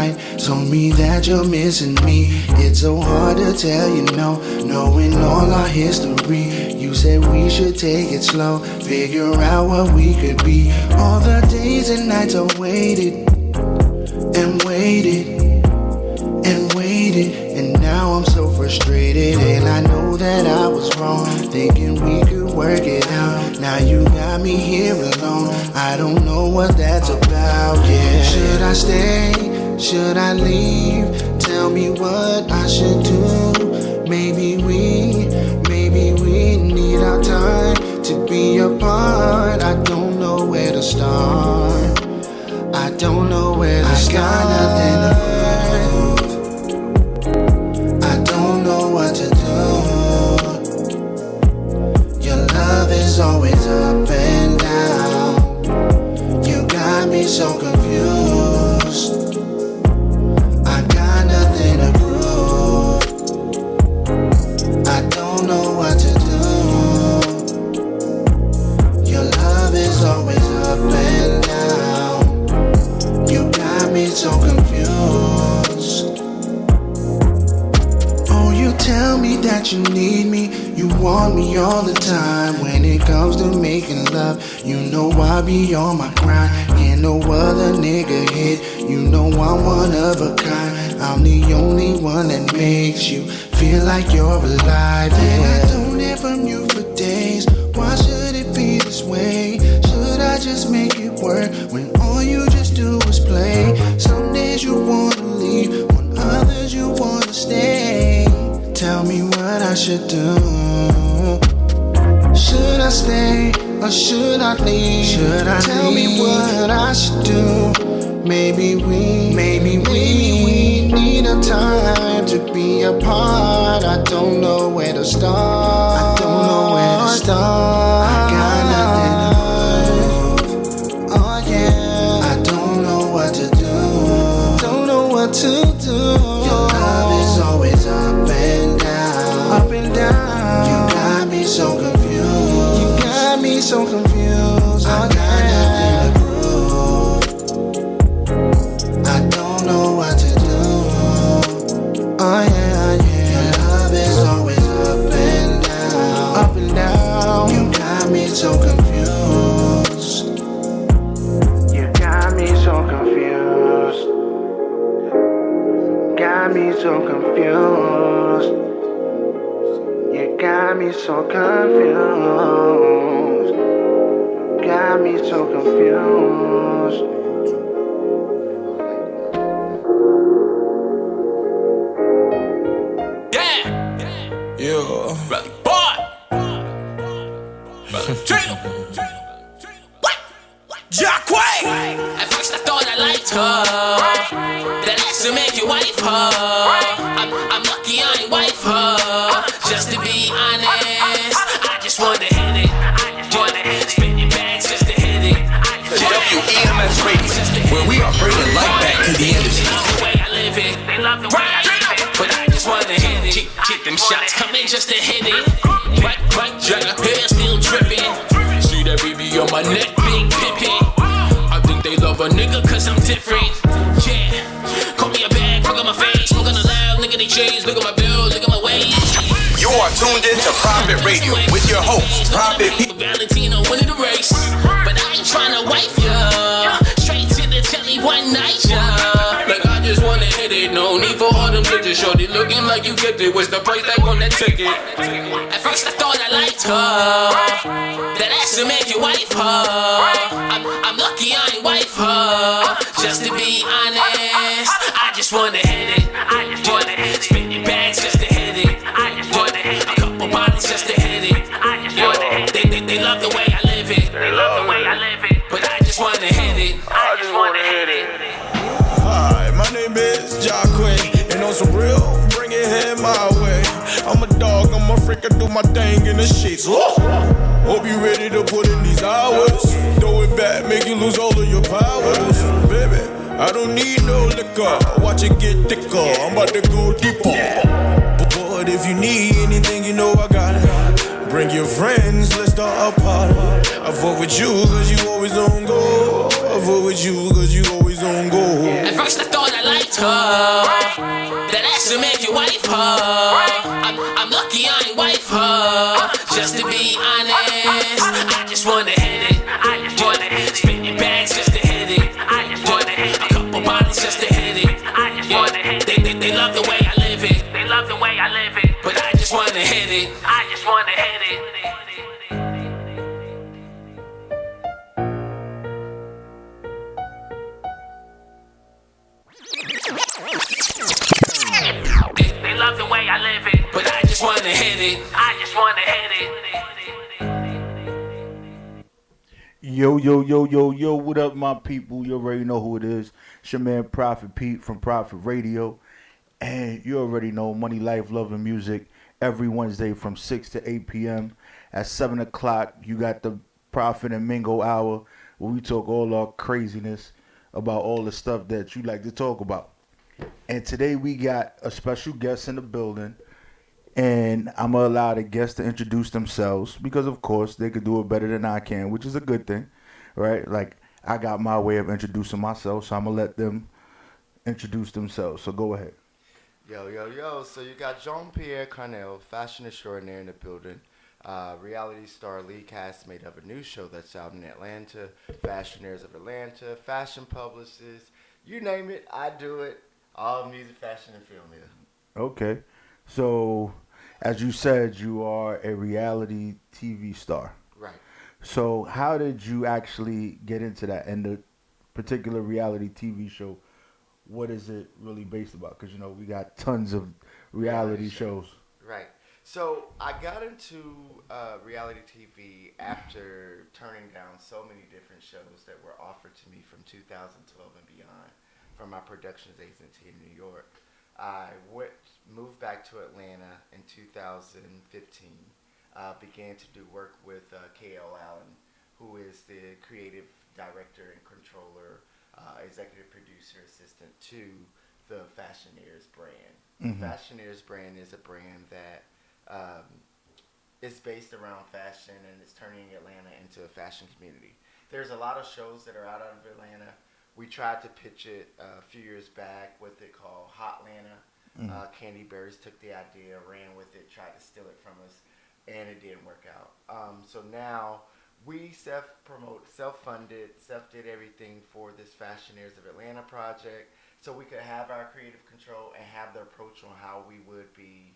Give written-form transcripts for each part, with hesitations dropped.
night. Told me that you're missing me. It's so hard to tell you no, knowing all our history. You said we should take it slow, figure out what we could be. All the days and nights I waited and waited and waited, and now I'm so frustrated. And I know that I was wrong, thinking we could work it out. Now you got me here alone, I don't know what that's about. Yeah, should I stay? Should I leave? Tell me what I should do. Maybe we need our time to be apart. I don't know where to start. I don't know where to start. I got nothing to prove. I don't know what to do. Your love is always up and down. You got me so confused. I got nothing to prove. I don't know what to do. Your love is always up and down. You got me so confused. Oh, you tell me that you need me, you want me all the time. When it comes to making love, you know I be on my grind. Can't no other nigga hit, you know I'm one of a kind. I'm the only one that makes you feel like you're alive. And I don't hear from you for days. Why should it be this way? Should I just make it work when all you just do is play? Some days you wanna leave, on others you wanna stay. Tell me what I should do. Should I stay or should I leave? Should I tell me what I should do? Maybe we need a time to be apart. I don't know where to start. I don't know where to start. I got nothing to prove. Oh yeah. I don't know what to do. Don't know what to do. Your love is always up and down. Up and down. You got me so confused. You got me so confused. I got nothing to prove. I don't know what to do. Oh yeah, yeah. Your love is always up and down. Up and down. You got me so confused. You got me so confused. Got me so confused. You got me so confused. Got me so confused. Yeah. Brother boy. Brother Trino. What? Jackway. At first I thought I liked her. That ass to make you wife her. I'm lucky I ain't wife her. Just to be honest, I just wanna hit it. Spinning bags just to hit it. WEMS Radio, where we are bringing life back to the industry. They love the way I live it. They love the way I live it. But I just wanna hit it. Keep them shots coming just to hit it. Right, Jagger, hair still dripping. See that baby on my neck, big pippin'. I think they love a nigga cause I'm different. Yeah, call me a bag, fuck on my face. Smoke on the loud, look at the chains, look at my bill, look at my waist. You are tuned in to Profit Radio with your host, Profit P. Valentino winning the race. But I ain't tryna wife ya. Straight to the telly one night, yeah. Like I just wanna hit it. No need for all them pictures. Shorty looking like you get it. What's the price tag on that ticket? At first I thought I liked her. That ass to make you wife her. I'm lucky I ain't wife her. Just to be honest, I just wanna hit it. Spinning bags just to hit it. A couple bodies just to hit it. They love the way I live it. They love the way I live it. But I just wanna hit it. I just wanna hit it. Hi, my name is Jackway, and on some real, bring it here my way. I'm a dog, I'm a freak, I do my thing in the sheets. Whoa. Hope you ready to put in these hours. Throw it back, make you lose all of your powers. Baby, I don't need no liquor. Watch it get thicker, I'm about to go deeper. But if you need anything, you know I got it. Bring your friends, let's start a party. I fuck with you cause you always on go. I fuck with you cause you always on go. At first I thought I liked liked her. That ass to make you wife her. I'm lucky I ain't wife her. Just to be honest, I just wanna hit it. Spinning bags just to hit it. A couple bodies just to hit it. They love the way I live it. But I just wanna hit it. They love the way I live it. But I just wanna hit it. Yo, what up, my people? You already know who it is. It's your man, Prophet Pete from Prophet Radio. And you already know Money, Life, Love, and Music every Wednesday from 6 to 8 p.m. At 7 o'clock, you got the Prophet and Mingo Hour, where we talk all our craziness about all the stuff that you like to talk about. And today we got a special guest in the building. And I'm going to allow the guests to introduce themselves because, of course, they could do it better than I can, which is a good thing, right? Like, I got my way of introducing myself, so I'm going to let them introduce themselves. So go ahead. Yo. So you got Jean-Pierre Carnel, fashion extraordinaire in the building. Reality star lead castmate of a new show that's out in Atlanta. Fashionaires of Atlanta, fashion publicist. You name it, I do it. All music, fashion, and film here. Okay. So, as you said, you are a reality TV star. Right. So, how did you actually get into that? And the particular reality TV show, what is it really based about? Because, you know, we got tons of reality shows. Right. So, I got into reality TV after turning down so many different shows that were offered to me from 2012 and beyond from my productions agency in New York. I moved back to Atlanta in 2015, began to do work with K.L. Allen, who is the creative director and controller, executive producer, assistant to the Fashionaires brand. Mm-hmm. Fashionaires brand is a brand that is based around fashion and is turning Atlanta into a fashion community. There's a lot of shows that are out of Atlanta. We tried to pitch it a few years back with it called Hotlanta. Candy Berries took the idea, ran with it, tried to steal it from us, and it didn't work out. So now we self-promote, self-funded, self-did everything for this Fashionaires of Atlanta project so we could have our creative control and have the approach on how we would be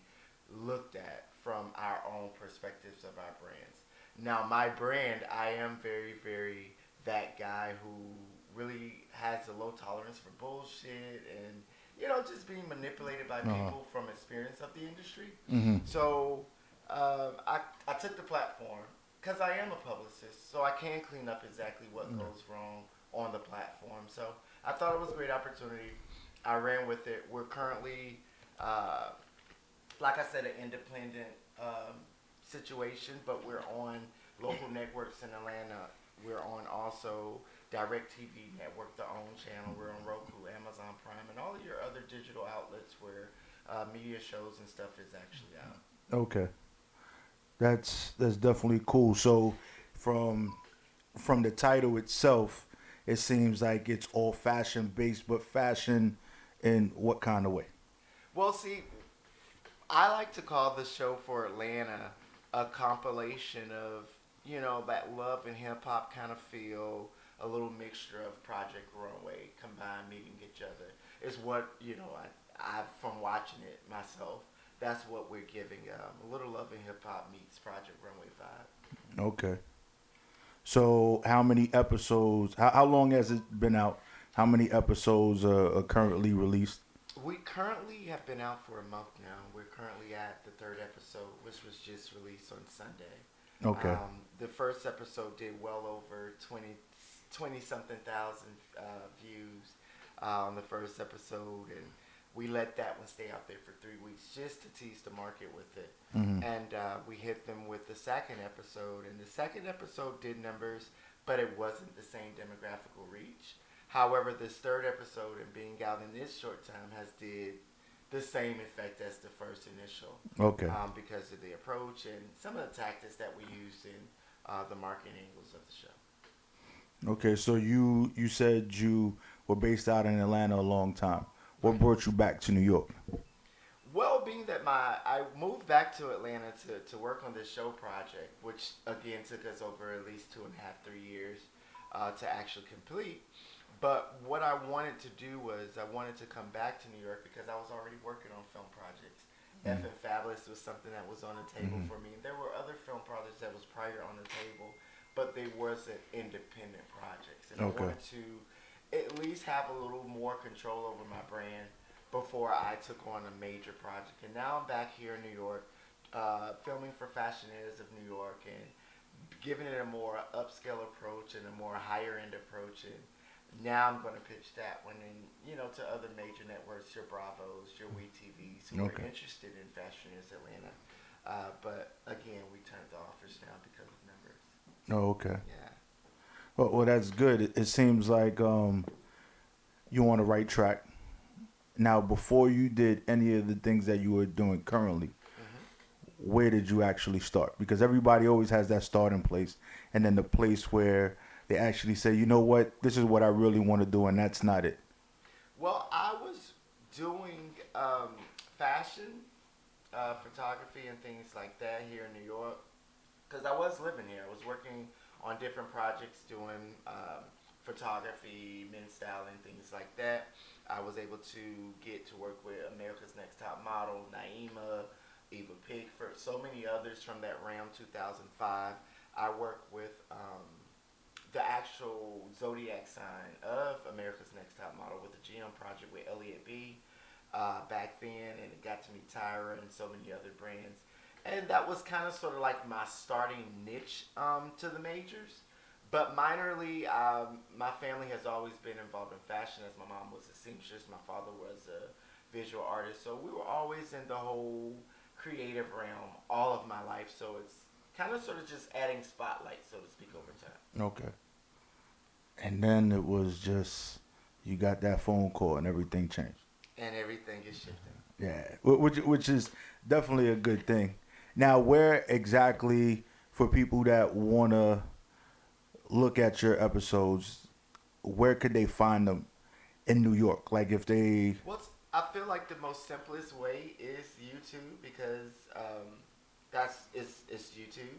looked at from our own perspectives of our brands. Now, my brand, I am very, very that guy who really has a low tolerance for bullshit and, you know, just being manipulated by people from experience of the industry. Mm-hmm. So I took the platform because I am a publicist, so I can clean up exactly what goes wrong on the platform. So I thought it was a great opportunity. I ran with it. We're currently, like I said, an independent situation, but we're on local networks in Atlanta. We're on also DirecTV Network, the own channel. We're on Roku, Amazon Prime, and all of your other digital outlets where media shows and stuff is actually out. Okay, that's definitely cool. So, from the title itself, it seems like it's all fashion based, but fashion in what kind of way? Well, see, I like to call the show for Atlanta a compilation of, you know, that love and hip hop kind of feel. A little mixture of Project Runway combined, meeting each other is what, you know, I from watching it myself, that's what we're giving. A little love and hip hop meets Project Runway vibe. Okay. So how many episodes, how long has it been out? How many episodes are currently released? We currently have been out for a month now. We're currently at the third episode, which was just released on Sunday. Okay. The first episode did well over 20-something thousand views on the first episode, and we let that one stay out there for 3 weeks just to tease the market with it. Mm-hmm. And we hit them with the second episode, and the second episode did numbers, but it wasn't the same demographical reach. However, this third episode and being out in this short time has did the same effect as the first initial. Okay. Because of the approach and some of the tactics that we used in the marketing angles of the show. Okay, so you said you were based out in Atlanta a long time. What brought you back to New York? Well, being that I moved back to Atlanta to work on this show project, which again took us over at least 2.5, 3 years to actually complete. But what I wanted to do was I wanted to come back to New York because I was already working on film projects. F and Fabulous was something that was on the table for me. There were other film projects that was prior on the table, but they wasn't independent projects. And I wanted to at least have a little more control over my brand before I took on a major project. And now I'm back here in New York, filming for Fashioneers of New York and giving it a more upscale approach and a more higher end approach. And now I'm going to pitch that one to other major networks, your Bravos, your WeTVs, who are interested in Fashioneers Atlanta. But again, we turned the offers down because of numbers. Oh, okay. Yeah. Well, that's good. It seems like you're on the right track. Now, before you did any of the things that you were doing currently, where did you actually start? Because everybody always has that starting place and then the place where they actually say, you know what, this is what I really want to do, and that's not it. Well, I was doing fashion, photography, and things like that here in New York because I was living here. I was working on different projects doing photography, men's styling, things like that. I was able to get to work with America's Next Top Model, Naima, Eva Pigford, so many others from that realm, 2005. I worked with the actual zodiac sign of America's Next Top Model with the GM project with Elliot B. Back then, and it got to meet Tyra and so many other brands. And that was kind of sort of like my starting niche to the majors. But minorly, my family has always been involved in fashion, as my mom was a seamstress, my father was a visual artist. So we were always in the whole creative realm all of my life. So it's kind of sort of just adding spotlight, so to speak, over time. Okay. And then it was just, you got that phone call and everything changed. And everything is shifting. Yeah, which is definitely a good thing. Now, where exactly, for people that want to look at your episodes, where could they find them in New York? Like if they... Well, I feel like the most simplest way is YouTube because it's YouTube.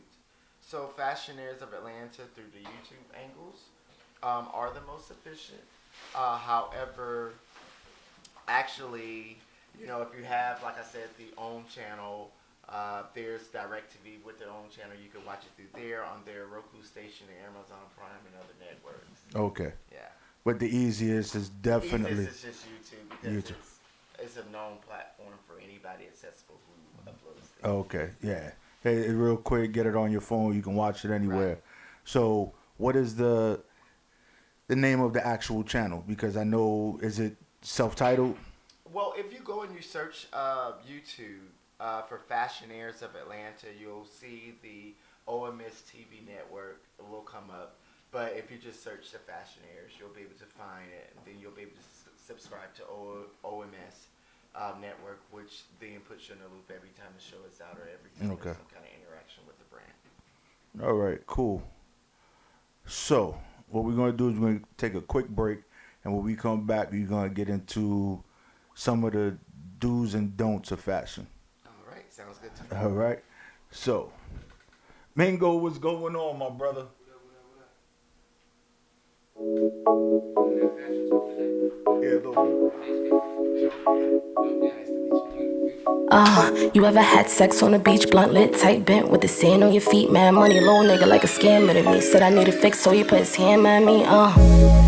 So Fashioneers of Atlanta through the YouTube angles are the most efficient. However, actually, if you have, like I said, the OWN channel, there's DirecTV with their own channel. You can watch it through there on their Roku station and Amazon Prime and other networks. Okay. Yeah. But the easiest is definitely... The easiest is just YouTube because it's a known platform for anybody accessible who uploads things. Okay, yeah. Hey, real quick, get it on your phone. You can watch it anywhere. Right. So what is the name of the actual channel? Because I know, is it self-titled? Well, if you go and you search YouTube for Fashioneers of Atlanta, you'll see the OMS TV network will come up. But if you just search the Fashioneers, you'll be able to find it. And then you'll be able to subscribe to OMS network, which then puts you in the loop every time the show is out or every time there's some kind of interaction with the brand. All right, cool. So what we're going to do is we're going to take a quick break. And when we come back, we're going to get into some of the do's and don'ts of fashion. All right, sounds good to me. All right. So, Mingo, what's going on, my brother? You ever had sex on the beach, blunt lit, tight bent with the sand on your feet? Mad money, low nigga like a scammer to me. Said I need a fix, so he put his hand at me.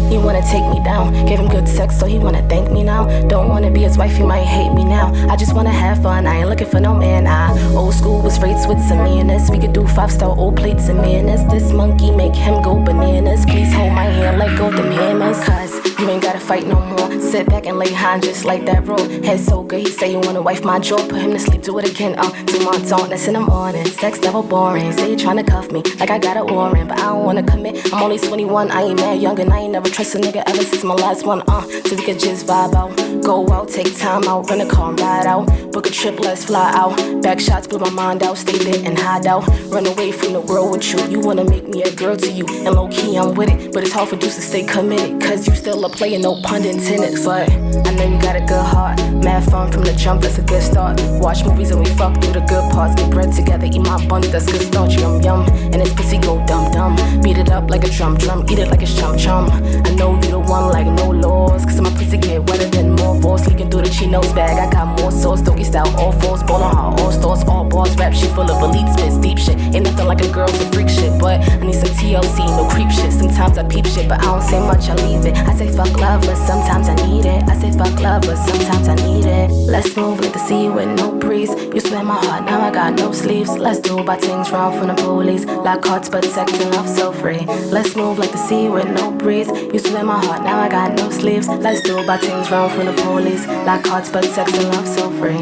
He wanna take me down, gave him good sex, so he wanna thank me now. Don't wanna be his wife, he might hate me now. I just wanna have fun, I ain't looking for no man. Old school was rates with some mayonnaise. We could do 5-star old plates and mayonnaise. This monkey make him go bananas. Please hold my hand, let go them hammers. Cause you ain't gotta fight no more. Sit back and lay high just like that roll. Head so good, he say you wanna wife my jaw. Put him to sleep, do it again. 2 months on, that's in the morning. Sex never boring. Say you tryna cuff me like I got a warrant, but I don't wanna commit. I'm only 21, I ain't mad young, and I ain't never trust a nigga ever since my last one. So we could just vibe out, go out take time out, rent a car and ride out. Book a trip, let's fly out. Back shots, blow my mind out, stay lit and hide out. Run away from the world with you. You wanna make me a girl to you, and low key I'm with it. But it's hard for dudes to stay committed, cause you still a player, no pun intended. But I know you got a good heart, mad fun from the jump, that's a good start. Watch movies and we fuck through the good parts. Get bread together, eat my buns, that's good start. Yum yum, and this pussy go dumb dumb. Beat it up like a drum drum, eat it like it's chum chum. I know you the one like no laws, cause my pussy get wetter than more force. Leaking through the chinos bag, I got more sauce. Doggy style, all fours, ball on her, all stores, all balls. Rap shit full of elite spits, deep shit. Ain't nothing like a girl with freak shit, but I need some TLC, no creep shit. Sometimes I peep shit, but I don't say much, I leave it. I say fuck love, but sometimes I need it. I say fuck love, but sometimes I need it. Let's move like the sea with no breeze. You swim my heart, now I got no sleeves. Let's do about things wrong from the police. Like hearts, but sex and love so free. Let's move like the sea with no breeze. You swim my heart, now I got no sleeves. Let's do about things wrong from the police. Like hearts, but sex and love so free.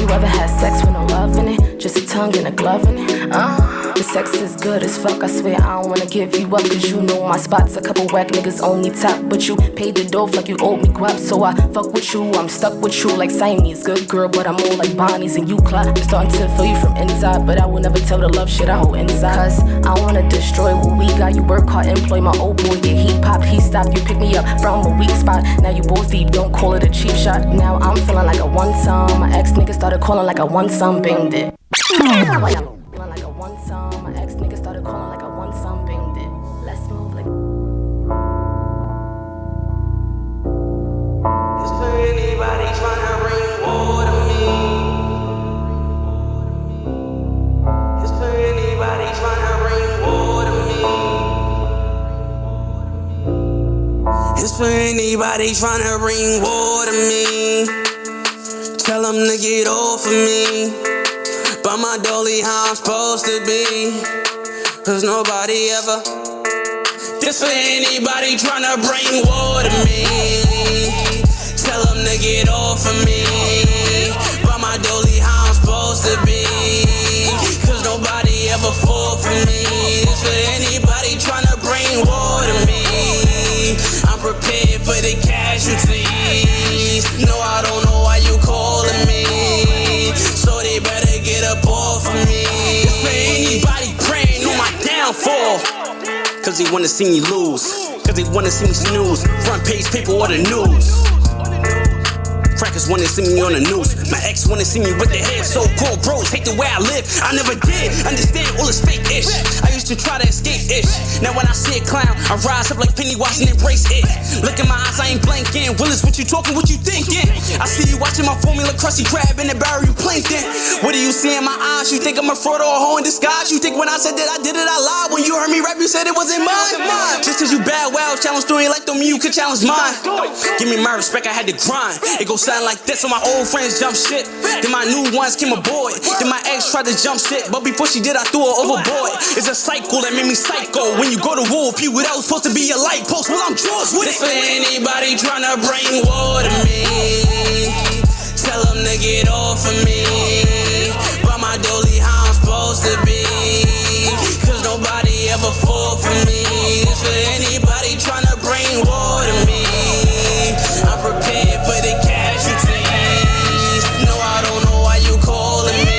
You ever had sex with no love in it? Just a tongue and a glove in it? The sex is good as fuck, I swear I don't wanna give you up. Cause you know my spots, a couple whack niggas only top. But you paid the dough like you owed me guap. So I fuck with you, I'm stuck with you like Siamese. Good girl, but I'm more like Bonnie's and you clock. I'm starting to feel you from inside, but I will never tell the love shit I hold inside. Cause I wanna destroy what we got. You work hard, employ my old boy, yeah, he popped, he stopped. You pick me up from a weak spot. Now you both deep, don't call it a cheap shot. Now I'm feeling like a one-time. My ex nigga started calling like a one-some binged it. Feeling like a one-some. My ex nigga started calling like a one-some binged it. Let's move like. Is for anybody tryna bring war to me? Is for anybody tryna bring war to me? Is for anybody tryna bring war to me? Tell them to get off of me. But my dolly how I'm supposed to be. Cause nobody ever. This for anybody tryna bring war to me. Tell them to get off of me. But my dolly how I'm supposed to be. Cause nobody ever fall for me. This for anybody tryna bring war to me. I'm prepared for the casualties. No, I don't know why you calling me. So they better get up off of me. This for anybody praying on my downfall. Cause they wanna see me lose. Cause they wanna see me snooze. Front page paper or the news. Crackers wanna see me on the news. My ex wanna see me with the head. So-called bros hate the way I live. I never did understand all this fake-ish. I used to try to escape-ish. Now when I see a clown, I rise up like Pennywise and embrace it. Look in my eyes, I ain't blanking. Willis, what you talking, what you thinking? I see you watching my formula crusty crab in the barrel you plankton. What do you see in my eyes? You think I'm a fraud or a hoe in disguise? You think when I said that I did it, I lied? When you heard me rap, you said it wasn't mine. Just cause you bad, wow, challenge story like them, you could challenge mine. Give me my respect, I had to grind. It goes like this, so my old friends jump shit. Then my new ones came aboard. Then my ex tried to jump shit, but before she did, I threw her overboard. It's a cycle that made me psycho. When you go to war, people that was supposed to be your light post. Well, I'm Jaws with it. This for anybody tryna bring war to me. Tell them to get off of me. But my dolly how I'm supposed to be. Cause nobody ever fall for me. This for anybody tryna bring war to me. I'm prepared for the casualties. No, I don't know why you calling me.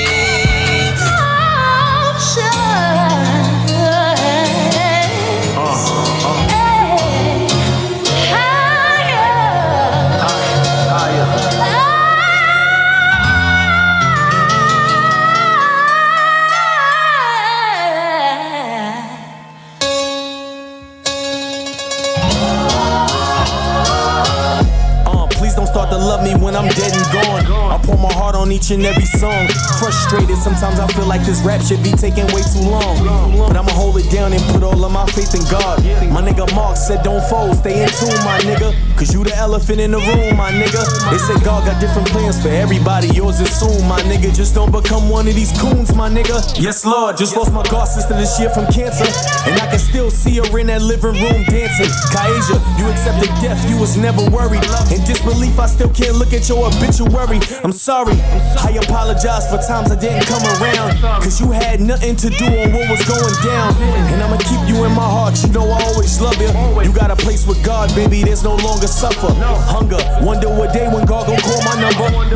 Start to love me when I'm dead and gone. I pour my heart on each and every song. Frustrated, sometimes I feel like this rap should be taking way too long. But I'ma hold it down and put all of my faith in God. My nigga Mark said don't fold, stay in tune, my nigga. Cause you the elephant in the room, my nigga. They said God got different plans for everybody, yours is soon, my nigga. Just don't become one of these coons, my nigga. Yes, Lord, just lost my god sister this year from cancer. And I can still see her in that living room dancing. Kaija, you accepted death, you was never worried. In disbelief, I still can't look at your obituary. I'm sorry, I apologize for times I didn't come around. Cause you had nothing to do on what was going down. And I'ma keep you in my heart, you know I always love you. You got a place with God, baby, there's no longer suffer. Hunger, wonder what day when God gon' call my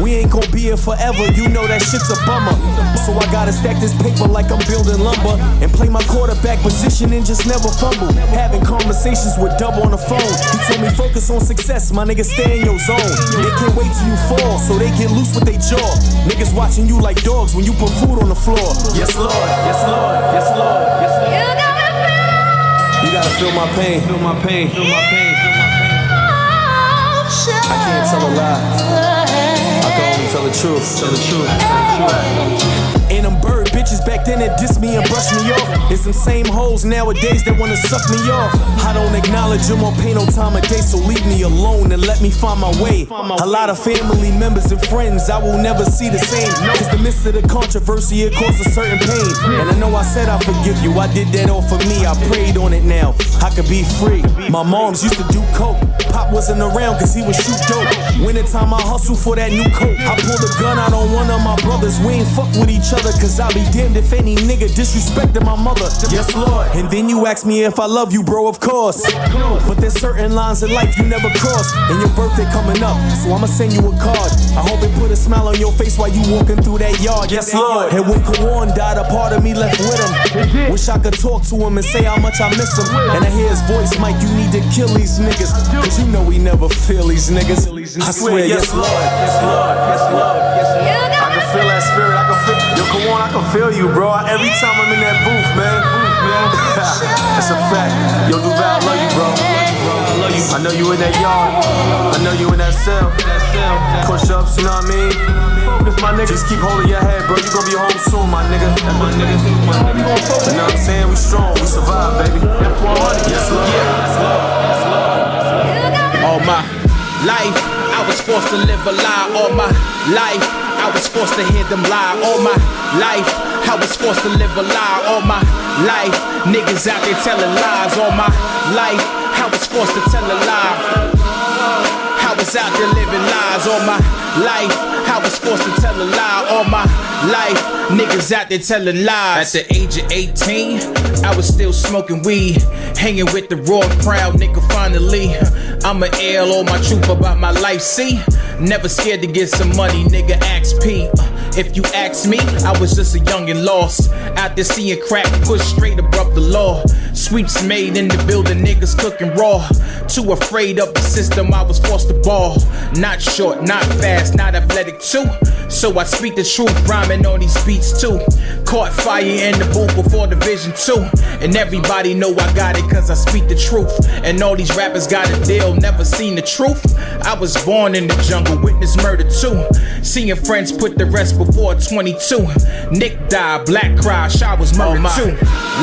We ain't gon' be here forever, you know that shit's a bummer. So I gotta stack this paper like I'm building lumber and play my quarterback position and just never fumble. Having conversations with Dub on the phone. He told me focus on success, my nigga, stay in your zone. They can't wait till you fall, so they get loose with their jaw. Niggas watching you like dogs when you put food on the floor. Yes, Lord, yes, Lord, yes, Lord, yes, Lord. You gotta feel my pain, feel my pain, feel my pain. I can't tell a lie. I can only tell the truth. Tell the truth. And them bird bitches back then that diss me and brush me off. It's them same hoes nowadays that wanna suck me off. I don't acknowledge them or pay no time of day, so leave me alone and let me find my way. A lot of family members and friends I will never see the same. Cause the midst of the controversy, it caused a certain pain. And I know I said I forgive you, I did that all for me. I prayed on it now, I could be free. My moms used to do coke. Pop wasn't around cause he would shoot dope. Wintertime I hustle for that new coat. I pulled a gun out on one of my brothers. We ain't fuck with each other cause I'll be damned if any nigga disrespected my mother. Yes, Lord. And then you ask me if I love you, bro, of course. But there's certain lines in life you never cross. And your birthday coming up, so I'ma send you a card. I hope it put a smile on your face while you walking through that yard. Yes, Lord. And when Kawan died, a part of me left with him. Wish I could talk to him and say how much I miss him. And I hear his voice, Mike, you need to kill these niggas. Cause you know we never feel these niggas. I swear, yes, Lord. Yes, Lord. Yes, Lord. Yes, Lord. I can feel that spirit. I can feel. Yo, Kawan, I can feel you, bro. Every time I'm in that booth, man. That's a fact. Yo, Duval, I love you, bro. I know you in that yard. I know you in that cell. Push ups, you know what I mean? Just keep holding your head, bro. You gon' be home soon, my nigga. You know what I'm saying? We strong, we survive, baby. Yes, Lord. All my life, I was forced to live a lie. All my life, I was forced to hear them lie. All my life, I was forced to live a lie. All my life, niggas out there telling lies. All my life, I was forced to tell a lie. I was out there living lies. All my life, I was forced to tell a lie. All my life, niggas out there telling lies. At the age of 18, I was still smoking weed, hanging with the raw crowd, nigga. Finally, I'ma air all my truth about my life. See, never scared to get some money, nigga. Ask P. If you ask me, I was just a young and lost. Out there seeing crack, push straight above the law. Sweeps made in the building, niggas cooking raw. Too afraid of the system, I was forced to ball. Not short, not fast, not athletic too. So I speak the truth, rhyming on these beats too. Caught fire in the booth before Division 2. And everybody know I got it cause I speak the truth. And all these rappers got a deal, never seen the truth. I was born in the jungle, witnessed murder too. Seeing friends put the rest before 22. Nick died, Black cry, Shaw was murdered too.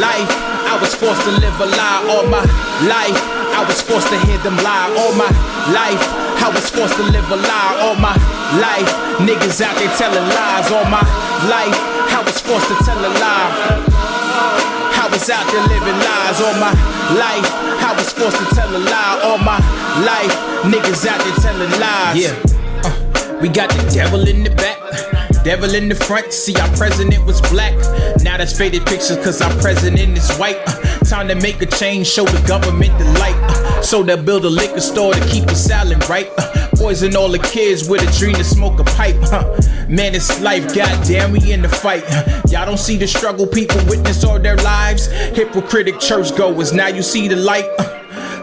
Life, I was forced to live a lie. All my life, I was forced to hear them lie. All my life, I was forced to live a lie. All my life, niggas out there telling lies. All my life, I was forced to tell a lie. I was out there living lies. All my life, I was forced to tell a lie. All my life, niggas out there telling lies. Yeah, we got the devil in the back, devil in the front. See, our president was black. Now that's faded pictures cause our president is white. Time to make a change, show the government the light. So they'll build a liquor store to keep the silent right. Poison all the kids with a dream to smoke a pipe. Man, it's life, goddamn, we in the fight. Y'all don't see the struggle people witness all their lives. Hypocritic churchgoers, now you see the light.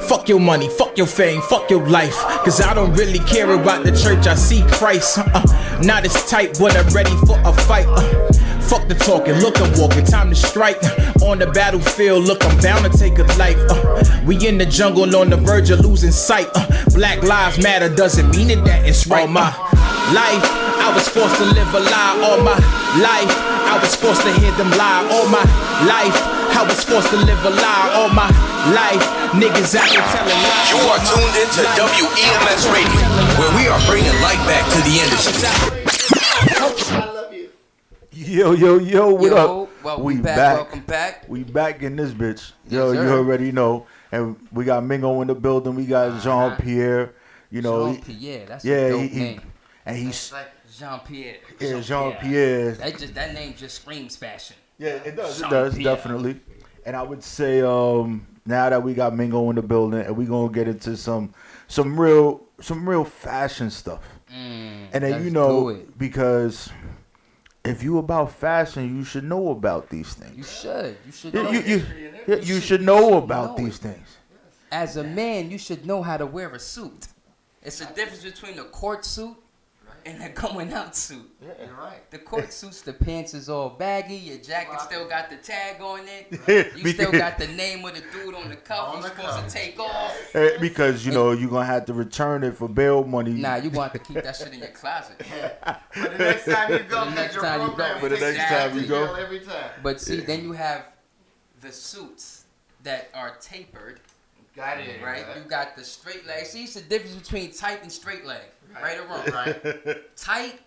Fuck your money, fuck your fame, fuck your life. Cause I don't really care about the church, I see Christ. Not as tight, but I'm ready for a fight. Fuck the talking, look I'm walking, time to strike. On the battlefield, look I'm bound to take a life. We in the jungle on the verge of losing sight. Black lives matter doesn't mean that it's right. All my life, I was forced to live a lie. All my life, I was forced to hear them lie. All my life, I was forced to live a lie. All my life, niggas out there telling lies. You are tuned into WEMS Radio, where we are bringing light back to the industry. Yo, what up? Well, we back. back. Welcome back. We back in this bitch. Yes, Yo, sir. you already know. And we got Mingo in the building. We got Jean-Pierre. You know, Jean-Pierre, that's yeah, a dope name. And he's It's like Jean-Pierre. yeah, Jean-Pierre. That name just screams fashion. Yeah, it does. It Jean-Pierre. does, definitely. And I would say now that we got Mingo in the building, and we gonna get into some real fashion stuff. And then let's you know, do it. because if you about fashion, you should know about these things. You should. You should You, know. you should know about know these it. things. As a man, you should know how to wear a suit. It's the difference between a court suit and a going out suit. You're right. The court suits, the pants is all baggy. Your jacket still got the tag on it. You still got the name of the dude on the cuff. You're supposed to take off. Because you know you're gonna have to return it for bail money. Nah, you gonna have to keep that shit in your closet. For the next time you go, The next time you go. For the next time you go. Every time. But see, then you have the suits that are tapered. Got it. Right? You got the straight leg. See, it's the difference between tight and straight leg. Right or wrong? Right. Tight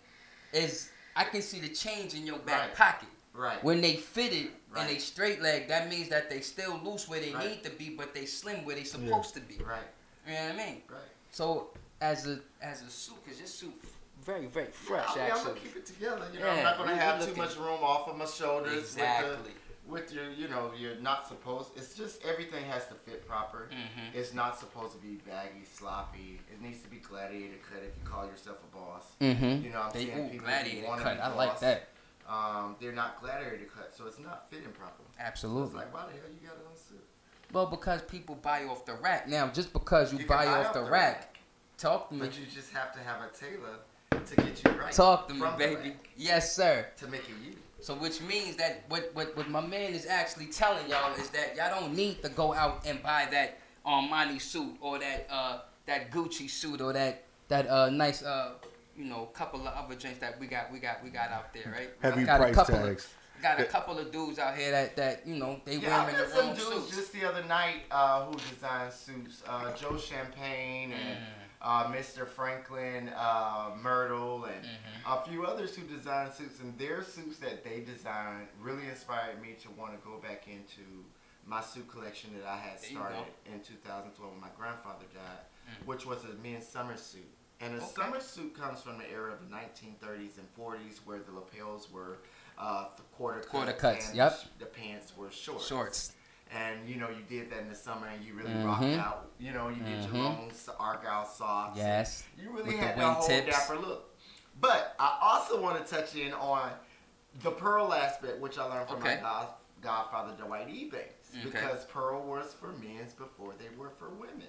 is, I can see the change in your back Right. pocket. Right. When they fitted Right. and they straight leg, that means that they still loose where they Right. need to be, but they slim where they supposed to be. Right. You know what I mean? Right. So as a suit, cause your suit very fresh I'm actually. gonna keep it together. You know, Yeah, I'm not gonna you have looking- too much room off of my shoulders. Exactly. With your, you know, you're not supposed. It's just everything has to fit proper. Mhm. It's not supposed to be baggy, sloppy. It needs to be gladiator cut if you call yourself a boss. Mm-hmm. You know, I'm They seeing people gladiator who wanna cut. be I like boss. that. They're not gladiator cut, so it's not fitting properly. Absolutely. It's like, why the hell you got it on suit? Well, because people buy off the rack. Now, just because you can buy off the rack, talk to me. But you just have to have a tailor to get you right. Talk to me, from the baby. rack Yes, sir. To make it you. So which means that what my man is actually telling y'all is that y'all don't need to go out and buy that Armani suit or that Gucci suit or that nice you know, couple of other drinks that we got out there, right? Heavy got price tags. Got a couple of dudes out here that you know, they Yeah, I wearing met the some wrong dudes suits. just the other night who designed suits. Joe Champagne and Mr. Franklin Myrtle and a few others who designed suits. And their suits that they designed really inspired me to want to go back into my suit collection that I had started in 2012 when my grandfather died, which was a men's summer suit. And a summer suit comes from the era of the 1930s and 40s where the lapels were quarter cuts. And yep. The pants were shorts. And you know, you did that in the summer and you really rocked out. You know, you did your long Argyle socks. Yes. You really With had the that whole wingtips. dapper look. But I also want to touch in on the pearl aspect, which I learned from my godfather, Dwight Ebanks. Because pearl was for men's before they were for women.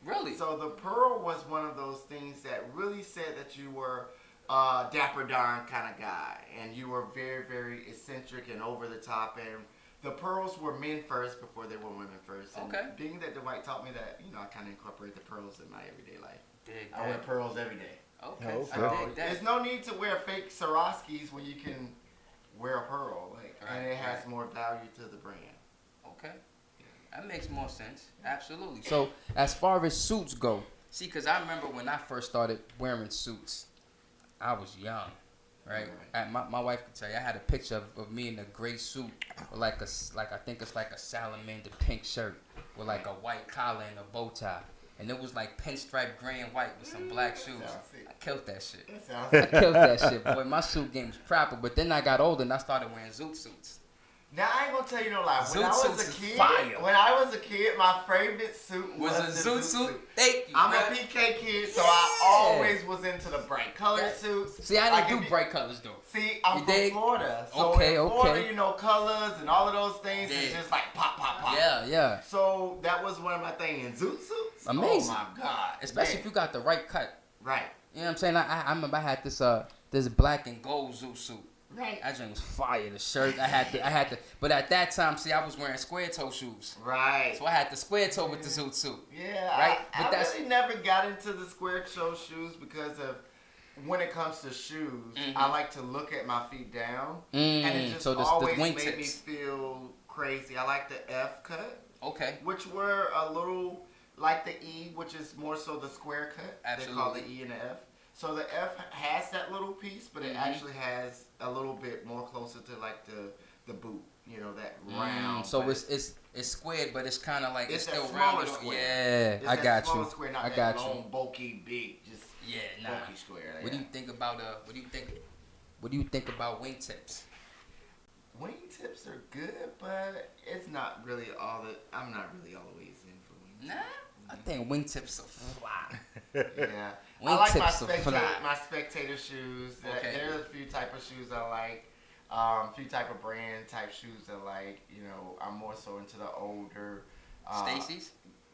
Really? So the pearl was one of those things that really said that you were dapper darn kind of guy. And you were very, very eccentric and over the top. And the pearls were men first before they were women first. And being that Dwight taught me that, you know, I kind of incorporate the pearls in my everyday life. I wear pearls every day. Okay. So I dig that. there's no need to wear fake Swarovskis when you can wear a pearl. And it has more value to the brand. Okay. That makes more sense. Absolutely. So as far as suits go, see, because I remember when I first started wearing suits, I was young, right? My wife could tell you, I had a picture of me in a gray suit with like I think it's like a salamander pink shirt with like a white collar and a bow tie. And it was like pinstripe gray and white with some black shoes. I killed that shit. I killed that shit, boy. My suit game was proper. But then I got older and I started wearing zoot suits. Now I ain't gonna tell you no lie. When Zoot I was suits a is kid, fire. my favorite suit was a the zoot suit. Thank you. I'm bruh. a PK kid, so I always was into the bright colored suits. See, I didn't do bright colors though. See, I'm You from dig? Florida, so Okay, in Florida, okay. you know, colors and all of those things is Yeah. just like pop, pop, pop. Yeah. So that was one of my things. And zoot suits, Amazing. Oh my god, Especially man. if you got the right cut. Right. You know what I'm saying? I remember I had this black and gold zoot suit. Right. That joint was fire. The shirt I had to. But at that time, see, I was wearing square toe shoes. Right. So I had the square toe with the zoot suit. Yeah. Right. I really never got into the square toe shoes because of when it comes to shoes, I like to look at my feet down, and it just So the always wing made me tips. feel crazy. I like the F cut. Okay. Which were a little like the E, which is more so the square cut. Absolutely. They call the E and the F. So the F has that little piece, but it actually has a little bit more closer to like the boot, you know, that round. So but it's squared, but it's kind of like it's that still smaller round. square. Yeah, It's I that got smaller you. Square, not I that got long, you. bulky, big, just bulky square. What do you think about What do you think about wingtips? Wingtips are good, but it's not really all that. I'm not really always in for wingtips. Nah, I think wingtips are fly. Yeah, I like my Wingtips are fly. spectator shoes. Okay. There's a few type of shoes I like. Few type of brand type shoes I like. You know, I'm more so into the older. Stacy's?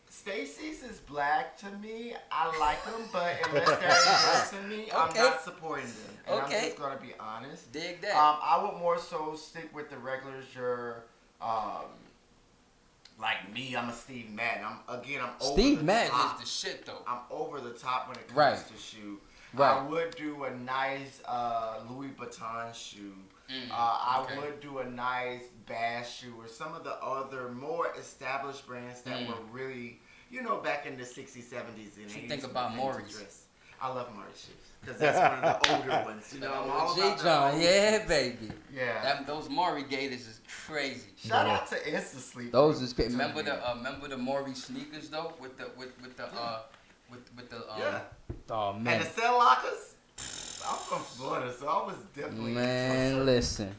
Stacy's is black to me. I like them, but unless they're impressing me, I'm not supporting them. And I'm just gonna be honest. Dig that. I would more so stick with the regulars. Like me, I'm a Steve Madden. I'm over Steve the Madden top. is the shit though. I'm over the top when it comes Right. to shoe. Right. I would do a nice Louis Vuitton shoe. I would do a nice Bass shoe or some of the other more established brands that were really, back in the 60s, 70s, and 80s. You think about Maury's. I love Maury's shoes because that's one of the older ones. I'm all about the John, old yeah, shoes. baby. Yeah. Those Maury Gators is crazy. Shout out to Insta Sleep. Those is crazy. Remember the Maury sneakers though with the yeah. Oh man. And the cell lockers. I'm from Florida, so I was definitely listen.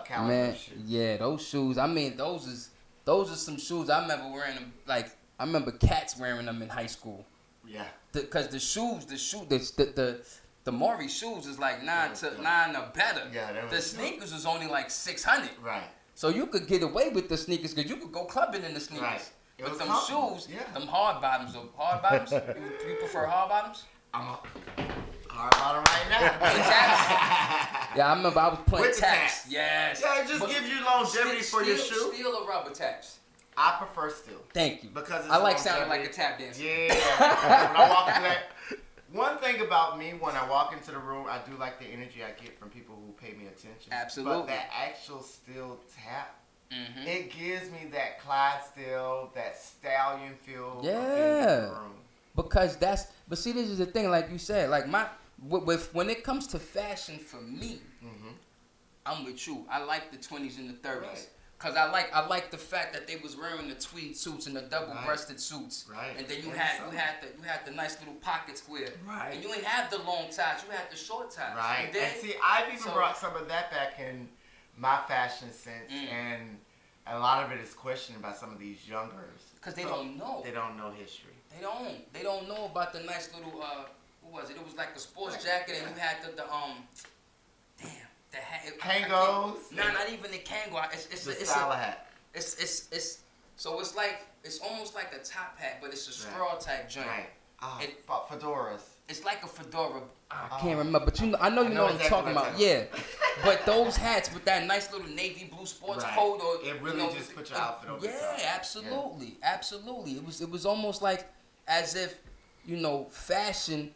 Man, shoes. yeah, those shoes. I mean, those are some shoes I remember wearing them. Like I remember cats wearing them in high school. Yeah. Because the Maury shoes is like nine or better. Yeah, the sneakers was only like 600. Right. So you could get away with the sneakers because you could go clubbing in the sneakers. Right. But them shoes, them hard bottoms. Hard bottoms. you prefer hard bottoms? I'm a hard bottom right now. Yeah, I remember I was playing With the taps. taps. Yes. Yeah, it just gives you longevity for your shoe. Steel or rubber taps? I prefer steel. Thank you. Because I like sounding like a tap dancer. Yeah. When I walk into that, one thing about me when I walk into the room, I do like the energy I get from people who pay me attention. Absolutely. But that actual steel tap, it gives me that Clydesdale, that stallion feel. Yeah. Of being in the room. Because but see, this is the thing, like you said, like when it comes to fashion for me, I'm with you. I like the 20s and the 30s. Right. Cause I like the fact that they was wearing the tweed suits and the double-breasted suits, and then you had the nice little pocket square, and you ain't have the long ties, you had the short ties. Right. And see, I've even brought some of that back in my fashion sense, and a lot of it is questioned by some of these youngers. Cause they don't know. They don't know history. They don't know about the nice little what was it? It was like a sports jacket, and you had the Kangos? No, not even the Kango. It's the style hat. So it's almost like a top hat, but it's a straw type joint. Right. Fedoras. It's like a fedora. I can't remember, but I know what I'm talking about. Yeah. But those hats with that nice little navy blue sports coat, or it really just put your outfit over. Yeah, absolutely, absolutely. It was almost like as if fashion.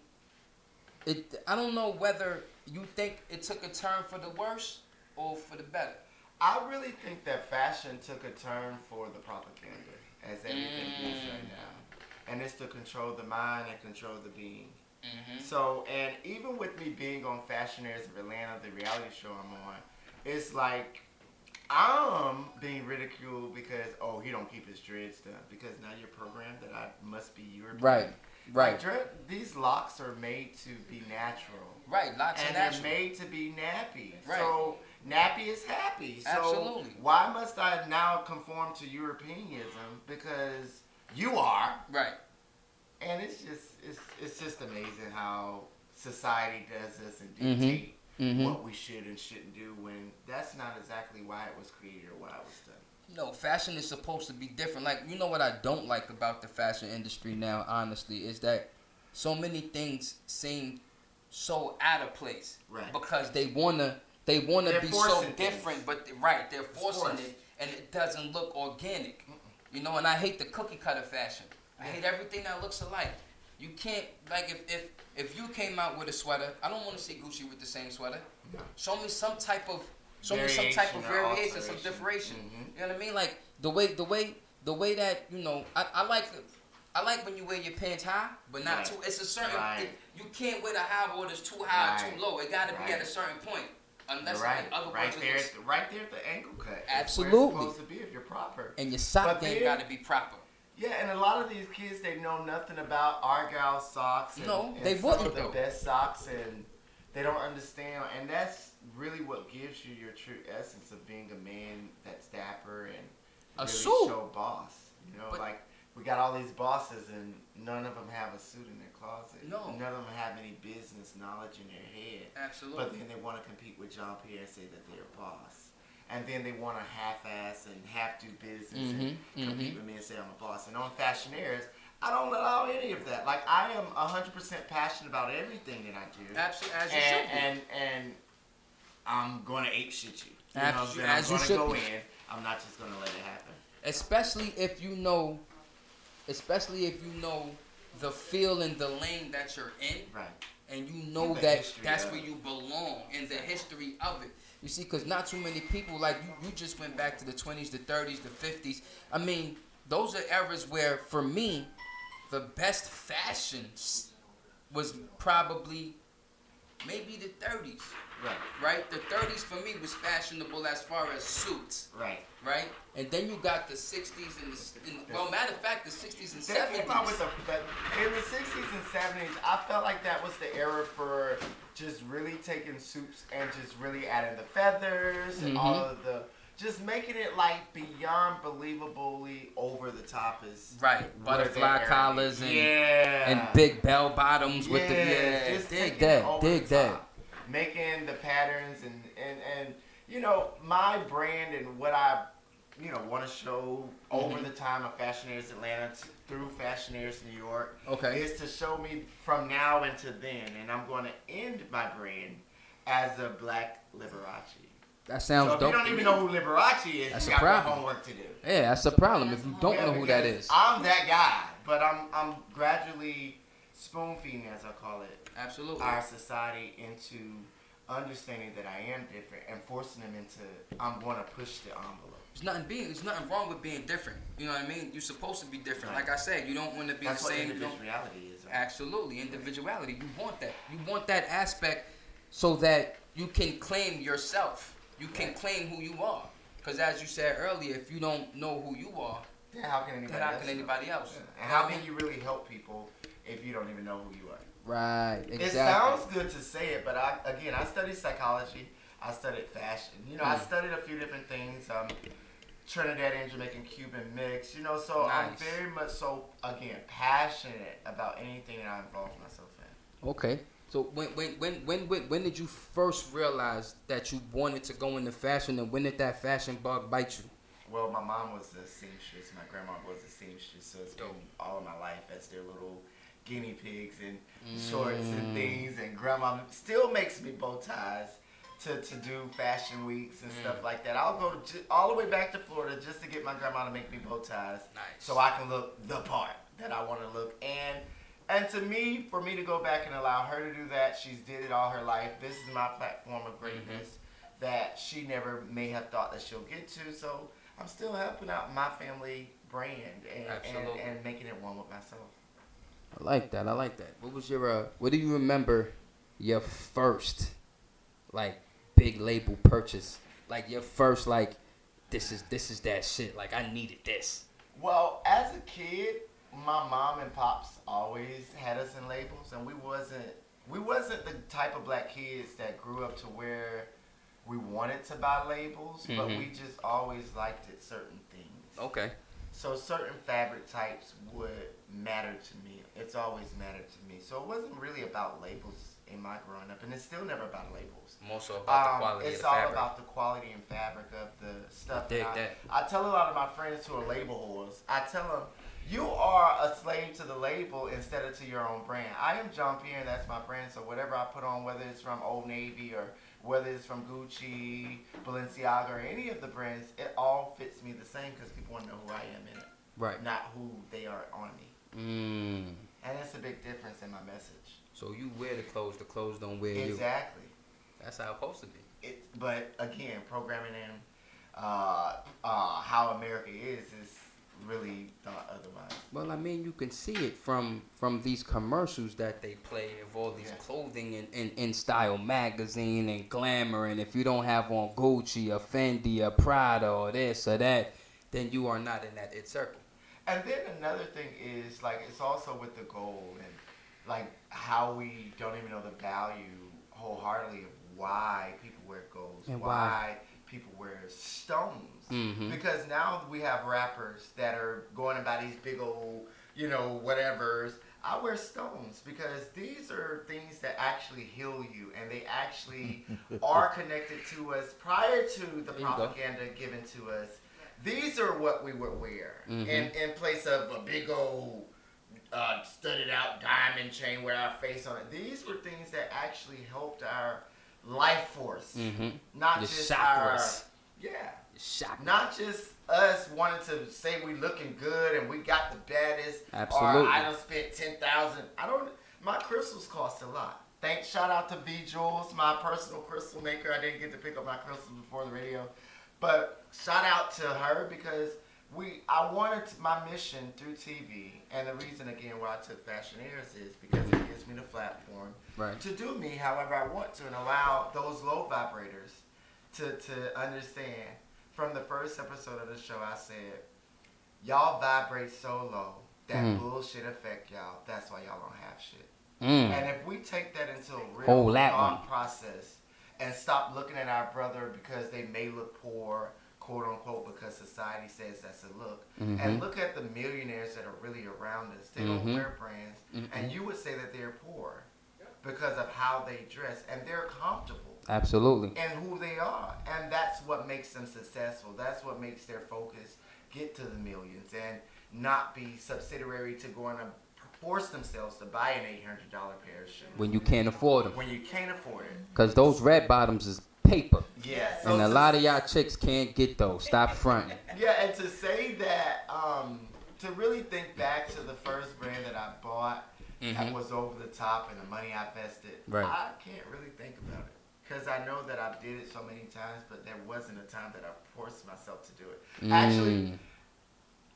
I don't know whether you think it took a turn for the worse or for the better. I really think that fashion took a turn for the propaganda, as everything is right now. And it's to control the mind and control the being. So, and even with me being on Fashionaires of Atlanta, the reality show I'm on, it's like I'm being ridiculed because, he don't keep his dreads done. Because now you're programmed that I must be European. Right. Like, these locks are made to be natural. Right, locks are natural. And they're made to be nappy. Right. So, nappy is happy. So, absolutely. Why must I now conform to Europeanism? Because you are. Right. And it's just amazing how society does this and dictate what we should and shouldn't do when that's not exactly why it was created or why it was done. No, fashion is supposed to be different. Like, what I don't like about the fashion industry now, honestly, is that so many things seem so out of place. Right. Because they wanna be so different, but they're forcing it, and it doesn't look organic. And I hate the cookie cutter fashion. I hate everything that looks alike. You can't, like, if you came out with a sweater, I don't want to see Gucci with the same sweater. No. Show me some type of variation, some differentiation. You know what I mean? Like the way that I like when you wear your pants high, but not too. It's a certain. You can't wear the high board that's too high or too low. It got to be at a certain point. Unless right there at the ankle cut. Absolutely. It's where it's supposed to be if you're proper. And your sock game got to be proper. Yeah, and a lot of these kids, they know nothing about Argyle socks. And they some wouldn't of the best socks, and they don't understand. And that's really what gives you your true essence of being a man that's dapper and really show boss. we got all these bosses and none of them have a suit in their closet. No. None of them have any business knowledge in their head. Absolutely. But then they want to compete with Jean Pierre and say that they're a boss. And then they want to half-ass and half-do business and compete with me and say I'm a boss. And on Fashionaires, I don't allow any of that. Like, I am 100% passionate about everything that I do. Absolutely, as you should be. And I'm going to ape shit you. As you I'm going to should go be. in. I'm not just going to let it happen. Especially if you know the feel and the lane that you're in. Right. And you know The that history that's of where it. you belong in the history of it. You see, because not too many people, like you just went back to the 20s, the 30s, the 50s. I mean, those are eras where, for me, the best fashions was probably maybe the 30s. Right? The 30s for me was fashionable as far as suits. Right. Right? And then you got the 60s and well, matter of fact, the 60s and 70s. They came out with in the 60s and 70s, I felt like that was the era for just really taking suits and just really adding the feathers and all of the, just making it like beyond believably over the top is right. Butterfly collars and big bell bottoms with the just dig taking it over that. the top. Making the patterns and you know, my brand and what I want to show over the time of Fashionaires Atlanta through Fashionaires New York is to show me from now into then, and I'm going to end my brand as a Black Liberace. That sounds dope. So if you don't even know who Liberace is, that's you a got problem. homework to do. Yeah, that's a problem if you don't know who that is. I'm that guy, but I'm gradually spoon feeding, as I call it, absolutely, our society into understanding that I am different and forcing them into I'm going to push the envelope. There's nothing wrong with being different. You know what I mean? You're supposed to be different. Like I said, you don't want to be That's the same. That's what individuality is. Right? Absolutely, individuality. You want that. You want that aspect so that you can claim yourself. You can claim who you are. Because as you said earlier, if you don't know who you are, then how can anybody else? Yeah. And how can you really help people if you don't even know who you are? Right, exactly. It sounds good to say it, but I studied psychology. I studied fashion. I studied a few different things. Trinidad and Jamaican Cuban mix. So I'm very much so, again, passionate about anything that I involve myself in. Okay. So when did you first realize that you wanted to go into fashion, and when did that fashion bug bite you? Well, my mom was a seamstress. My grandma was a seamstress, so it's been all of my life as their little guinea pigs and shorts and things. And grandma still makes me bow ties to do fashion weeks and stuff like that. I'll go all the way back to Florida just to get my grandma to make me bow ties, so I can look the part that I want to look. And to me, for me to go back and allow her to do that, she's did it all her life. This is my platform of greatness that she never may have thought that she'll get to. So I'm still helping out my family brand and making it one with myself. I like that. What was your what do you remember your first like big label purchase? Like your first this is that shit. Like I needed this. Well, as a kid, my mom and pops always had us in labels, and we wasn't the type of black kids that grew up to where we wanted to buy labels, but we just always liked it, certain things. Okay. So certain fabric types would matter to me. It's always mattered to me. So it wasn't really about labels in my growing up, and it's still never about labels. More so about the quality of the fabric. It's all about the quality and fabric of the stuff. Dig that. I tell a lot of my friends who are label whores, I tell them, you are a slave to the label instead of to your own brand. I am Jean Pierre, and that's my brand, so whatever I put on, whether it's from Old Navy or whether it's from Gucci, Balenciaga, or any of the brands, it all fits me the same because people want to know who I am in it. Right. Not who they are on me. And it's a big difference in my message. So you wear the clothes don't wear you. Exactly. That's how it's supposed to be. But again, programming in how America is really thought otherwise. Well, I mean, you can see it from these commercials that they play of all these clothing in Style magazine and Glamour, and if you don't have on Gucci or Fendi or Prada or this or that, then you are not in that it circle. And then another thing is, like, it's also with the gold and, like, how we don't even know the value wholeheartedly of why people wear gold, and why people wear stones. Because now we have rappers that are going about these big old, whatevers. I wear stones because these are things that actually heal you, and they actually are connected to us prior to the propaganda given to us. These are what we would wear in place of a big old studded out diamond chain with our face on it. These were things that actually helped our life force, not just chakras. not just us wanting to say we looking good and we got the baddest. Absolutely. Or I done spent $10,000. My crystals cost a lot. Shout out to V Jules, my personal crystal maker. I didn't get to pick up my crystals before the radio, but shout out to her because I wanted my mission through TV, and the reason again why I took Fashionaires is because it gives me the platform to do me however I want to, and allow those low vibrators to understand. From the first episode of the show, I said, y'all vibrate so low that bullshit affect y'all. That's why y'all don't have shit. And if we take that into a real thought process and stop looking at our brother because they may look poor, quote unquote, because society says that's a look, and look at the millionaires that are really around us. They don't wear brands, and you would say that they're poor because of how they dress, and they're comfortable. Absolutely. And who they are. And that's what makes them successful. That's what makes their focus get to the millions and not be subsidiary to going to force themselves to buy an $800 pair of shoes. When you can't afford them. When you can't afford it. Because those red bottoms is paper. Yes. And a lot of y'all chicks can't get those. Stop fronting. Yeah, and to say that, to really think back to the first brand that I bought that was over the top and the money I invested, I can't really think about it. Because I know that I did it so many times, but there wasn't a time that I forced myself to do it. Actually,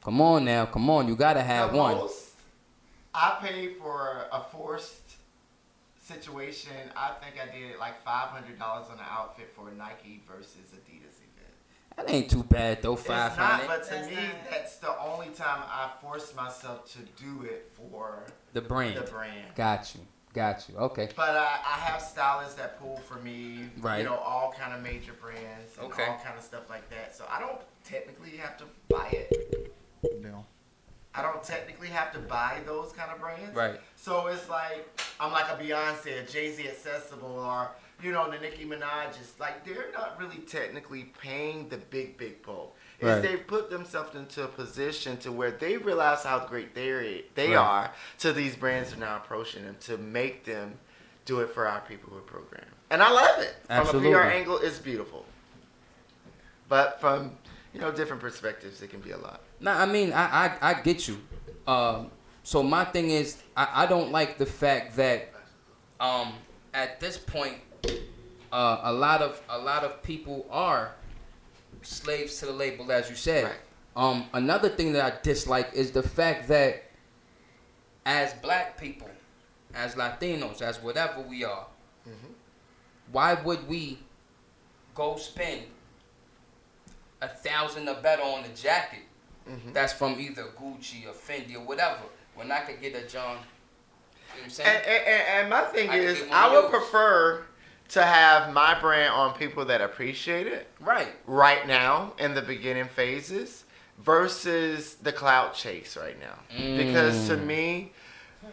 come on now, come on. You gotta have one. I paid for a forced situation. I think I did like $500 on an outfit for a Nike versus Adidas event. That ain't too bad though. 500. It's not, but to me, that's the only time I forced myself to do it for the brand. Got you. Okay. But I have stylists that pull for me, right. All kind of major brands and all kind of stuff like that. So I don't technically have to buy it. No. I don't technically have to buy those kind of brands. Right. So it's like, I'm like a Beyonce, a Jay-Z accessible, or, the Nicki Minaj's. Like, they're not really technically paying the big pull. Is they've put themselves into a position to where they realize how great they are to these brands that are now approaching them to make them do it for our people who are programmed. And I love it. Absolutely. From a PR angle, it's beautiful. But from, different perspectives, it can be a lot. Nah, I mean, I get you. So my thing is, I don't like the fact that at this point, a lot of people are slaves to the label, as you said. Right. Another thing that I dislike is the fact that as black people, as Latinos, as whatever we are, why would we go spend $1,000 or better on a jacket that's from either Gucci or Fendi or whatever when I could get a John? You know what I'm saying? And my thing is, I would prefer to have my brand on people that appreciate it right now in the beginning phases versus the clout chase right now. Because to me,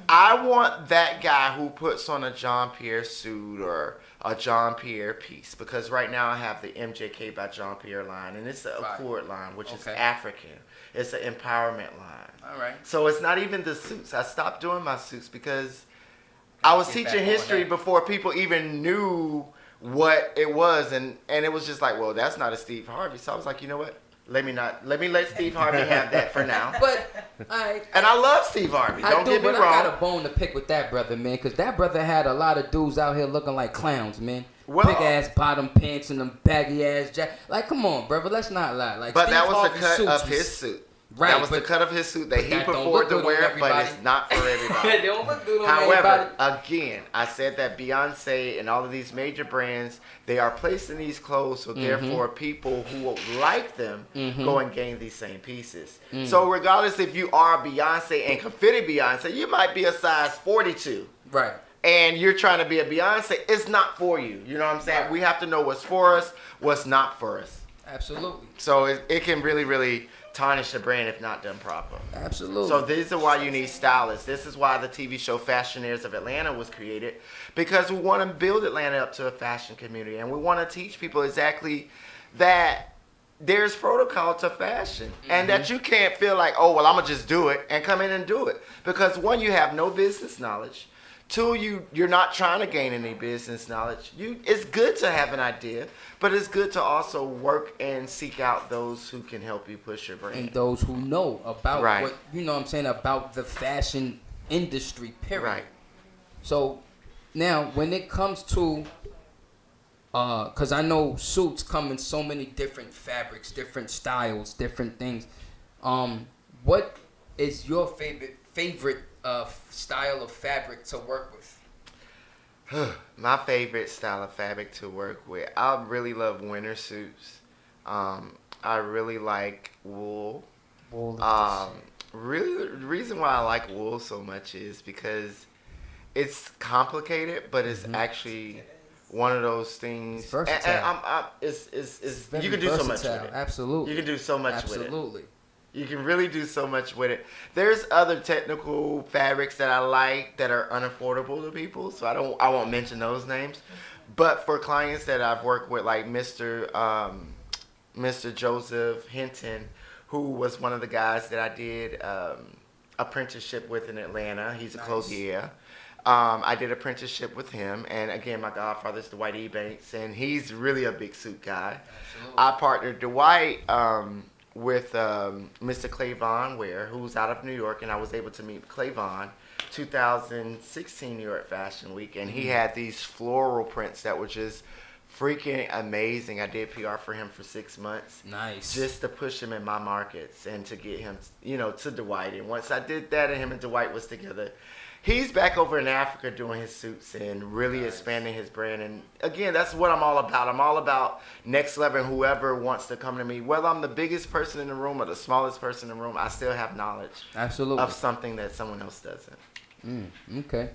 I want that guy who puts on a John Pierre suit or a John Pierre piece, because right now I have the MJK by John Pierre line, and it's the Accord line, which is African. It's an empowerment line. All right. So it's not even the suits. I stopped doing my suits because I was teaching history before people even knew what it was, and it was just like, well, that's not a Steve Harvey. So I was like, you know what? Let me let Steve Harvey have that for now. But and I love Steve Harvey. Don't get me wrong. I got a bone to pick with that brother, man, because that brother had a lot of dudes out here looking like clowns, man. Well, big ass bottom pants and them baggy ass jacket. Like, come on, brother, let's not lie. Like, but Steve that was Harvey's the cut of his suit. Right, that was the cut of his suit that he preferred to wear, but it's not for everybody. They don't look good on However, everybody. again, I said that Beyonce and all of these major brands, they are placing these clothes, so therefore people who like them go and gain these same pieces. So regardless if you are Beyonce and can fit a Beyonce, you might be a size 42. Right. And you're trying to be a Beyonce, it's not for you. You know what I'm saying? Right. We have to know what's for us, what's not for us. Absolutely. So it can really, really tarnish the brand if not done proper. Absolutely. So this is why you need stylists. This is why the TV show Fashionaires of Atlanta was created, because we want to build Atlanta up to a fashion community, and we want to teach people exactly that there's protocol to fashion, and that you can't feel like, oh, well, I'm going to just do it and come in and do it. Because one, you have no business knowledge. Two, you're not trying to gain any business knowledge. It's good to have an idea, but it's good to also work and seek out those who can help you push your brand. And those who know about Right. what, you know what I'm saying, about the fashion industry, period. Right. So now when it comes to, because I know suits come in so many different fabrics, different styles, different things. What is your favorite style of fabric to work with? My favorite style of fabric to work with, I really love winter suits. I really like wool. Wool. Really, the reason why I like wool so much is because it's complicated, but it's actually one of those things. It's versatile. It's Very you can do so much versatile. with it. Absolutely. You can do so much with it. Absolutely. You can really do so much with it. There's other technical fabrics that I like that are unaffordable to people, so I won't mention those names. But for clients that I've worked with, like Mr. Joseph Hinton, who was one of the guys that I did apprenticeship with in Atlanta. He's a clothier. I did apprenticeship with him, and again, my godfather's Dwight Ebanks, and he's really a big suit guy. Absolutely. I partnered Dwight with Mr. Clayvon Ware, who's out of New York, and I was able to meet Clayvon 2016 New York Fashion Week, and he had these floral prints that were just freaking amazing. I did PR for him for 6 months. Nice. Just to push him in my markets and to get him, to Dwight. And once I did that and him and Dwight was together, he's back over in Africa doing his suits and really expanding his brand. And again, that's what I'm all about. I'm all about next level. Whoever wants to come to me, whether I'm the biggest person in the room or the smallest person in the room, I still have knowledge Absolutely. of something that someone else doesn't. Okay.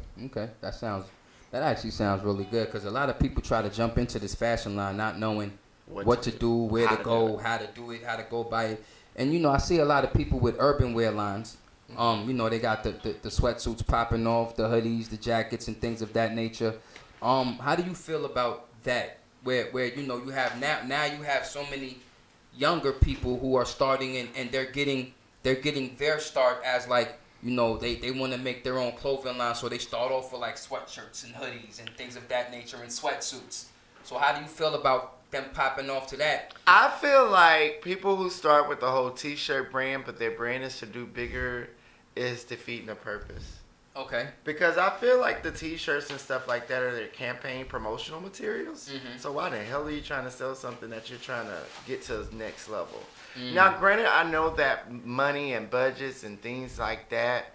That actually sounds really good, because a lot of people try to jump into this fashion line not knowing what to do, where to go, how to do it, how to go by it. And I see a lot of people with urban wear lines. They got the sweatsuits popping off, the hoodies, the jackets, and things of that nature. How do you feel about that? Where you have now you have so many younger people who are starting and they're getting their start as like, they want to make their own clothing line, so they start off with like sweatshirts and hoodies and things of that nature and sweatsuits. So how do you feel about them popping off to that? I feel like people who start with the whole t-shirt brand, but their brand is to do bigger, is defeating the purpose. Okay. Because I feel like the t-shirts and stuff like that are their campaign promotional materials. Mm-hmm. So why the hell are you trying to sell something that you're trying to get to the next level? Now, granted, I know that money and budgets and things like that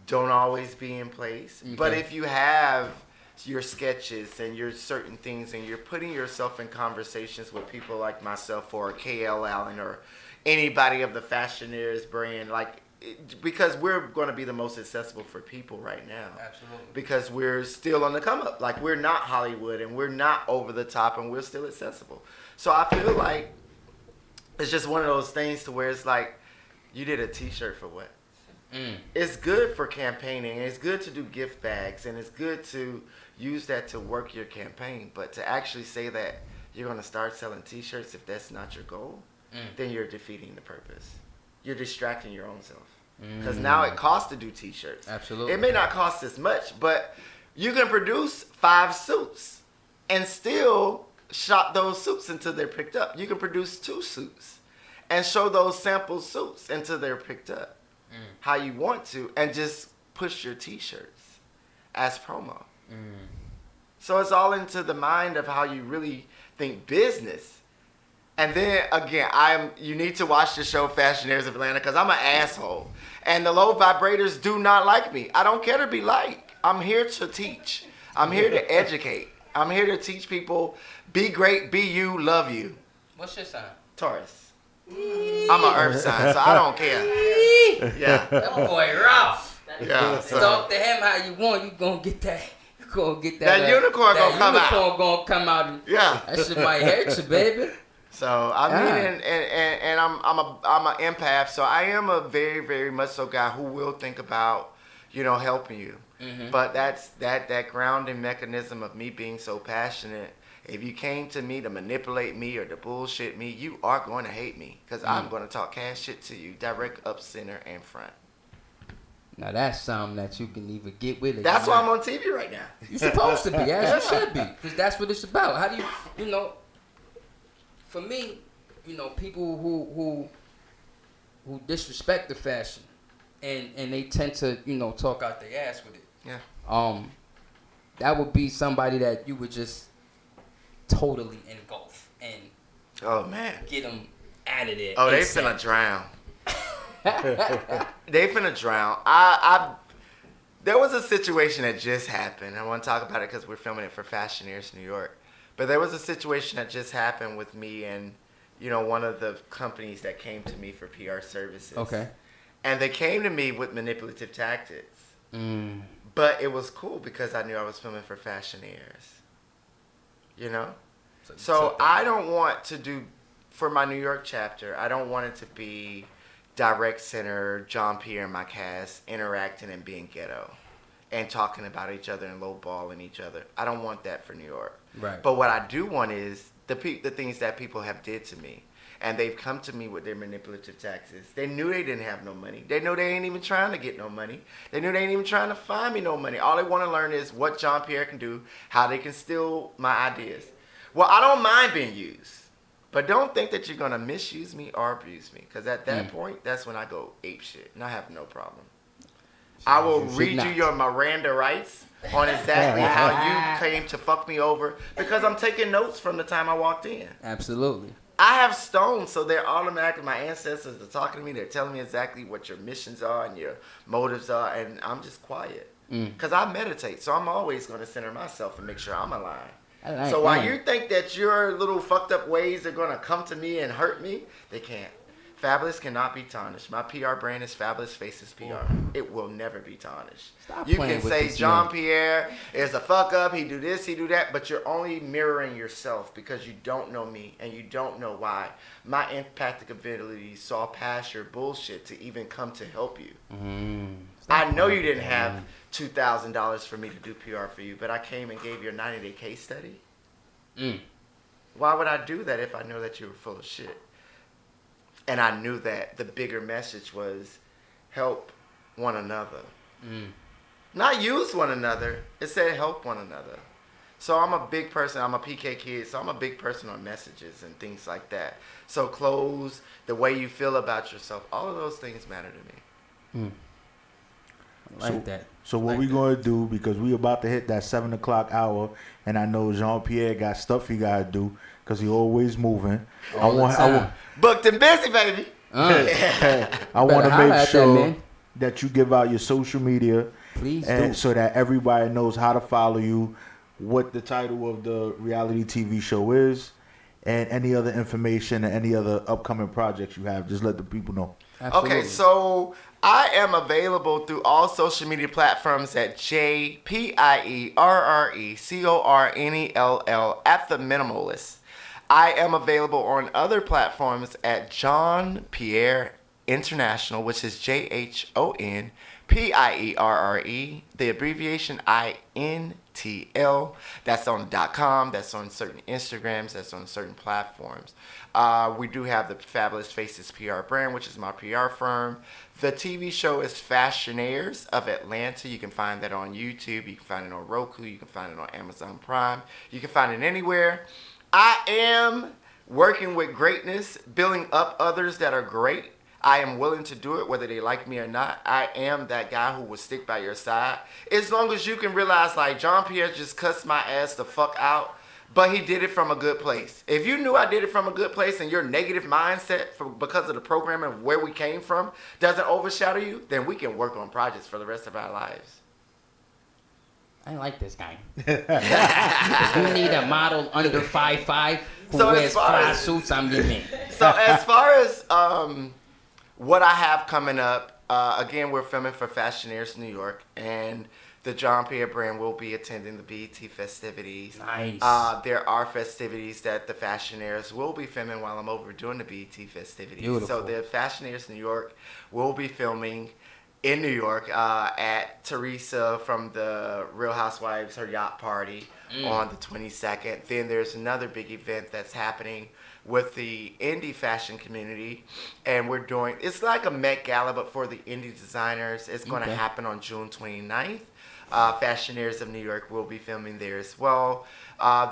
don't always be in place. Okay. But if you have your sketches and your certain things and you're putting yourself in conversations with people like myself or KL Allen or anybody of the Fashionaires brand, because we're going to be the most accessible for people right now. Absolutely. Because we're still on the come up. Like, we're not Hollywood and we're not over the top and we're still accessible. So I feel like it's just one of those things to where it's like, you did a t-shirt for what? It's good for campaigning, and it's good to do gift bags, and it's good to use that to work your campaign. But to actually say that you're going to start selling t-shirts if that's not your goal, then you're defeating the purpose. You're distracting your own self. Because now it costs to do t-shirts. Absolutely. It may not cost as much, but you can produce 5 suits and still shop those suits until they're picked up. You can produce 2 suits and show those sample suits until they're picked up how you want to, and just push your t-shirts as promo. So it's all into the mind of how you really think business. And then again, you need to watch the show Fashionaires of Atlanta, because I'm an asshole. And the low vibrators do not like me. I don't care to be liked. I'm here to teach. I'm here to educate. I'm here to teach people, be great, be you, love you. What's your sign? Taurus. I'm an earth sign, so I don't care. Yeah. That boy rough. Yeah. So. Talk to him how you want. You gonna get that. You gonna get That unicorn gonna come out. Unicorn gonna come out. Yeah. That shit might hurt you, baby. So I mean, Yeah. and I'm an empath, so I am a very, very much so guy who will think about, helping you. But that's that grounding mechanism of me being so passionate. If you came to me to manipulate me or to bullshit me, you are going to hate me because I'm going to talk cash shit to you, direct, up, center, and front. Now that's something that you can either get with it. That's why I'm on TV right now. You're supposed to be, as you should be, because that's what it's about. How do you, for me, people who disrespect the fashion, and they tend to, talk out their ass with it. Yeah. That would be somebody that you would just totally engulf and. Oh man. Get them out of there. Oh, they finna drown. They finna drown. There was a situation that just happened. I want to talk about it because we're filming it for Fashioneers New York. But there was a situation that just happened with me and, one of the companies that came to me for PR services. Okay. And they came to me with manipulative tactics. But it was cool because I knew I was filming for Fashioneers. So I don't want to do, for my New York chapter, I don't want it to be direct center, John Pierre and my cast interacting and being ghetto and talking about each other and lowballing each other. I don't want that for New York. Right. But what I do want is the things that people have did to me. And they've come to me with their manipulative tactics. They knew they didn't have no money. They know they ain't even trying to get no money. They knew they ain't even trying to find me no money. All they want to learn is what John Pierre can do, how they can steal my ideas. Well, I don't mind being used. But don't think that you're going to misuse me or abuse me. Because at that point, that's when I go ape shit. And I have no problem. I will read you your Miranda rights on exactly how you came to fuck me over. Because I'm taking notes from the time I walked in. Absolutely. I have stones, so they're automatically, my ancestors are talking to me. They're telling me exactly what your missions are and your motives are. And I'm just quiet. Because I meditate. So I'm always going to center myself and make sure I'm aligned. So while you think that your little fucked up ways are going to come to me and hurt me, they can't. Fabulous cannot be tarnished. My PR brand is Fabulous Faces PR. It will never be tarnished. Stop You playing can with say this John man. Pierre is a fuck up, he do this, he do that, but you're only mirroring yourself because you don't know me and you don't know why. My empathic abilities saw past your bullshit to even come to help you. I know you didn't have $2,000 for me to do PR for you, but I came and gave you a 90-day case study. Why would I do that if I know that you were full of shit? And I knew that the bigger message was help one another. Not use one another. It said help one another. So I'm a big person. I'm a PK kid. So I'm a big person on messages and things like that. So clothes, the way you feel about yourself, all of those things matter to me. I like that. So what we going to do, because we about to hit that 7 o'clock hour, and I know Jean-Pierre got stuff he got to do because he always moving. I want Booked and busy, baby. I want to make sure that you give out your social media. Please and do. so that everybody knows how to follow you, what the title of the reality TV show is, and any other information and any other upcoming projects you have. Just let the people know. Absolutely. Okay, so I am available through all social media platforms at JPIERRECORNELL at The Minimalist. I am available on other platforms at John Pierre International, which is JHONPIERRE, the abbreviation INTL. That's on .com. That's on certain Instagrams. That's on certain platforms. We do have the Fabulous Faces PR brand, which is my PR firm. The TV show is Fashioneers of Atlanta. You can find that on YouTube. You can find it on Roku. You can find it on Amazon Prime. You can find it anywhere. I am working with greatness, building up others that are great. I am willing to do it whether they like me or not. I am that guy who will stick by your side. As long as you can realize, like, John Pierre just cussed my ass the fuck out, but he did it from a good place. If you knew I did it from a good place and your negative mindset because of the programming of where we came from doesn't overshadow you, then we can work on projects for the rest of our lives. I like this guy. If you need a model under 5'5" who wears fly suits, I'm your man. So as far as what I have coming up, again, we're filming for Fashioneers New York, and the John Pierre brand will be attending the BET festivities. Nice. There are festivities that the Fashionaires will be filming while I'm over doing the BET festivities. Beautiful. So the Fashionaires New York will be filming in New York at Teresa from the Real Housewives, her yacht party on the 22nd. Then there's another big event that's happening with the indie fashion community, and we're doing, it's like a Met Gala but for the indie designers. It's going to happen on June 29th. Fashionaires of New York will be filming there as well.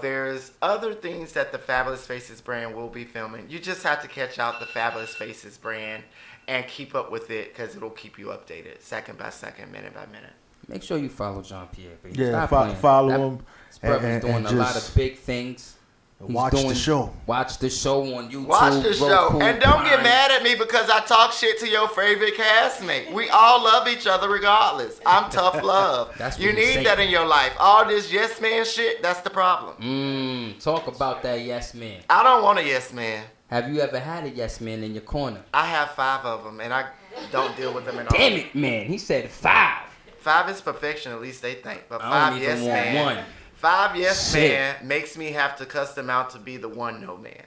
There's other things that the Fabulous Faces brand will be filming. You just have to catch out the Fabulous Faces brand and keep up with it, because it'll keep you updated second by second, minute by minute. Make sure you follow John Pierre, baby. Yeah, Stop playing. follow him. This brother's doing a lot of big things. Watch the show. Watch the show on YouTube. Watch the show. Roku, And don't get Prime. mad at me because I talk shit to your favorite castmate. We all love each other regardless. I'm tough love. That's what you he need say. that in your life. All this yes man shit, that's the problem. Talk about that yes man. I don't want a yes man. Have you ever had a yes man in your corner? I have 5 of them, and I don't deal with them at all. Damn it, man. He said 5. 5 is perfection, at least they think. But I don't 5 even yes want man. one. 5 yes Shit. man makes me have to cuss them out to be the one no man.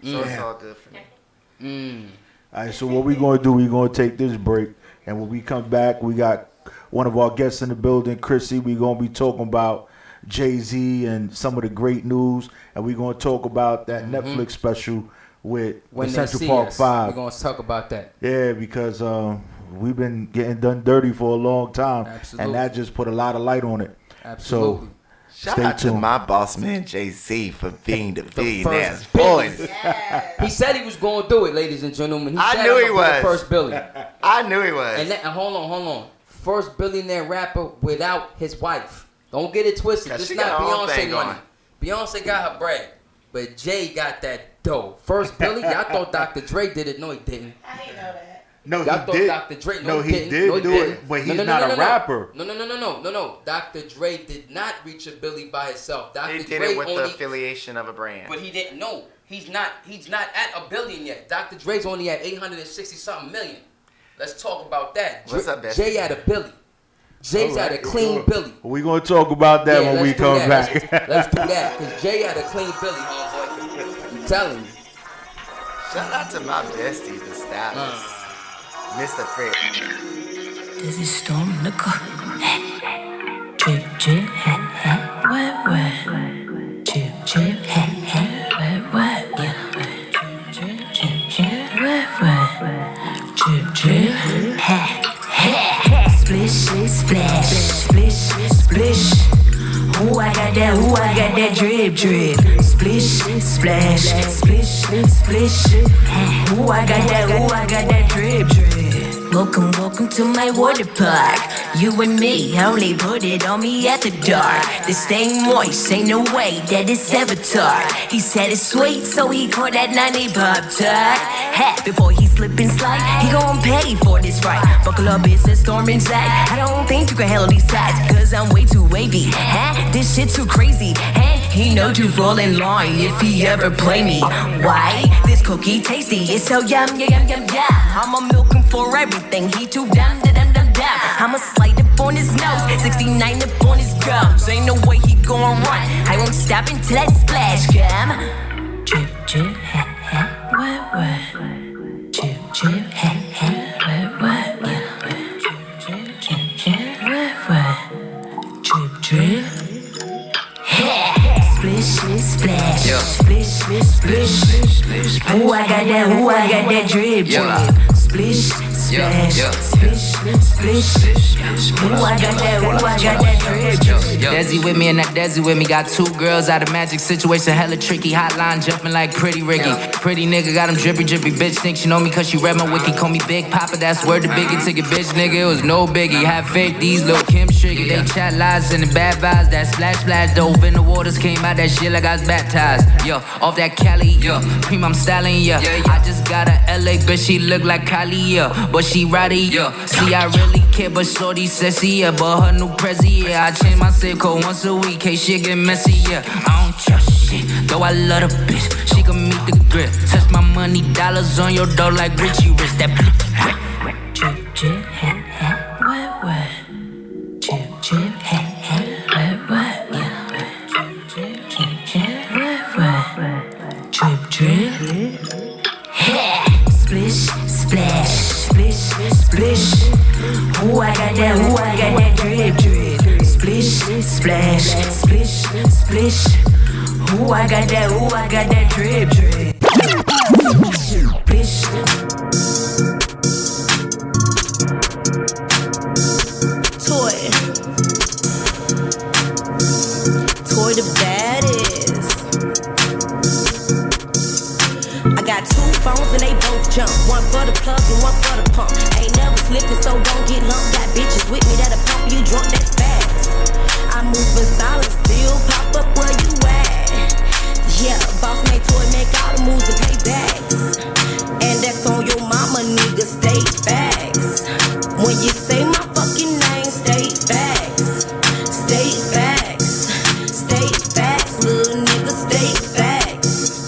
So it's all good for me. All right, so what we going to do, we're going to take this break. And when we come back, we got one of our guests in the building, Chrissy. We're going to be talking about Jay-Z and some of the great news. And we're going to talk about that Netflix special with When the they Central see Park us, 5. we're going to talk about that. Yeah, because we've been getting done dirty for a long time. Absolutely. And that just put a lot of light on it. Absolutely. Shout Stay out to tuned. my boss man Jay-Z for being the billionaire's first voice. He said he was going to do it, ladies and gentlemen. He I said knew I'm he gonna be the was. first Billy. I knew he was. And hold on. First billionaire rapper without his wife. Don't get it twisted. 'Cause This she not got her own Beyonce thing money. Beyonce got her bread. But Jay got that dough. First Billy, y'all thought Dr. Dre did it. No, he didn't. I didn't know that. No, Y'all he thought did. Dr. Dre. No, he didn't. did No, he do didn't. it, but he's No, not a rapper. No. Dr. Dre did not reach a Billy by himself. Dr. He did Dre it with only, the affiliation of a brand. but he didn't know. He's not at a billion yet. Dr. Dre's only at 860 something million. Let's talk about that. What's up, Bessie? Jay at a Billy. Jay's at a clean Billy. We're going to talk about that when we let's do come that. back. Let's do that. Because Jay had a clean Billy, homeboy. I'm telling you. Shout out to my bestie, the stylist, Mr. Fred. This is Storm Nickel. Drip, drip, wet, wet. Drip, drip, wet, wet. Yeah. Drip, drip, wet, wet. Drip, drip, splish, splash, splish, splish. Ooh, I got that drip, drip. Splish, splash, splish, splish. Ooh, I got that drip, drip. Welcome to my water park. You and me, only put it on me at the dark. This thing moist, ain't no way that it's Avatar. He said it's sweet, so he caught that 90 Pop-Tart. Before he slip and slide, he gon' pay for this right. Buckle up, it's a storm inside. I don't think you can handle these sides, cause I'm way too wavy. This shit too crazy, and he know to fall in line if he ever play me. Why? This cookie tasty, it's so yum, yum, yum, yum. I'ma milk him for everything, he too dumb, dumb. I'ma slide up on his nose, 69 up on his gums. Ain't no way he gon' run, I won't stop until that splash come. Drip, drip, wet, wet. Drip, drip, wet, wet. Drip, drip, wet, wet. Drip, drip. Splish, splash, Yeah. splish, splish. Ooh, I got that drip, drip. Splish, splash, Yeah. splish, splish. Ooh, I got that drip, drip. Desi with me and that Desi with me. Got 2 girls out of magic situation, hella tricky. Hotline jumping like pretty Ricky. Pretty nigga got him drippy. Bitch think she know me cause she read my wiki. Call me Big Papa, that's word to Biggie. Ticket bitch nigga, it was no biggie. Have faith, these little Kim Shiggy. They chat lies and the bad vibes. That splash dove in the waters. Came out that shit like I was baptized. Yo, off that Cali, yo. Cream I'm styling, yeah. I just got a LA bitch, she look like Kylie, yeah. But she rowdy, yeah. See, I really care, but shorty sexy, yeah. But her new prezi, yeah. I change my zip code once a week, case shit get messy, yeah. I don't trust shit, though I love the bitch. She can meet the grip. Touch my money, dollars on your door like Richie Rich. That Drip, drip, wet, wet. Drip, drip. Splish, splash, splish, splish. Ooh, I got that drip, drip. Splish, splash, splish, splish. Ooh, I got that drip, drip. Splish. Toy the baddest. I got two phones and they both jump. One for the plug and one for the pump. Ain't never slipping, so don't get lumped. Got bitches with me that'll pump you drunk, that's facts. I move in silence, still pop up where you at. Yeah, boss make toy, make all the moves and pay backs. And that's on your mama, nigga, stay facts. When you say my fucking name, stay facts. Stay facts. Stay facts, little nigga, stay facts.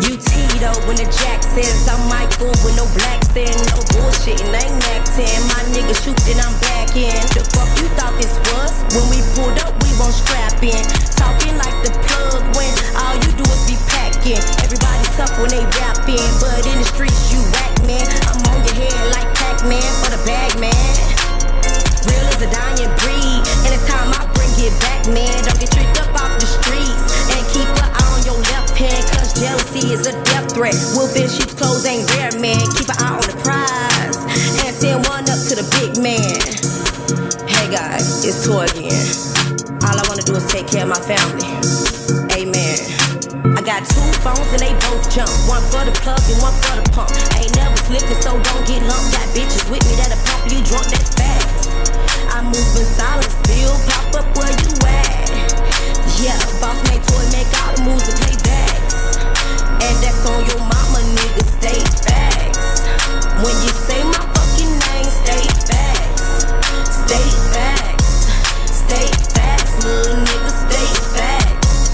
You Tito when the jack says I'm Michael with no black stand, no bullshit, and I ain't acting. My nigga shoot, then I'm back in. The fuck you thought this was? When we pulled up, we won't strap in. Talking like the plug when all you do is be packing. Everybody tough when they rapping, but in the streets you whack, man. I'm on your head like Pac-Man for the bag, man. Real is a dying breed, and it's time I bring it back, man. Don't get tricked up off the streets, and keep an eye on your left hand, cause jealousy is a death threat. Wolf in sheep's clothes ain't rare, man. Keep an eye on the prize, and send one up to the big man. Hey guys, it's Toy again. All I wanna do is take care of my family. Amen. I got two phones and they both jump. One for the plug and one for the pump. Ain't never slipping, so don't get lumped. Got bitches with me that'll pump you drunk, that's facts. I move in silence, still pop up where you at. Yeah, boss make toy, make all the moves and pay backs. And that's on your mama, nigga, stay facts. When you say my fucking name, stay facts. Stay facts. Stay facts, little nigga, stay facts.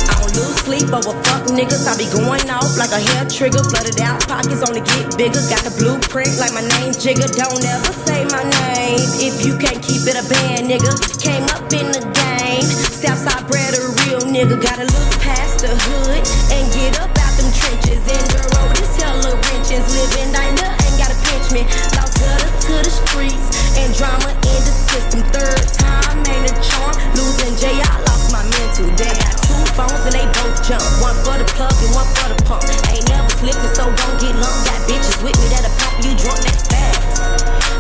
I don't lose sleep over fuck niggas. I be going off like a hair trigger. Flooded out pockets only get bigger. Got the blueprint like my name Jigger. Don't ever say my name if you can't keep it a band, nigga. Came up in the game. Southside bred a real nigga. Gotta look past the hood and get up out them trenches. Enduro this hella wrenches. Living diner ain't gotta pinch me. Lost gutter to the streets and drama in the system. Third time ain't a charm. Losing J, I lost my mental. They got two phones and they both jump. One for the plug and one for the pump. Ain't never slipping, so don't get lumped. Got bitches with me that'll pump you drunk, that's facts.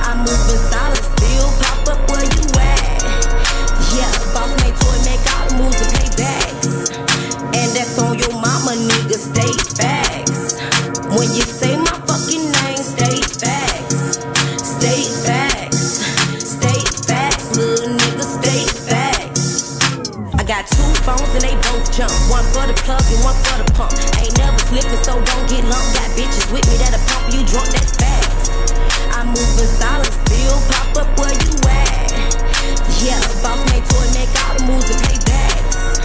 I move in silence, still pop up where you at. Yeah, boss make toy, make all the moves and pay backs. And that's on your mama, nigga, stay facts. When you say my fucking name, stay facts. Stay facts. Stay facts, little nigga, stay facts. I got two phones and they both jump. One for the plug and one for the pump. Ain't never slipping, so don't get lumped. Got bitches with me that'll pump you drunk, that's facts. I move in silence, still pop up where you at. Yeah, boss make toy, make all the moves and pay backs.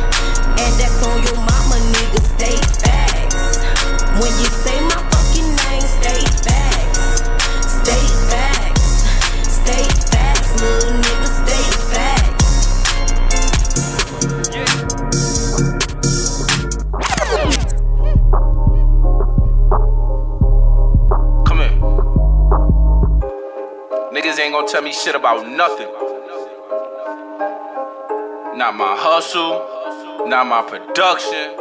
And that's on your mama, nigga, stay facts. When you say my fucking name, stay facts. Stay facts. Stay facts, little nigga, stay facts. Come here. Niggas ain't gonna tell me shit about nothing. Not my hustle, not my production.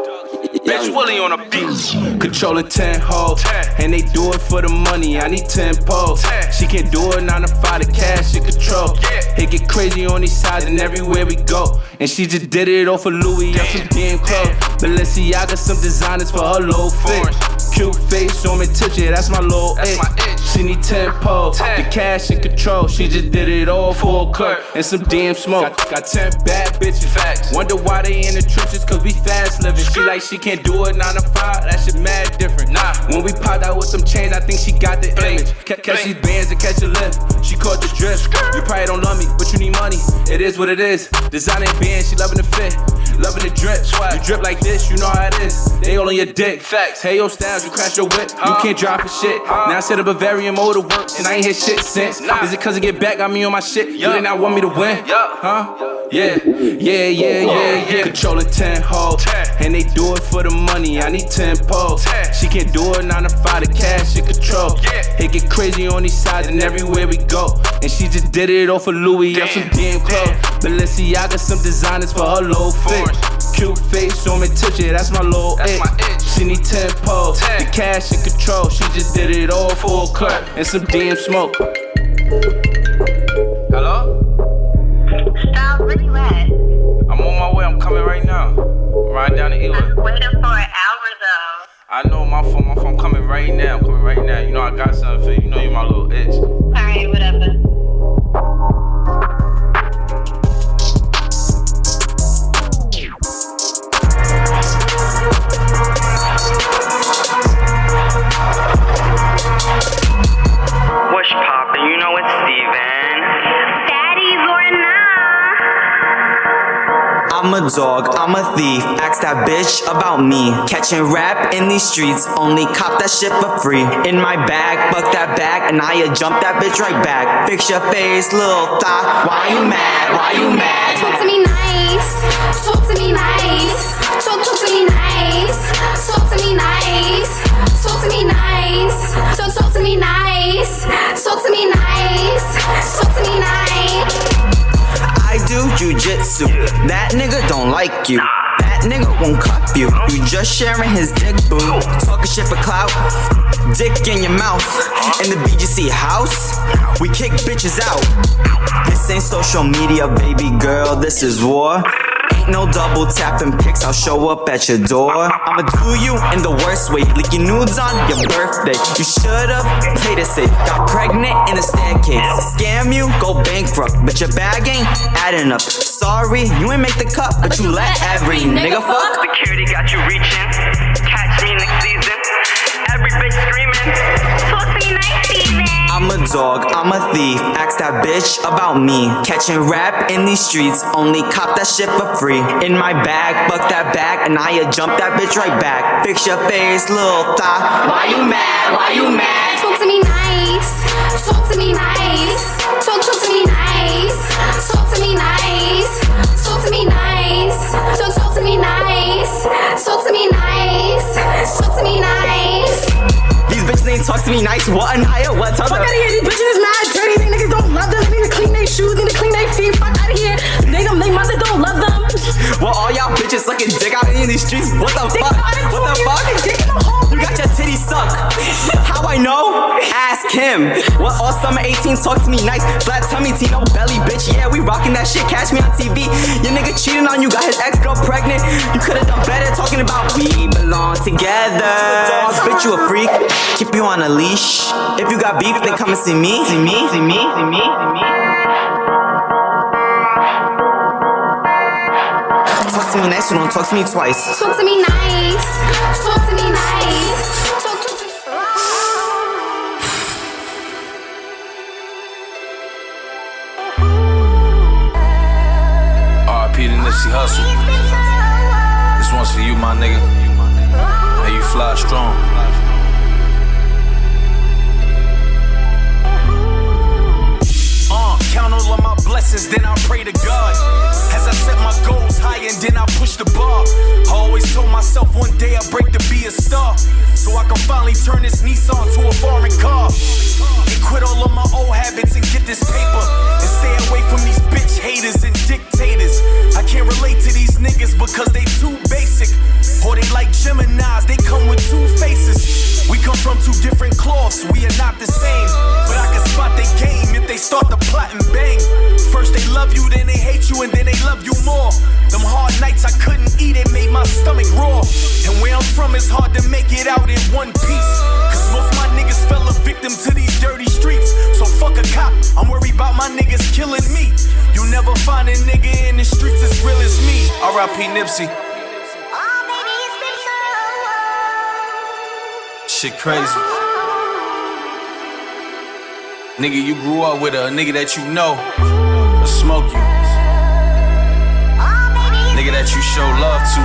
Bitch Willie on a beat. Controlling 10 hoes, and they do it for the money. I need 10 poles. She can do it 9 to 5, the cash in control. It get crazy on these sides and everywhere we go. And she just did it all for Louis and some damn clothes. Balenciaga, some designers for her low fit. Cute face, on me touch it, that's my little itch. She need 10 poles, the cash in control. She just did it all for a clerk and some damn smoke. Got 10 bad bitches. Facts. Wonder why they in the trenches, cause we fast living. She like she can't do it 9 to 5, that shit mad different. Nah, when we popped out with some chains, I think she got the image. Catch these bands and catch a lift. She caught the drift. You probably don't love me, but you need money. It is what it is. Designing bands, she loving the fit, loving the drip. You drip like this, you know how it is. They all on your dick. Facts. Hey yo, Styles, you crash your whip. You can't drive for shit. Now I said a Bavarian motor works, and I ain't hit shit since. Is it cause it get back, got me on my shit? You did not want me to win? Huh? Yeah. Controlling 10 hoes, and they do it for the money. I need 10 poles. She can't do it 9 to 5, the cash in control. It get crazy on these sides and everywhere we go. And she just did it all for Louis, up some damn clothes. Balenciaga, some designers for her low fit. Cute face on me, tipsy, that's my little itch. She need 10 poles, the cash in control. She just did it all for a cut and some damn smoke. Hello? Stop, where you at? I'm on my way, I'm coming right now. I'm riding down the Ewa. I'm waiting for an hour though. I know my phone coming right now. You know I got something for you. You know you my little itch. Alright, whatever. What's poppin'? You know it's Steven. Daddy's or nah? I'm a dog, I'm a thief. Ask that bitch about me. Catching rap in these streets, only cop that shit for free. In my bag, buck that bag, and I jump that bitch right back. Fix your face, little thot. Why you mad? Why you mad? Talk to me nice. Talk to me nice. Talk to me nice. Talk to me nice. Talk to me nice. Talk to me nice. Talk to me nice. Talk to me nice. I do jujitsu. That nigga don't like you. That nigga won't cuff you. You just sharing his dick, boo. Talking shit for clout. Dick in your mouth. In the BGC house, we kick bitches out. This ain't social media, baby girl. This is war. Ain't no double tapping pics, I'll show up at your door. I'ma do you in the worst way, leak your nudes on your birthday. You should've played it safe, got pregnant in the staircase. Scam you, go bankrupt, but your bag ain't adding up. Sorry, you ain't make the cut, but you let every nigga fuck. Security got you reaching, catch me next season. Every bitch screaming, talk to me nice, Steven. I'm a dog, I'm a thief, ask that bitch about me. Catching rap in these streets, only cop that shit for free. In my bag, buck that bag, and I jump that bitch right back. Fix your face, little thot. Why you mad? Why you mad? Talk to me nice. Talk to me nice. Talk to me nice. Talk to me nice. Talk to me nice. Talk to me nice. Talk to me nice. Talk to me nice. These bitches ain't talk to me nice. What Anaya? What? Fuck out of here. These bitches is mad dirty. These niggas don't love them. They need to clean their shoes. They need to clean their feet. Fuck out of here. They mother don't love them. Well, all y'all bitches sucking dick out in these streets. What the fuck? What the fuck? You got your titties sucked. How I know? Ask him. What all summer 18 talk to me nice. Flat tummy, Tino belly, bitch. Yeah, we rocking that shit. Catch me on TV. Your nigga cheating on you. Got his ex-girl pregnant. You could've done better talking about we belong together. Dog, bitch, you a freak. Keep you on a leash. If you got beef, then come and see me. See me, see me, see me, see me. Talk to me nice, you don't talk to me twice. Talk to me nice. Talk to me nice. Talk to me. R.I.P. to Nipsey Hussle. This one's for you, my nigga. May you fly strong. Count all of my blessings, then I pray to God. As I set my goals high and then I push the bar. I always told myself one day I'd break to be a star, so I can finally turn this Nissan to a foreign car. And quit all of my old habits and get this paper. And stay away from these bitch haters and dictators. I can't relate to these niggas because they too basic. Or they like Geminis, they come with two faces. We come from two different cloths, we are not the same. But I can spot they game if they start to plot and bang. First they love you, then they hate you, and then they love you more. Them hard nights I couldn't eat, it made my stomach raw. And where I'm from, it's hard to make it out in one piece. Cause most of my niggas fell a victim to these dirty streets. So fuck a cop, I'm worried about my niggas killing me. You never find a nigga in the streets as real as me. R.I.P. Nipsey. Shit crazy. Nigga, you grew up with a nigga that you know will smoke you. Nigga that you show love to.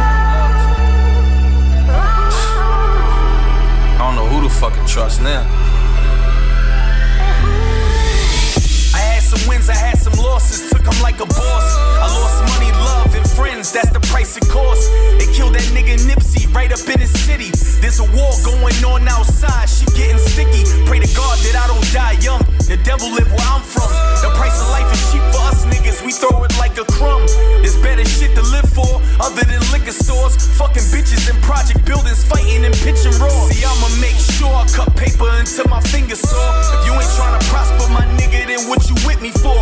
I don't know who to fucking trust now. I had some wins, I had some losses. Took I'm like a boss. I lost money, love, and friends, that's the price it costs. They killed that nigga Nipsey right up in his city. There's a war going on outside, shit getting sticky. Pray to God that I don't die young. The devil live where I'm from. The price of life is cheap for us niggas, we throw it like a crumb. There's better shit to live for, other than liquor stores. Fucking bitches in project buildings, fighting and pitching raw. See, I'ma make sure I cut paper until my fingers sore. If you ain't tryna prosper, my nigga, then what you with me for?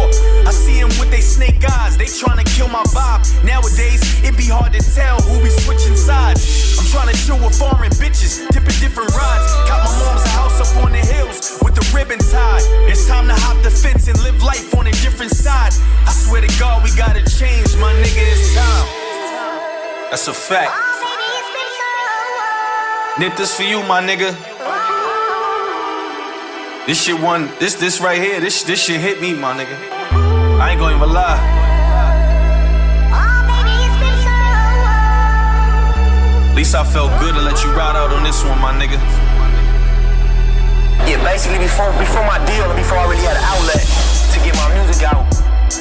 I see them with they snake eyes, they tryna kill my vibe. Nowadays, it be hard to tell who be switching sides. I'm tryna chill with foreign bitches, tipping different rides. Got my mom's a house up on the hills with the ribbon tied. It's time to hop the fence and live life on a different side. I swear to God, we gotta change, my nigga, it's time. That's a fact. Nip, this for you, my nigga. This shit this right here, this shit hit me, my nigga. I ain't gonna even lie. At least I felt good to let you ride out on this one, my nigga. Yeah, basically before my deal, before I really had an outlet to get my music out,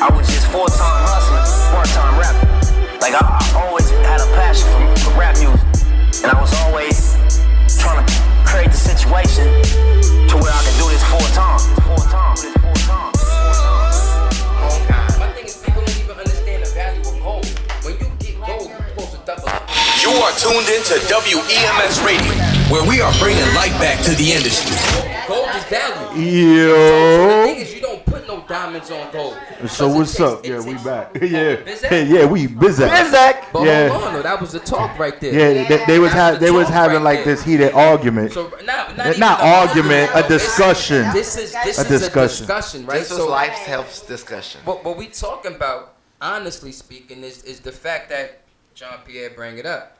I was just full-time hustling, part-time rapping. Like I always had a passion for rap music, and I was always trying to create the situation to where I could do this full-time. My thing is people don't even understand the value of gold. When you get gold, you're supposed to double up. You are tuned into WEMS Radio, where we are bringing light back to the industry. Gold is value. Yo. The thing is, you don't put no diamonds on gold. So what's up? Yeah, we back. Yeah, we Bizak. But Yeah. hold on, though, that was the talk right there. Yeah, they was having like this heated argument. So not argument, a discussion. This is a discussion, right? This was life's health discussion. What we talking about, honestly speaking, is the fact that John Pierre bring it up.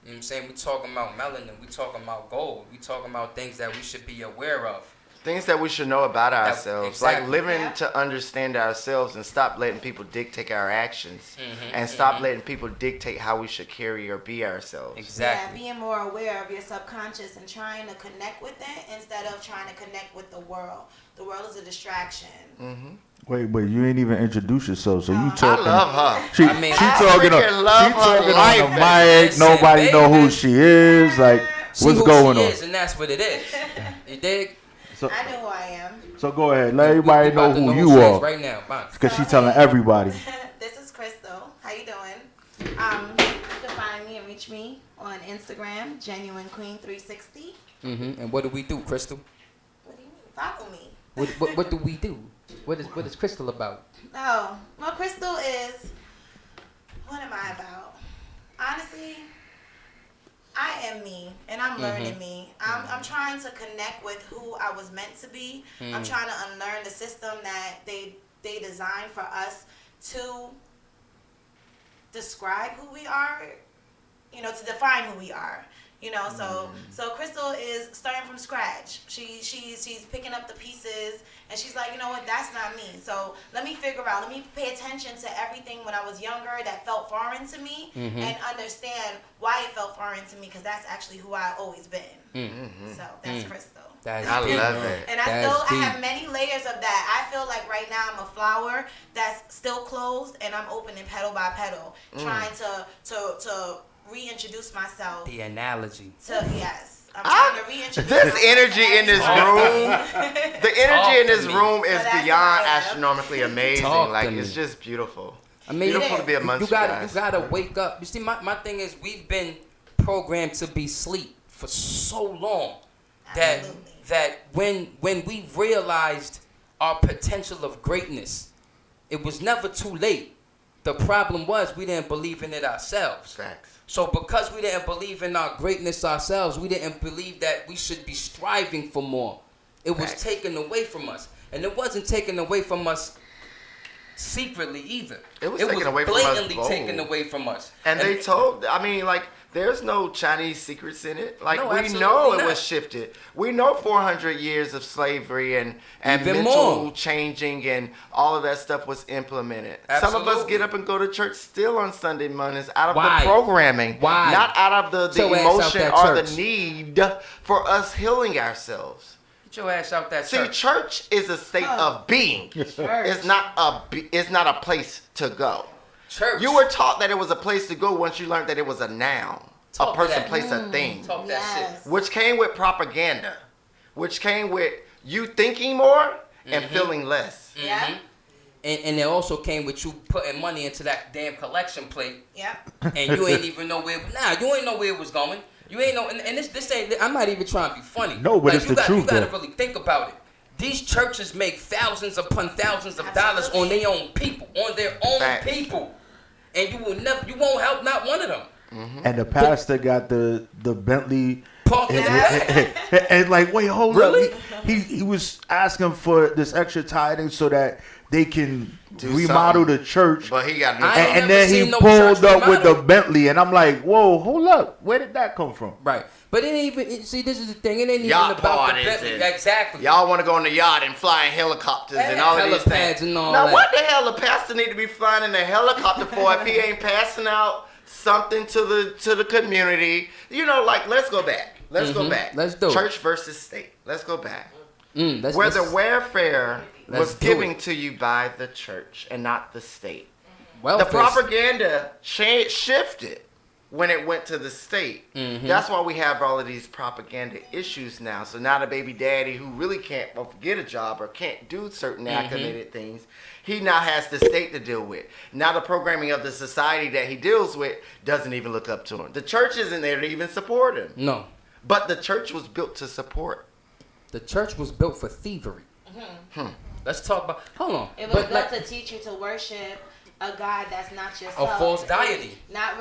You know what I'm saying? We talking about melanin. We talking about gold. We talking about things that we should be aware of. Things that we should know about ourselves. Exactly. Like living to understand ourselves and stop letting people dictate our actions. And stop letting people dictate how we should carry or be ourselves. Yeah, being more aware of your subconscious and trying to connect with it instead of trying to connect with the world. The world is a distraction. Wait, you ain't even introduce yourself, so you talking. I love her. She talking on the mic. Nobody know who she is. Like, what's going on? And that's what it is. You dig? So, I know who I am. So go ahead, let everybody know who you are. Right now, because she's telling everybody. This is Crystal. How you doing? You can find me and reach me on Instagram, Genuine Queen 360. And what do we do, Crystal? What do you mean? Follow me. What do we do? What is Crystal about? Oh, well, Crystal is. What am I about? Honestly, I am me, and I'm learning me. I'm trying to connect with who I was meant to be. I'm trying to unlearn the system that they designed for us to describe who we are. You know, to define who we are. You know, so Crystal is starting from scratch. She's picking up the pieces, and she's like, you know what, that's not me. So let me figure out, let me pay attention to everything when I was younger that felt foreign to me, and understand why it felt foreign to me, because that's actually who I've always been. So that's Crystal. I love it. And I have many layers of that. I feel like right now I'm a flower that's still closed, and I'm opening petal by petal, trying to reintroduce myself. The analogy. Yes. I'm trying to reintroduce This myself. energy in this room, the energy in this room is beyond astronomically amazing. Like, it's just beautiful. I mean, beautiful to be amongst you guys. You gotta wake up. You see, my thing is, we've been programmed to be asleep for so long that when we realized our potential of greatness, it was never too late. The problem was we didn't believe in it ourselves. Facts. So because we didn't believe in our greatness ourselves, we didn't believe that we should be striving for more. It was taken away from us. And it wasn't taken away from us secretly either. It was taken away from us blatantly bold. taken away from us. And they told, I mean, like, there's no Chinese secrets in it. Like, No, we absolutely know it not. was shifted. We know 400 years of slavery and Even mental more. changing and all of that stuff was implemented. Some of us Absolutely. get up and go to church still on Sunday mornings out of Why? the programming. Why? Not out of the So ass out emotion that or church. the need for us healing ourselves. Get your ass out that See, church. church is a state of being. It's not a place to go. Church. You were taught that it was a place to go once you learned that it was a noun, Talk a person, that. place, a thing. Talk that shit. Which came with propaganda, which came with you thinking more and feeling less. Yeah. And it also came with you putting money into that damn collection plate. Yep. And you ain't even know where. You ain't know where it was going. You ain't know. And this ain't. I'm not even trying to be funny. No, but it's the truth, You gotta though. really think about it. These churches make thousands upon thousands of dollars on their own people, on their own people, and you won't help not one of them. And the pastor got the Bentley. Parking in the back. And like, wait, hold Really? up. He was asking for this extra tithing so that they can Do remodel something. the church. But he got and then he pulled up with the Bentley, and I'm like, whoa, hold up. Where did that come from? Right. But it ain't even. See, this is the thing. It ain't Yacht even about parties the Bentley. and- Exactly. Y'all want to go on the yacht and fly in helicopters and all of these helipads things. and all now, that. what the hell the pastor need to be flying in a helicopter for if he ain't passing out something to the community? You know, like, let's go back. Let's go back. Let's do it. Church versus state. Let's go back. Let's- Where let's- the welfare let's was do given it. to you by the church and not the state. Welfare- The propaganda shifted when it went to the state. That's why we have all of these propaganda issues now. So now the baby daddy who really can't get a job or can't do certain acclimated things, he now has the state to deal with. Now the programming of the society that he deals with doesn't even look up to him. The church isn't there to even support him. No. But the church was built to support. The church was built for thievery. Let's talk about. Hold on. It was But built like, to teach you to worship a God that's not yourself. A false deity. Not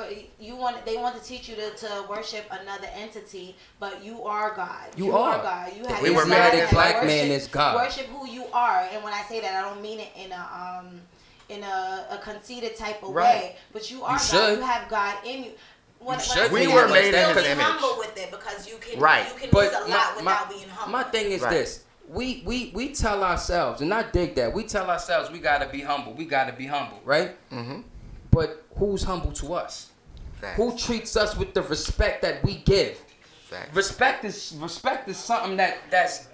they want to teach you to worship another entity, but you are God. You are. God. You have The to Asiatic worship- black man is God. Worship who you are, and when I say that, I don't mean it in a conceited type of Right. way. But you are God. should. You have God in you. When I should say be. that, We were you made in still His be image. humble with it because you can Right. you can But lose a lot without being humble. my thing is Right. this. We tell ourselves, and I dig that. We tell ourselves we gotta be humble. We gotta be humble, right? But who's humble to us? Facts. Who treats us with the respect that we give? Facts. Respect is something that's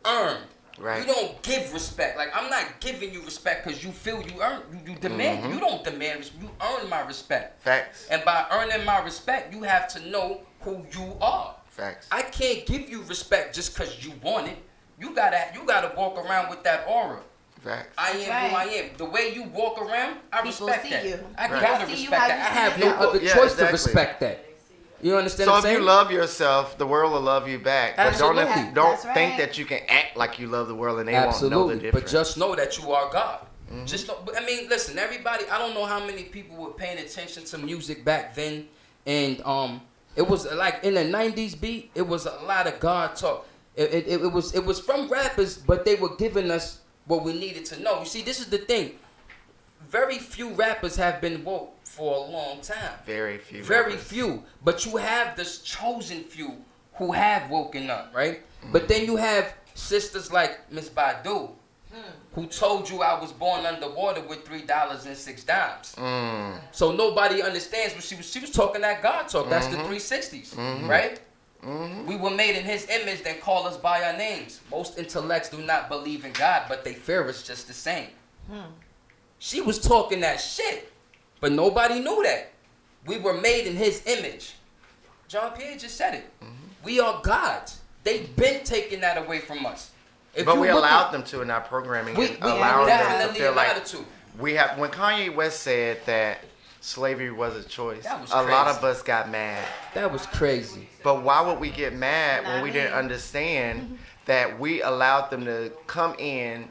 earned. Right. You don't give respect. Like, I'm not giving you respect because you feel you earn. You demand. You don't demand. You earn my respect. Facts. And by earning my respect, you have to know who you are. Facts. I can't give you respect just because you want it. You gotta walk around with that aura. Facts. I am who I am. The way you walk around, I People respect see that. you. I Right. gotta See you respect how that. you I see have no yourself. other Yeah, choice exactly. to respect that. You understand So what if I'm saying? you love yourself, the world will love you back. But Absolutely. don't That's think right. that you can act like you love the world and they won't know the Absolutely, difference. but just know that you are God. Just know, I mean, listen, everybody. I don't know how many people were paying attention to music back then, and it was like in the '90s beat. It was a lot of God talk. It was from rappers, but they were giving us what we needed to know. You see, this is the thing. Very few rappers have been woke for a long time. Very few. Very rappers. few. But you have this chosen few who have woken up, right? But then you have sisters like Miss Badu, who told you I was born underwater with $3 and 6 dimes. So nobody understands what she was talking that God talk. That's the 360s, right? We were made in His image, then call us by our names. Most intellects do not believe in God, but they fear us just the same. She was talking that shit, but nobody knew that. We were made in His image. John Pierre just said it. We are gods. They've been taking that away from us. If But you we look allowed at- them to in our programming We and allowing them to definitely feel allowed like it to. we have. When Kanye West said that slavery was a choice, That was a lot crazy. of us got mad. That was crazy. But why would we get mad when we didn't understand that we allowed them to come in,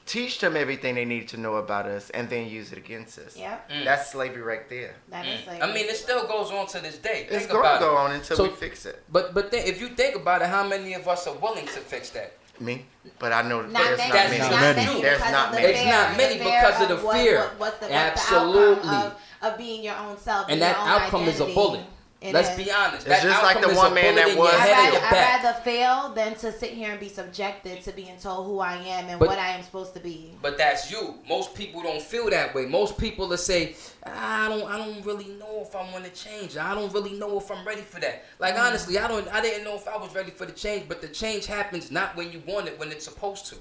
teach them everything they need to know about us, and then use it against us? Yep. That's slavery right there. That is like. I mean, it still goes on to this day. It's Think going to about go it. on until So- we fix it. But then, if you think about it, how many of us are willing to fix that? Me? But I know Not there's many. not many. Not many. There's because not of the many. It's fear. not many The because of the what- fear. What's the Absolutely. outcome of being your own self And your that own outcome is a identity. bullet. Let's be honest. It's just like the one man that was. I'd rather fail than to sit here and be subjected to being told who I am and what I am supposed to be. But that's you. Most people don't feel that way. Most people will say, I don't really know if I want to change. I don't really know if I'm ready for that. Like honestly, I didn't know if I was ready for the change, but the change happens not when you want it, when it's supposed to.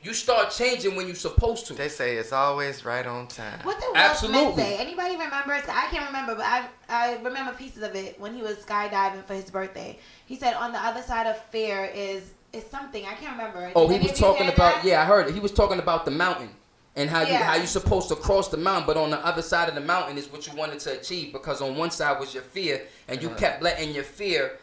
You start changing when you're supposed to. They say it's always right on time. What did Will Smith say? Anybody remember? I can't remember, but I remember pieces of it when he was skydiving for his birthday. He said on the other side of fear is something. I can't remember. Oh, he was talking about, I heard it. He was talking about the mountain and how you're supposed to cross the mountain, but on the other side of the mountain is what you wanted to achieve, because on one side was your fear, and you kept letting your fear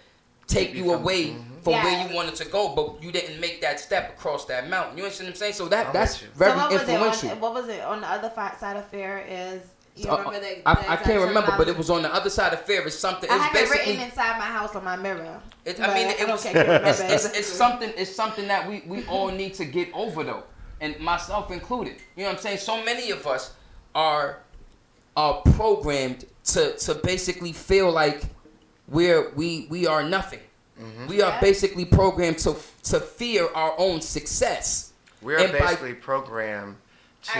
take you away from where you wanted to go, but you didn't make that step across that mountain. You understand what I'm saying? So that's very influential. What was it on the other side of fear is? You remember I can't remember, but it was on the other side of fear. It's something. I it's have basically it written inside my house on my mirror. It's something that we all need to get over though, and myself included. You know what I'm saying? So many of us are programmed to basically feel like we are nothing. Mm-hmm. We are basically programmed to fear our own success. We are basically programmed to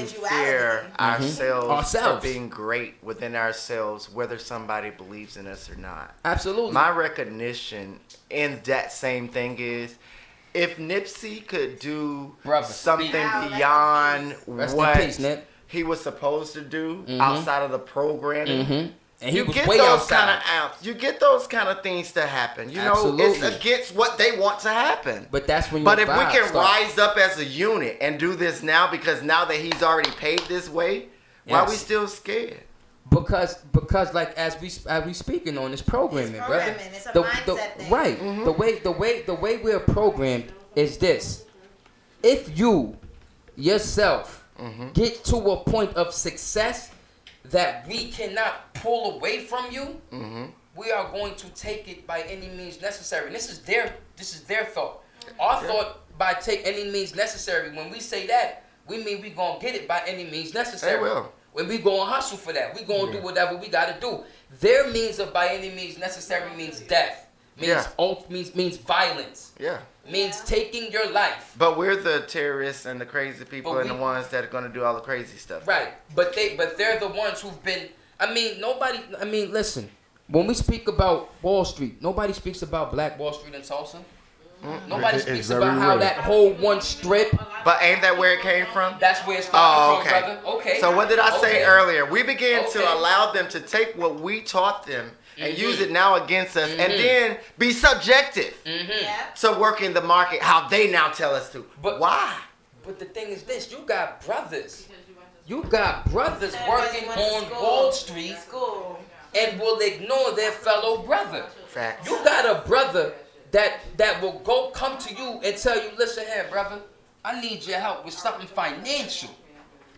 fear ourselves for being great within ourselves, whether somebody believes in us or not. Absolutely. My recognition in that same thing is, if Nipsey could do something beyond what he was supposed to do outside of the programming, and you get those kind of apps. You get those kind of things to happen. You know, it's against what they want to happen. But that's when. But if we can rise up as a unit and do this now, because now that he's already paved this way, why are we still scared? Because like as we speaking on this programming, brother. It's a mindset thing. Right. The way we're programmed is this: if you yourself get to a point of success that we cannot pull away from you, we are going to take it by any means necessary. And this is their thought. Our thought by take any means necessary. When we say that, we mean we gonna get it by any means necessary. They will. When we gonna hustle for that, we gonna do whatever we gotta do. Their means of by any means necessary means death. Means violence. Yeah. Means taking your life. But we're the terrorists and the crazy people and the ones that are going to do all the crazy stuff. Right. But they're the ones who've been. Listen. When we speak about Wall Street, nobody speaks about Black Wall Street in Tulsa. Nobody speaks about how that whole one strip. But ain't that where it came from? That's where it started from, brother. Okay. So what did I say earlier? We began to allow them to take what we taught them and use it now against us, and then be subjective to working the market how they now tell us to. But why? But the thing is this: you got brothers working on Wall Street and will ignore their fellow brother. Facts. You got a brother that will come to you and tell you, listen here, brother, I need your help with something financial.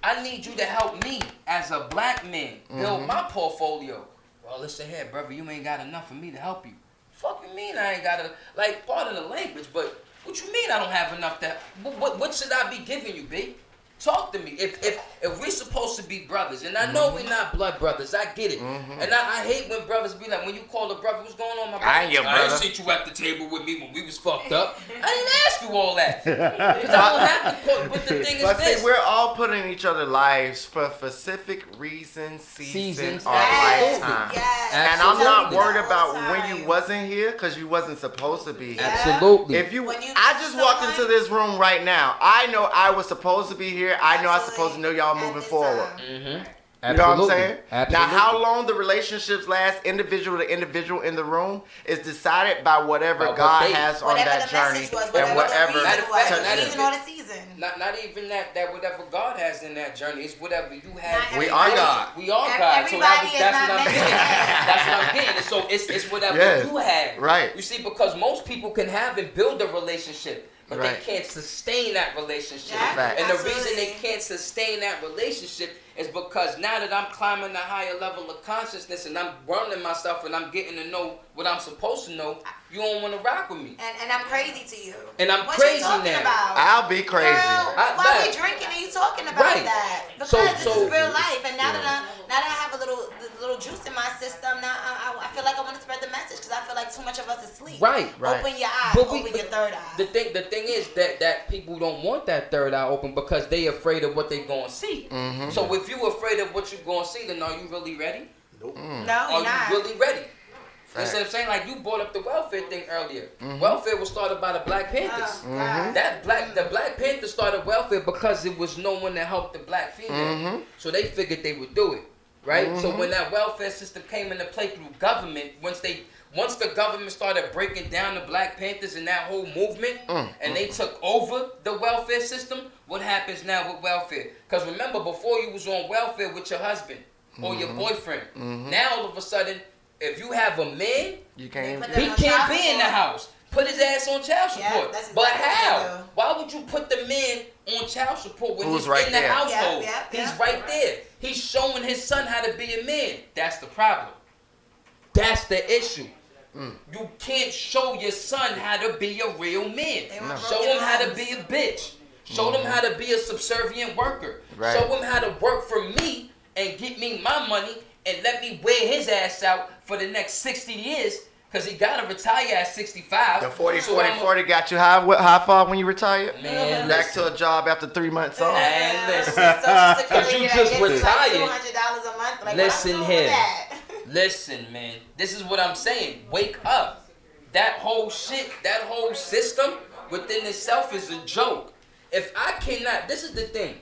I need you to help me as a black man build my portfolio. Well, listen here, brother, you ain't got enough for me to help you. Fuck you mean I ain't got a, like, part of the language, but what you mean I don't have enough to, what should I be giving you, B? Talk to me. If we supposed to be brothers, and I know we're not blood brothers, I get it. And I hate when brothers be like, when you call a brother, what's going on, my brother? I ain't your brother. I didn't sit you at the table with me when we was fucked up. I didn't ask you all that. Because I don't have to put, but the thing is this. See, we're all putting in each other's lives for specific reasons, seasons, or lifetime. Yes. And I'm not worried about when you wasn't here, because you wasn't supposed to be here. Absolutely. If I just walked into this room right now. I know I was supposed to be here. I know I'm supposed to know y'all moving forward. You know what I'm saying? Absolutely. Now, how long the relationships last, individual to individual in the room, is decided by whatever God has on that journey and whatever Not even that whatever God has in that journey. It's whatever you have. We are God. We are God. So that's what I'm getting. That's what I'm getting. So it's whatever you have. Right. You see, because most people can have and build a relationship, but they can't sustain that relationship. And the reason they can't sustain that relationship is because now that I'm climbing a higher level of consciousness and I'm running myself and I'm getting to know what I'm supposed to know, you don't want to rock with me. And I'm crazy to you. And I'm what crazy you talking now. About? I'll be crazy. Girl, why we drinking and you talking about that? Because this is real life. And now that I have a little little juice in my system. Now I feel like I want to spread the message because I feel like too much of us is asleep. Right. Open your eye. Open your third eye. The thing is that people don't want that third eye open because they afraid of what they gonna see. Mm-hmm. So if you afraid of what you gonna see, then are you really ready? Nope. No, Are not. you really ready? You Facts. see what I'm saying? Like you brought up the welfare thing earlier. Mhm. Welfare was started by the Black Panthers. Mhm. The Black Panthers started welfare because it was no one to help the black female. Mhm. So they figured they would do it, right? So Mhm. when that welfare system came into play through government, once the government started breaking down the Black Panthers and that whole movement, and they took over the welfare system, what happens now with welfare? Because remember, before you was on welfare with your husband or your boyfriend. Now all of a sudden, if you have a man, You can't. he can't be in the house. Put his ass on child support. But how? Why would you put the man on child support when Who's he's right in the there? household? He's right there. He's showing his son how to be a man. That's the problem. That's the issue. You can't show your son how to be a real man. No. Show him how to be a bitch. Show them how to be a subservient worker. Right. Show him how to work for me and get me my money and let me wear his ass out for the next 60 years because he got to retire at 65. The 40, So 40, I'm a- 40 got you how far when you retired? Man, Back listen. to a job after 3 months off. Man, listen. Social Because Security you that just gets you like retired. $200 a month. Like, Listen what I'm doing here. with that? Listen, man. This is what I'm saying. Wake up. That whole shit, that whole system within itself is a joke. If I cannot, this is the thing.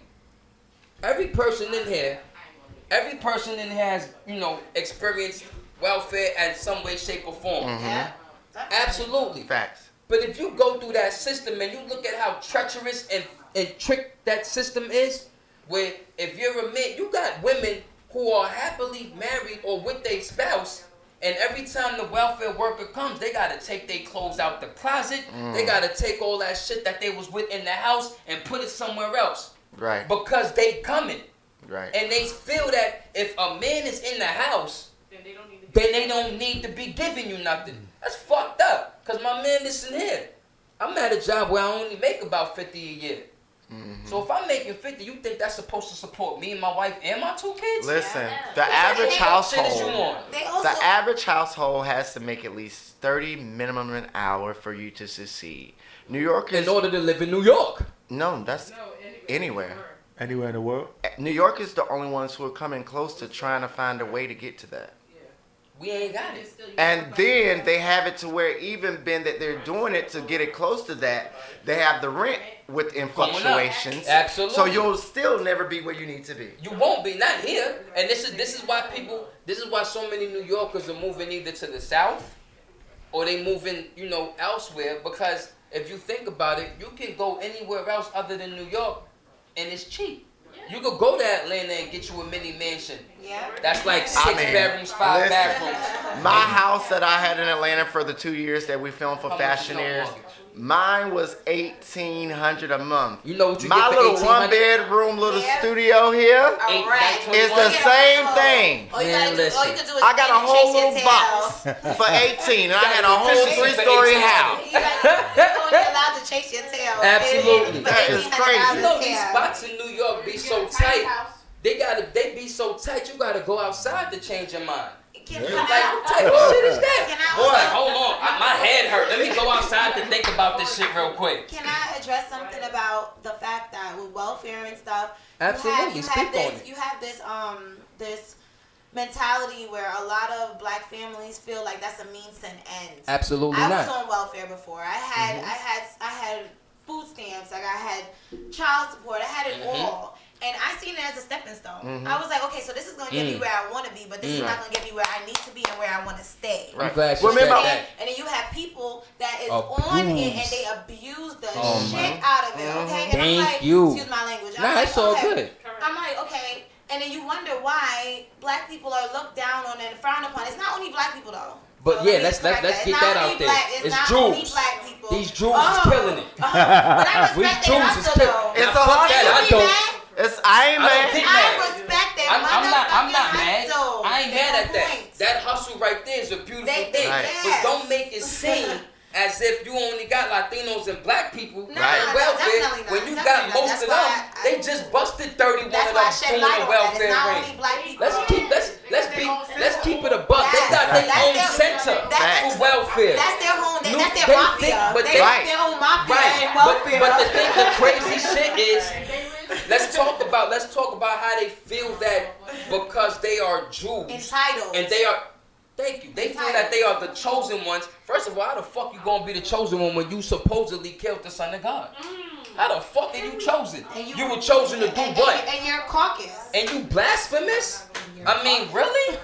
Every person in here has, experienced welfare in some way, shape, or form. Mhm. Absolutely. Facts. But if you go through that system and you look at how treacherous and tricked that system is, where if you're a man, you got women who are happily married or with their spouse, and every time the welfare worker comes, they gotta take their clothes out the closet. They gotta take all that shit that they was with in the house and put it somewhere else. Right. Because they coming. Right. And they feel that if a man is in the house, then they don't need to be giving you nothing. That's fucked up. Cause my man, listen here, I'm at a job where I only make about 50 a year. So if I'm making 50, you think that's supposed to support me and my wife and my 2 kids? Listen, the average household, They also, the average household has to make at least 30 minimum an hour for you to succeed. New York is In order to live in New York. no, that's anywhere. Anywhere in the world? New York is the only ones who are coming close to trying to find a way to get to that. We ain't got it. And then they have it to where even been that they're doing it to get it close to that, they have the rent within Going up. fluctuations. Absolutely. So you'll still never be where you need to be. You won't be, not here. And this is why so many New Yorkers are moving either to the South or they moving, elsewhere. Because if you think about it, you can go anywhere else other than New York and it's cheap. You could go to Atlanta and get you a mini mansion. Yeah. That's like 6 I mean, bedrooms, 5 listen, bathrooms. My house that I had in Atlanta for the 2 years that we filmed for How much is your Fashioneers, mortgage? mine was $1,800 a month. You know what you My get for little one $1,800? bedroom little studio here All right. is the same thing. All you Man, gotta do, all you can do is I got a chase whole your little tail. box for 18, and I had a whole Fishing for 3-story 18. house. You're only allowed to chase your tail. Absolutely. That is crazy. You know these spots in New York be so tight. They be so tight. You gotta go outside to change your mind. Can Like, what type of shit is that? Can I Boy, also- hold on. My head hurt. Let me go outside to think about this shit real quick. Can I address something about the fact that with welfare and stuff, Absolutely, you speak have on this, it. You have this mentality where a lot of black families feel like that's a means to an end. Absolutely I not. was on welfare before. I had food stamps. Like I had child support. I had it all. And I seen it as a stepping stone. I was like, okay, so this is gonna get me where I want to be, but this is not gonna get me where I need to be and where I want to stay. I'm glad you said Remember- that. And then you have people that is Abuse. on it and they abuse the Oh, shit man. out of it. Okay, and Thank I'm like, you. excuse my language. I'm Nah, like, it's all okay. good. I'm like, okay, and then you wonder why black people are looked down on and frowned upon. It's not only black people though. But So yeah, let me let's correct get It's that not out only there. black- It's It's not only Jews. black people. These Jews is killing it. But I We respect Jews their is hustle killing. though. It's Now, a fuck that. hustle. I don't. I ain't I don't mad. get I mad. respect their I'm not motherfucking mad. hustle. I ain't They're mad at on that. point. That hustle right there is a beautiful They- thing. Right. But don't make it seem as if you only got Latinos and black people in Right. welfare. Definitely not. When you Definitely got not. most That's of why them, they just busted 31 That's of why I them shed doing light the on that. It's welfare not ring. only black people. Let's keep it a buck. They got their own center for welfare. That's their home. No, That's their they mafia. think- but They they- got their own mafia and welfare. But the crazy shit is, let's talk about how they feel that because they are Jews Entitled. and they are. Thank you. They feel that they are the chosen ones. First of all, how the fuck you gonna be the chosen one when you supposedly killed the Son of God? How the fuck are you chosen? You were chosen to do what? And you're caucus. And you blasphemous? I mean, really?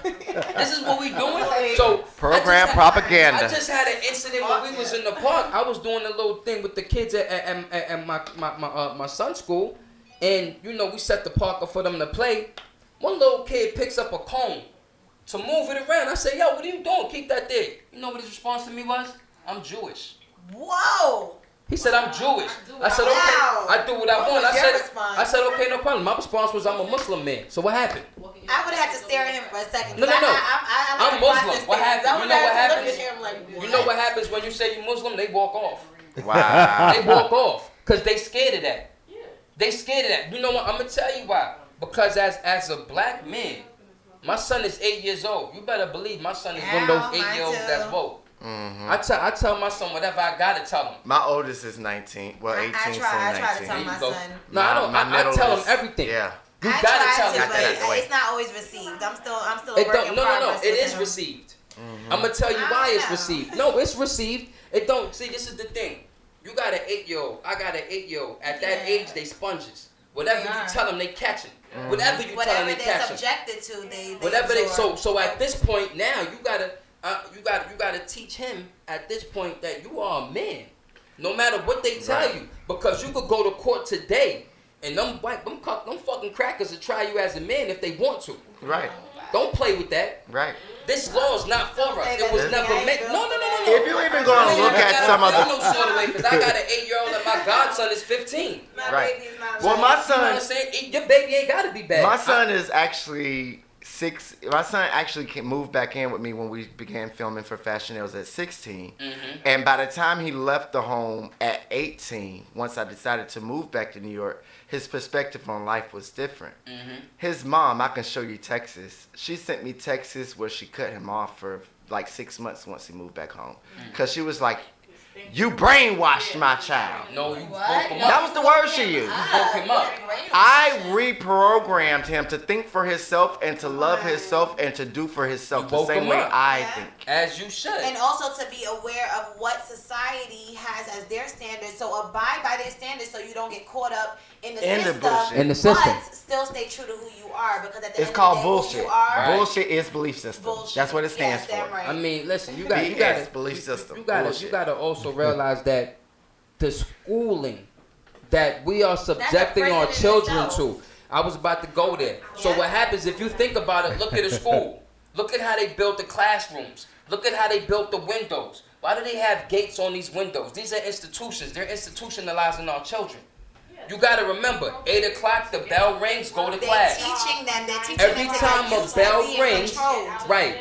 This is what we doing? So Program propaganda. I just had an incident when we was in the park. I was doing a little thing with the kids at my son's school, and you know we set the park up for them to play. One little kid picks up a cone to move it around. I say, yo, what are you doing? Keep that there. You know what his response to me was? I'm Jewish. Whoa. He said, I'm Jewish. I said, okay. I do what I want. I said, okay, no problem. My response was, I'm a Muslim man. So what happened? I would have had to stare at him for a second. No. I'm Muslim. What happened? You know what happens? Like, You know what happens when you say you're Muslim? They walk off. Wow. They walk off because they scared of that. They scared of that. You know what? I'm gonna tell you why. Because as a black man, my son is 8 years old. You better believe my son is one of those 8-year-olds that's woke. Mm-hmm. I tell my son whatever I gotta tell him. My oldest is 19. Well, 18, I try to tell my son. No, I don't. I tell him everything. Yeah. You I gotta try tell to, him but everything. it's not always received. I'm still a It work don't. in No. progress It with is him. received. I'm gonna tell you why it's received. No, it's received. It don't. See, this is the thing. You got an 8-year-old. I got an 8-year-old. At that age, they sponges. Whatever you tell them, they catch it. Whatever you tell them, they catch it. Whatever they're subjected to, they Whatever they. absorb. So at this point now, you gotta teach him at this point that you are a man, no matter what they tell you, because you could go to court today and them fucking crackers will try you as a man if they want to. Right. Don't play with that. Right. This law is not for us. It was never meant. No. If you even go and look at some of the. no sort of way, because I got an 8-year-old and my godson is 15. Right. Well, my son. You know what I'm saying? Your baby ain't gotta be bad. My son is actually 6. My son actually moved back in with me when we began filming for Fashion Nails at 16. And by the time he left the home at 18, once I decided to move back to New York, his perspective on life was different. His mom, I can show you texts. She sent me texts where she cut him off for like 6 months once he moved back home. Because she was like, you brainwashed my child. No, you broke him up. That was the word she used. You broke him up. I reprogrammed him to think for himself and to love himself and to do for himself the woke same him way up. I think. As you should. And also to be aware of what society has as their standards. So abide by their standards so you don't get caught up in the system. bullshit. In the system. But still stay true to who you are, because at the It's end called of the day, bullshit. who you are. Right. Bullshit is belief system. That's what it stands for. damn right. I mean, listen, you BS, gotta belief system. You Bullshit. gotta also realize that the schooling that we are subjecting our prison in children itself. to. I was about to go there. So what happens if you think about it? Look at a school. Look at how they built the classrooms. Look at how they built the windows. Why do they have gates on these windows? These are institutions. They're institutionalizing our children. You gotta remember, 8 o'clock, the bell rings, go to class. Teaching them, they're teaching Every them to time get a used to bell being rings, controlled. right?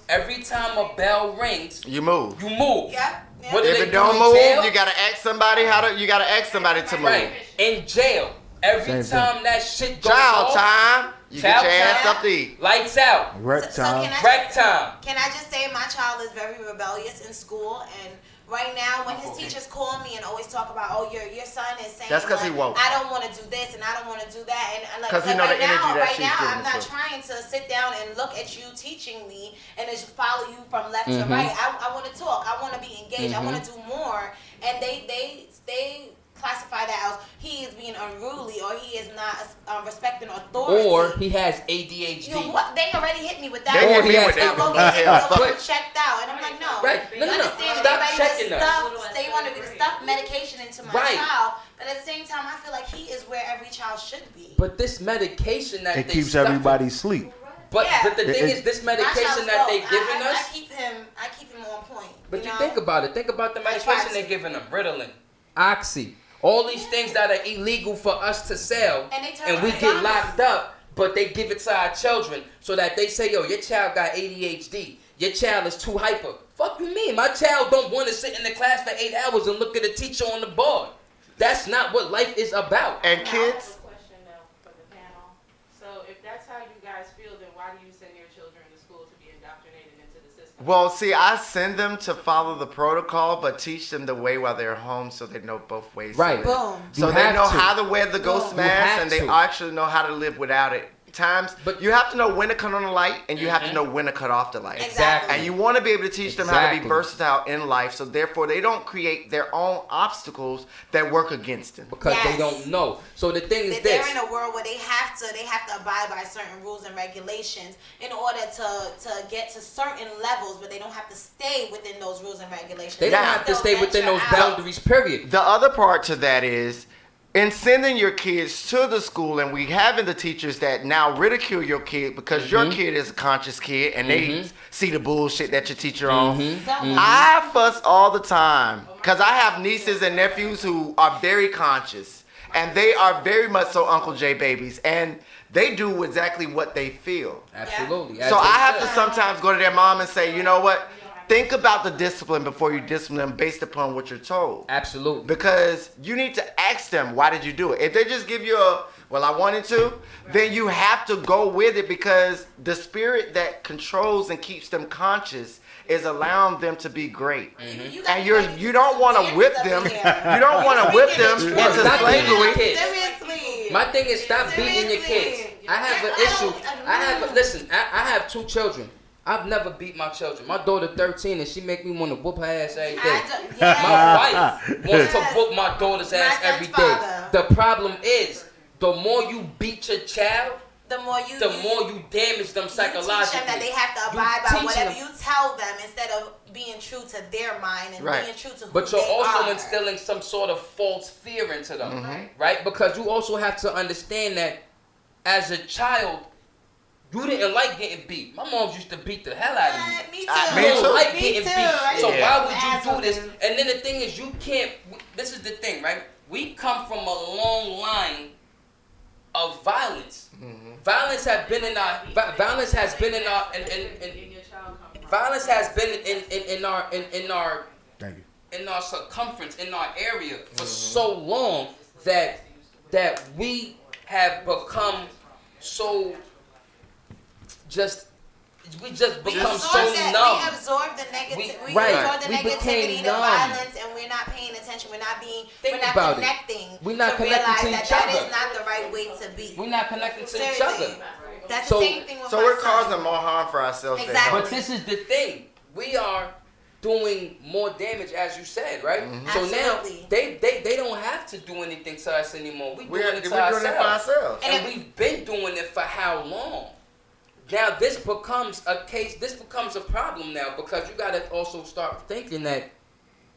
Every time a bell rings, You move. you move. Yeah. What do If they it do don't in move, jail? you gotta ask somebody you gotta ask somebody to move. Right. In jail, every Same time that shit goes Child off, time. You get child your ass time, up to eat. lights out, Rec So time. rec time. Can I just say my child is very rebellious in school, and right now when his teachers call me and always talk about, oh, your son is saying, That's 'cause he like, woke. I don't want to do this and I don't want to do that, and like, 'Cause he like know the right energy now, that right she's now, giving I'm not to. trying to sit down and look at you teaching me and just follow you from left to Mhm. right. I want to talk. I want to be engaged. I Mhm. want to do more, and they classify that as he is being unruly or he is not respecting authority. Or he has ADHD. You know what? They already hit me with that. They hit Or he me has with that. Go one. get it. Yeah, Go fuck get it. checked out, and I'm like, no. Right. No, You no, no. understand? Stop They checking to us. stuff. They want to stuff medication into my Right. child, but at the same time, I feel like he is where every child should be. But this medication that It they keeps stuff everybody asleep. But Yeah. but the thing It- is, this My medication child's that they dope. giving us. I keep him on point. But you know? think about it. Think about the I try medication to. they're giving them. Ritalin, Oxy, all these things that are illegal for us to sell, And they turn we us get down. locked up. But they give it to our children so that they say, yo, your child got ADHD. Your child is too hyper. Fuck you mean? My child don't want to sit in the class for 8 hours and look at a teacher on the board. That's not what life is about. And kids. So if that's how you guys feel, then why do you send your children to school to be indoctrinated into the system? Well, see, I send them to follow the protocol, but teach them the way while they're home so they know both ways. Right. Boom. So You they have know to. how to wear the ghost You mask have and they to. actually know how to live without it. But you have to know when to cut on the light and you have to know when to cut off the light. Exactly. And you want to be able to teach them how to be Exactly. versatile in life, so therefore they don't create their own obstacles that work against them. Because they don't know. So the thing is They're this. in a world where they have to abide by certain rules and regulations in order to get to certain levels, but they don't have to stay within those rules and regulations. They don't have to stay within those boundaries, period. The other part to that is, in sending your kids to the school and we having the teachers that now ridicule your kid because your kid is a conscious kid and they see the bullshit that your teacher on. I fuss all the time because I have nieces and nephews who are very conscious and they are very much so Uncle J babies and they do exactly what they feel. Absolutely. So I have to sometimes go to their mom and say, you know what? Think about the discipline before you discipline them based upon what you're told. Absolutely. Because you need to ask them, why did you do it? If they just give you a, well, I wanted to, then you have to go with it because the spirit that controls and keeps them conscious is allowing them to be great. And you don't want to whip them. You don't want to whip them into slavery. Seriously. My thing is stop beating your kids. I have an issue. Listen, I have 2 children. I've never beat my children. My daughter 13 and she make me want to whoop her ass every day. My wife wants to whoop my daughter's ass every day. The problem is, the more you beat your child, the more you damage them psychologically. You teach them that they have to abide You by teach whatever them. you tell them instead of being true to their mind and being true to who But you're they also are. instilling some sort of false fear into them, right? Because you also have to understand that as a child, you didn't like getting beat. My mom used to beat the hell out of me. Me too. I don't like getting beat. Right? So why would you do this? And then the thing is, you can't. This is the thing, right? We come from a long line of violence. Violence has been in our. Violence has been in our. Violence has been in our. Thank you. In our circumference, in our area for so long that we have become so we just become so numb. We absorb the negativity. We right. absorb the We negativity, became the numb. violence, and we're not paying attention. We're not about it. connecting. We're not to connecting realize to that each that other. is not the right way to be. We're not connecting to each Seriously. other. That's So- the same thing with So my we're son. causing more harm for ourselves. than Exactly. help. But this is the thing. We are doing more damage, as you said, right? So Absolutely. now they don't have to do anything to us anymore. We're doing it to we're doing it for ourselves. And we've been doing it for how long? Now this becomes a case. This becomes a problem now because you got to also start thinking that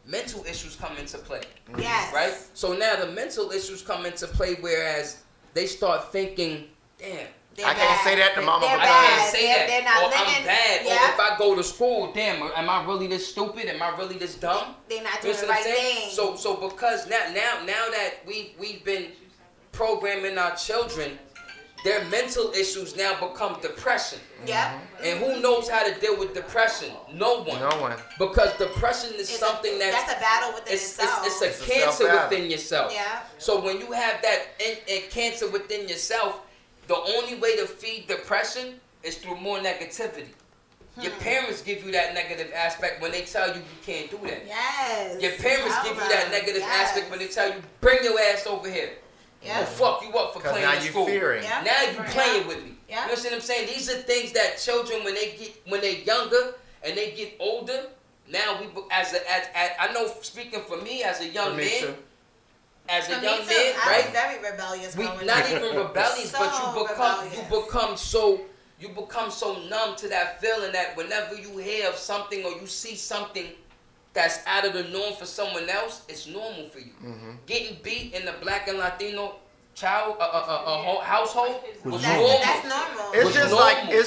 mental issues come into play. Yes. Right. So now the mental issues come into play, whereas they start thinking, damn. I can't say that to mama. They're I can't bad. say They're that. not Or living. I'm bad. Yeah. Or if I go to school, damn, am I really this stupid? Am I really this dumb? They're not You doing see the what I'm right saying? thing. So because now that we've been programming our children, their mental issues now become depression. Yeah. And who knows how to deal with depression? No one. No one. Because depression is something That's a battle within itself. it's a It's a cancer self-battle. within yourself. Yeah. So when you have that cancer within yourself, the only way to feed depression is through more negativity. Your parents give you that negative aspect when they tell you you can't do that. Yes. Your parents give you that negative aspect when they tell you, bring your ass over here. Yeah. I'll fuck you up for 'Cause playing now in you school. fearing. Yeah. Now you playing with me. Yeah. You know what I'm saying? These are things that children, when they're younger and they get older, now I know, speaking for me as a young For me man, too. as a For young me too. man, I right? was very rebellious. We growing not up. even rebellious, So but you rebellious. become so numb to that feeling that whenever you hear of something or you see something that's out of the norm for someone else, it's normal for you. Getting beat in the Black and Latino household was normal. That's normal. It's just like me It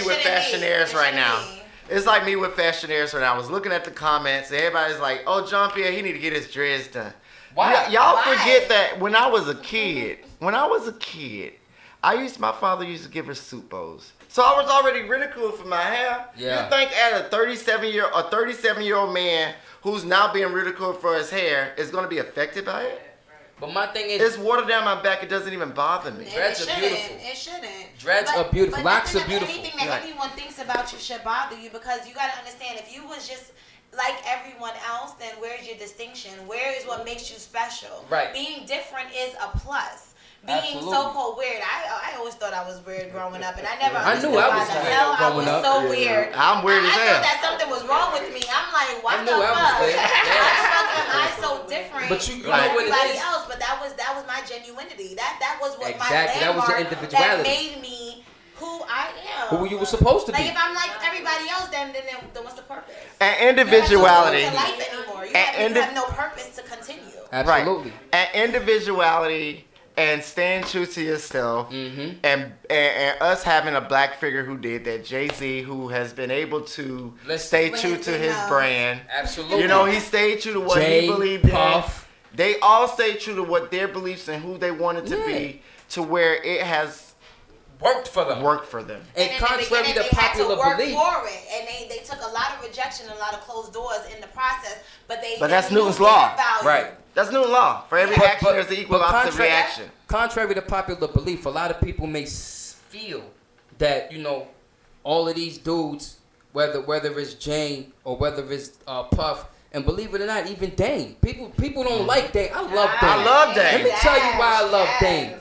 with shouldn't be. fashionaires It right shouldn't now. be. It's like me with fashionaires when I was looking at the comments. Everybody's like, "Oh, John Pierre, he need to get his dreads done." Why? Y'all Why? forget that when I was a kid, my father used to give her soup bowls. So I was already ridiculed for my hair. Yeah. You think at a 37-year-old man who's now being ridiculed for his hair is going to be affected by it? But my thing is, it's water down my back. It doesn't even bother me. Dreads are beautiful. It shouldn't. Dreads are beautiful. Locks are beautiful. Anything that anyone thinks about you should bother you because you got to understand if you was just like everyone else, then where's your distinction? Where is what makes you special? Right. Being different is a plus. Being Absolutely. so-called weird. I always thought I was weird growing up, and I never I understood knew I why was the weird hell I growing was up. so Yeah. weird. I'm weird as I hell. thought that something was wrong with me. I'm like, what I the knew I was fuck? weird. Why the fuck am I so different But you from know what it everybody is? else? But that was my genuinity. That was what Exactly. my That was your landmark individuality. that made me who I am. Who you were supposed to Like be. if I'm like everybody else, then what's the purpose? And individuality. You have no purpose to life anymore. You have no purpose to continue. Absolutely. Right. And individuality and staying true to yourself, and us having a black figure who did that, Jay-Z, who has been able to stay true to his brand. Absolutely. You know, he stayed true to what Jay, he believed Puff. in. They all stayed true to what their beliefs and who they wanted to be, to where it has worked for them. And in contrary the beginning, to they had popular to work belief, for it, and they took a lot of rejection, a lot of closed doors in the process. But that's knew Newton's their law. value. Right. That's Newton's law. For every action, there's an equal opposite reaction. Contrary to popular belief, a lot of people may feel that, you know, all of these dudes, whether it's Jane or whether it's Puff, and believe it or not, even Dame. People don't like Dame. I love Dame. I love Dame. Let me tell you why I love Dame.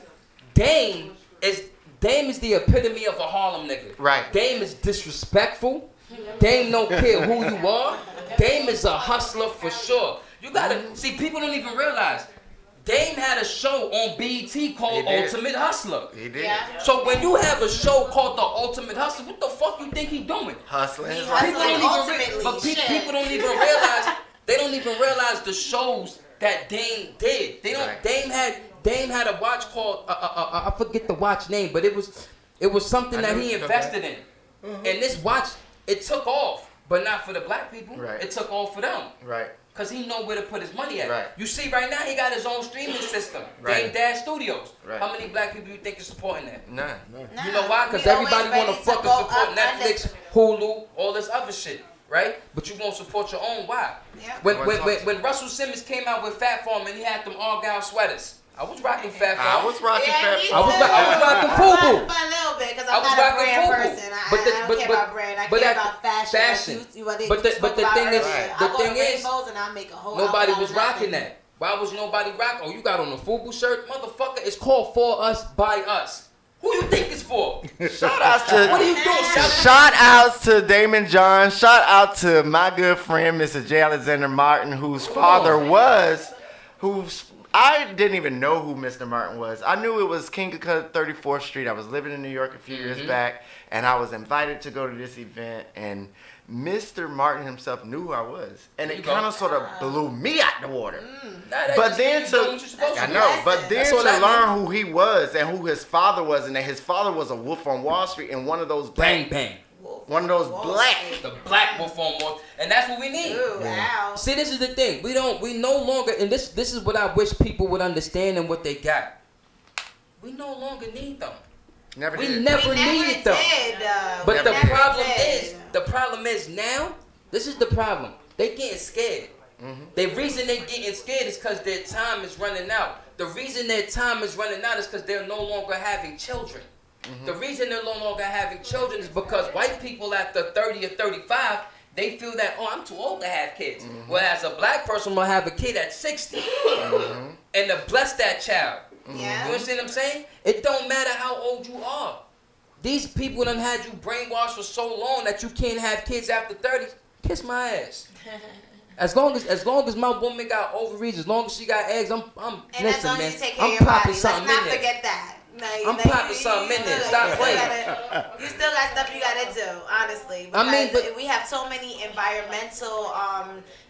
Dame is the epitome of a Harlem nigga. Right. Dame is disrespectful. Dame don't care who you are. Dame is a hustler for sure. You gotta see, people don't even realize Dame had a show on BET called Ultimate Hustler. He did. Yeah. So when you have a show called The Ultimate Hustler, what the fuck you think he doing? Hustling. He People don't hustling even but ultimately. people don't even realize. They don't even realize the shows that Dame did. They don't. Right. Dame had a watch called I forget the watch name, but it was something that he invested in. And this watch, it took off, but not for the black people. Right. It took off for them. Right. Cause he know where to put his money at. Right. You see, right now he got his own streaming system, Right. Dame Dash Studios. Right. How many black people you think is supporting that? None. You know why? Because We always everybody want ready to to fucking go support up Netflix, Hulu, all this other shit, right? But you won't support your own. Why? Yeah. When Russell Simmons came out with Fat Farm and he had them Argyle sweaters, I was rocking Fat Farm. I was rocking Fat me Farm. too. I was rocking FUBU. For a little bit, because I I'm was not a rocking brand FUBU. person. I But the- don't but- care but- about brand. I but care that- about fashion. fashion. What they But the spoke thing about is, earlier. the I go thing to is, Rainbows and I make a whole nobody outfit was out of rocking nothing. that. Why was nobody rocking? Oh, you got on a FUBU shirt, motherfucker. It's called For Us by Us. Who you think it's for? Shout outs to What are you doing? Shout outs to Damon John. Shout out to my good friend Mr. J. Alexander Martin, whose father was, I didn't even know who Mr. Martin was. I knew it was King of 34th Street. I was living in New York a few years back, and I was invited to go to this event, and Mr. Martin himself knew who I was, and it kind of sort of blew me out the water. But then to learn who he was and who his father was, and that his father was a wolf on Wall Street and one of those black, one of those black, the black wolf on Wall, and that's what we need. Ooh, wow. See, this is the thing. We no longer, and this is what I wish people would understand and what they got. We no longer need them. We never needed them. But the problem is now, this is the problem. They getting scared. The reason they getting scared is because their time is running out. The reason their time is running out is because they're no longer having children. The reason they're no longer having children is because white people after 30 or 35, they feel that, oh, I'm too old to have kids. Whereas a black person will have a kid at 60 and to bless that child. Yeah. You understand what I'm saying? It don't matter how old you are. These people done had you brainwashed for so long that you can't have kids after 30. Kiss my ass. As long as my woman got ovaries, as long as she got eggs, I'm And listen, as long man. as you take care I'm of your popping body, let's something not in there. forget that. No, I'm popping something in there. Stop playing. You still got stuff you gotta do, honestly. I mean, Because but- we have so many environmental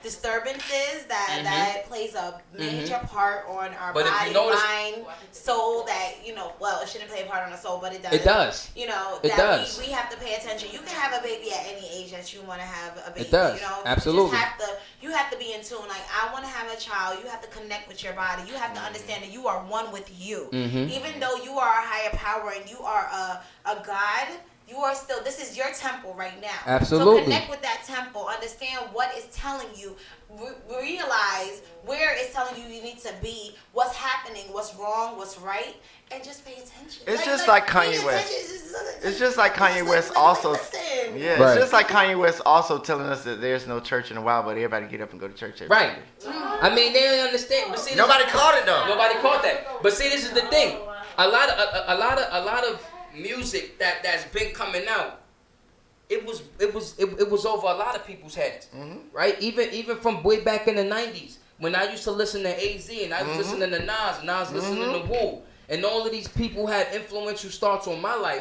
disturbances that plays a major part on our But if body, you notice- mind, soul. That well, it shouldn't play a part on the soul, but it does. It does. You know, It that does. We have to pay attention. You can have a baby at any age that you want to have a baby. It does. You know, Absolutely. You have to be in tune. Like, I want to have a child. You have to connect with your body. You have to understand that you are one with you. Mhm. Even though you are a higher power and you are a God, you are still, this is your temple right now. Absolutely. So connect with that temple. Understand what it's telling you. Realize where it's telling you need to be, what's happening, what's wrong, what's right, and just pay attention. It's just like Kanye West. It's just like Kanye West also. Yeah, Right. it's just like Kanye West also telling us that there's no church in the wild, but everybody get up and go to church every Right. Sunday. I mean, they don't understand. But see, Nobody caught it though. Nobody caught that. But see, this is the thing. A lot of music that's been coming out. It was over a lot of people's heads, right? Even from way back in the '90s when I used to listen to AZ and I was listening to Nas and I was listening to Wu. And all of these people had influential starts on my life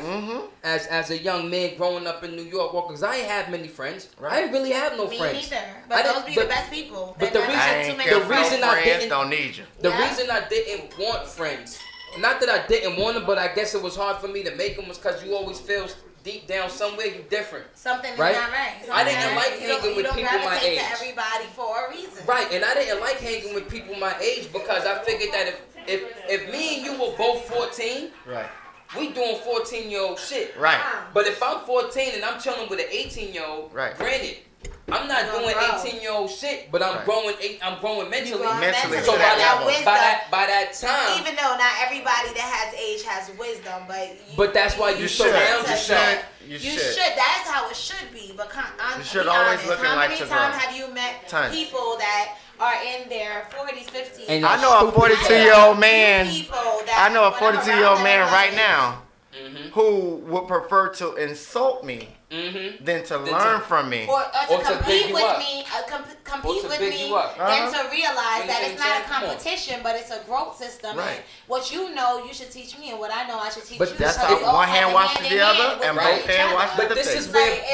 as a young man growing up in New York. Well, because I ain't have many friends. I didn't really have no Me friends. neither. But those be the best people. But the reason I didn't don't need you. The reason I didn't want friends, not that I didn't want them, but I guess it was hard for me to make them was because you always feel deep down somewhere you different. Something is right? not right. I didn't like hanging with people my age. To everybody for a reason. Right, and I didn't like hanging with people my age because I figured that if me and you were both 14, right, we doing 14-year-old shit. Right. But if I'm 14 and I'm chilling with an 18-year-old, right, granted, I'm not doing 18-year-old shit, but I'm growing. I'm growing mentally. Mentally. So by that time, even though not everybody that has age has wisdom, but that's why you surround yourself. You should. That's how it should be. But you should always look like your girl. How many times have you met people that are in their 40s, 50s? And I know a 42-year-old man. I know a 42-year-old man right now who would prefer to insult me than to learn from me. Or to compete with me, than to realize that it's not a competition, but it's a growth system. Right. And what you know, you should teach me, and what I know, I should teach you. But that's how one hand washes the other, and both hands wash the face.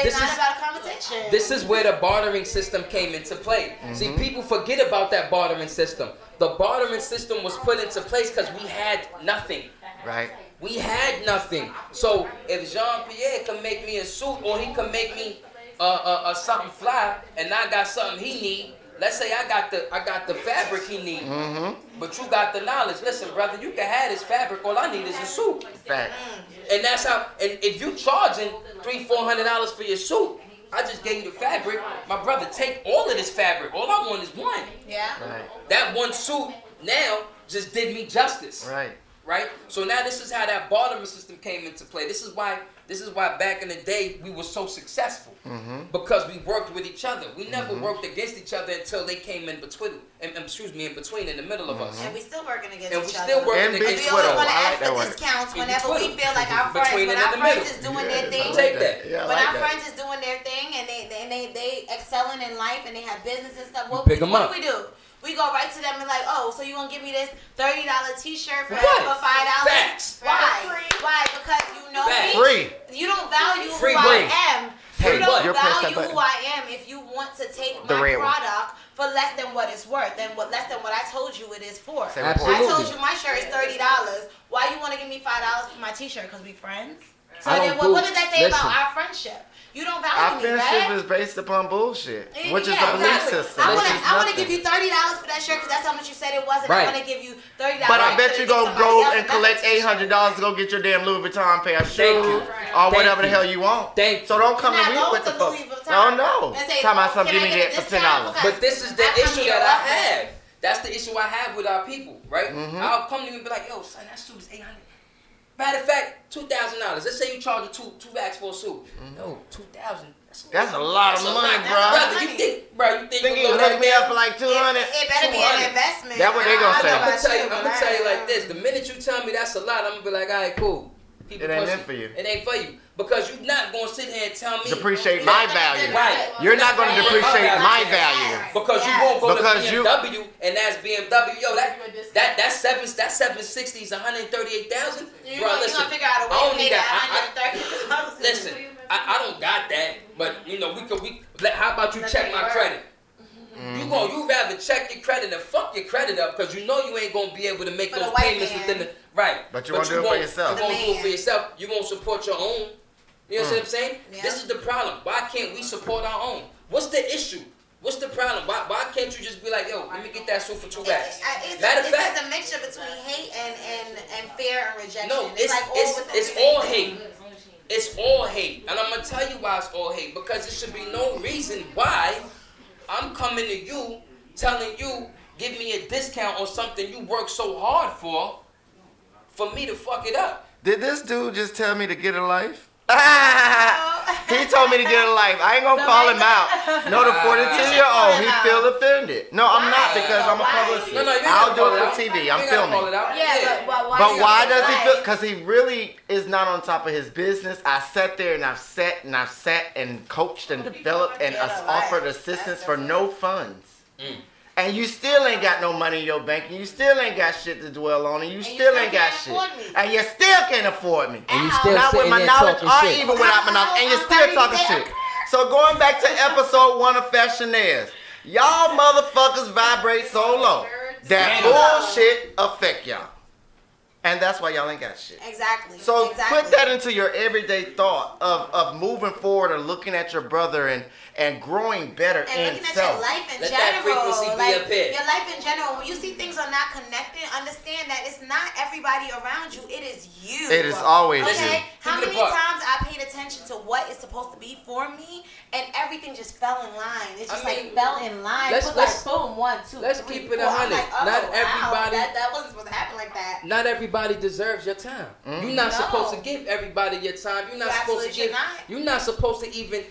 It's not about a competition. This is where the bartering system came into play. See, people forget about that bartering system. The bartering system was put into place because we had nothing. Right. We had nothing. So if Jean-Pierre can make me a suit or he can make me a something fly and I got something he need, let's say I got the fabric he need, but you got the knowledge. Listen, brother, you can have this fabric. All I need is a suit. Fact. And that's how. And if you charging $300-400 for your suit, I just gave you the fabric. My brother, take all of this fabric. All I want is one. Yeah. Right. That one suit now just did me justice. Right. Right? So now this is how that bartering system came into play. This is why back in the day we were so successful. Because we worked with each other. We never worked against each other until they came in between in the middle of us. And we still working against and each we other. still working against each other. We always want to ask for discounts whenever we feel like our friends is doing their thing. Take that. When our friends is doing their thing and they excelling in life and they have business and stuff, what pick do them up. we do? We go right to them and like, oh, so you gonna give me this $30 T-shirt for $5? Facts. Why? Why? Because you know Facts. me. Free. You don't value Free. who I am. Hey, you don't you're press that value button. who I am if you want to take The my red one. product for less than what it's worth, less than what I told you it is for. Absolutely. I told you my shirt is $30. Why you want to give me $5 for my T-shirt? Because we friends. So I then don't what does that say listen. about our friendship? You don't Our value me, friendship right? is based upon bullshit, which is Yeah, a belief exactly. system. I which is want to nothing. give you $30 for that shirt because that's how much you said it was, and Right. I want to give you $30. But I bet you go gonna go and collect $800 to go get your damn Louis Vuitton pair of shoes or whatever the hell you want. So don't come to me with the fuck. No, no. Talking about something, give me that for $10. But this is the issue that I have. That's the issue I have with our people, right? I'll come to you and be like, yo, son, that suit is $800. Matter of fact, $2,000. Let's say you charge two racks for a suit. No, $2,000. That's a lot of money, bro. Brother, you think you hook me up for like 200? It better be an investment. That's what they gonna say. I'm gonna tell you like this. The minute you tell me that's a lot, I'm gonna be like, all right, cool. It ain't meant for you. It ain't for you. Because you're not gonna sit here and tell me Depreciate my value. Right. You're not gonna depreciate my value. Because you won't go Because to BMW and ask BMW, yo, that's 760s, 138,000. Bro, listen, gonna figure out a way I to don't pay need that $130,000. Listen, I don't got that, but you know how about you check my credit? You rather check your credit than fuck your credit up because you know you ain't gonna be able to make those payments within the right. But you won't do it for yourself. You won't do it for yourself. You won't support your own. You know what I'm saying? Yeah. This is the problem. Why can't we support our own? What's the issue? What's the problem? Why can't you just be like, yo, let me get that suit for $2? Matter of fact, it's a mixture between hate and fear and rejection. No, it's all hate. It's all hate. And I'm going to tell you why it's all hate. Because there should be no reason why I'm coming to you, telling you, give me a discount on something you work so hard for me to fuck it up. Did this dude just tell me to get a life? He told me to get a life. I ain't gonna call him out. No, the 42-year-old, he feel offended. No, I'm not because I'm a publicist. No, I'll do it for TV. I'm filming. Yeah, but Why does he feel? Because he really is not on top of his business. I sat there and I've sat and coached and developed and offered assistance for no funds. And you still ain't got no money in your bank, and you still ain't got shit to dwell on, and you still ain't got shit. And you still can't afford me. And you still not with sitting my there knowledge talking or shit. even without my knowledge, and you're still talking shit. So going back to episode 1 of Fashionaires, y'all motherfuckers vibrate so low that bullshit affect y'all. And that's why y'all ain't got shit. Exactly. So put that into your everyday thought of moving forward or looking at your brother and growing better and in looking self. at your life in Let that general. frequency be Like up here. your life in general. When you see things are not connected, understand that it's not everybody around you. It is you. It is always okay? you. How Keep it many a buck. times I paid attention to what is supposed to be for me, and everything just fell in line. It's just like fell in line. let's- It was like boom, 1, 2, let's 3, keep it 4. I'm 100. like, oh, Not wow, everybody- That wasn't supposed to happen like that. Not everybody deserves your time. You're not No. supposed to give everybody your time. You're not You supposed to absolutely give. should not. You're not supposed to even.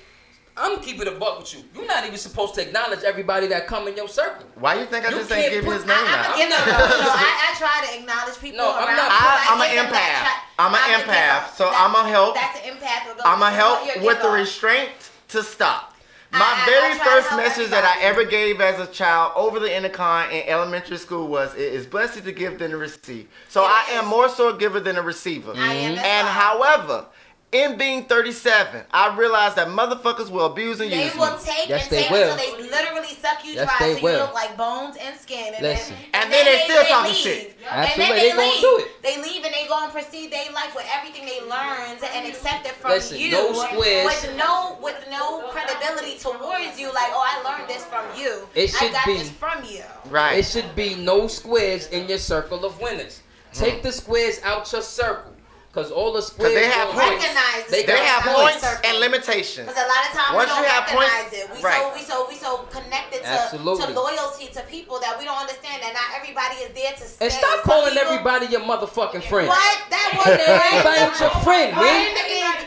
I'm keeping a buck with you. You're not even supposed to acknowledge everybody that come in your circle. Why you think I You just ain't can't give put- his name out? I try to acknowledge people No, I'm around. not- I'm an empath. I'm an empath, so I'm gonna help. That's an empath. I'm gonna help You're a with the giver. restraint to stop. My I very try to first help message that I everybody. ever gave as a child over the intercom in elementary school was, "It is blessed to give than to receive." So I am more so a giver than a receiver. I am as And well. however, in being 37, I realized that motherfuckers will abuse and They use will me. take Yes, and they take will. until they literally suck you Yes, dry, they so will. you look like bones and skin. And Listen. And then they still talking leave. shit. And Absolutely, then they they gonna leave. do it. They leave and they go and proceed their life with everything they learned and accept it from Listen, you. no squares. With no credibility towards you. Like, oh, I learned this from you. It I should got be- this from you. Right. It should be no squares in your circle of winners. Take the squares out your circle. Because all the squares. Because they have don't- points. Recognize the They squares have out your points circle. and limitations. Because a lot of times Once we don't you have recognize points- it. We right. so connected to Absolutely. loyalty to people that we don't understand that not everybody is there to stay. And stop Some calling people- everybody your motherfucking friend. What? That wasn't Everybody ain't your friend, man.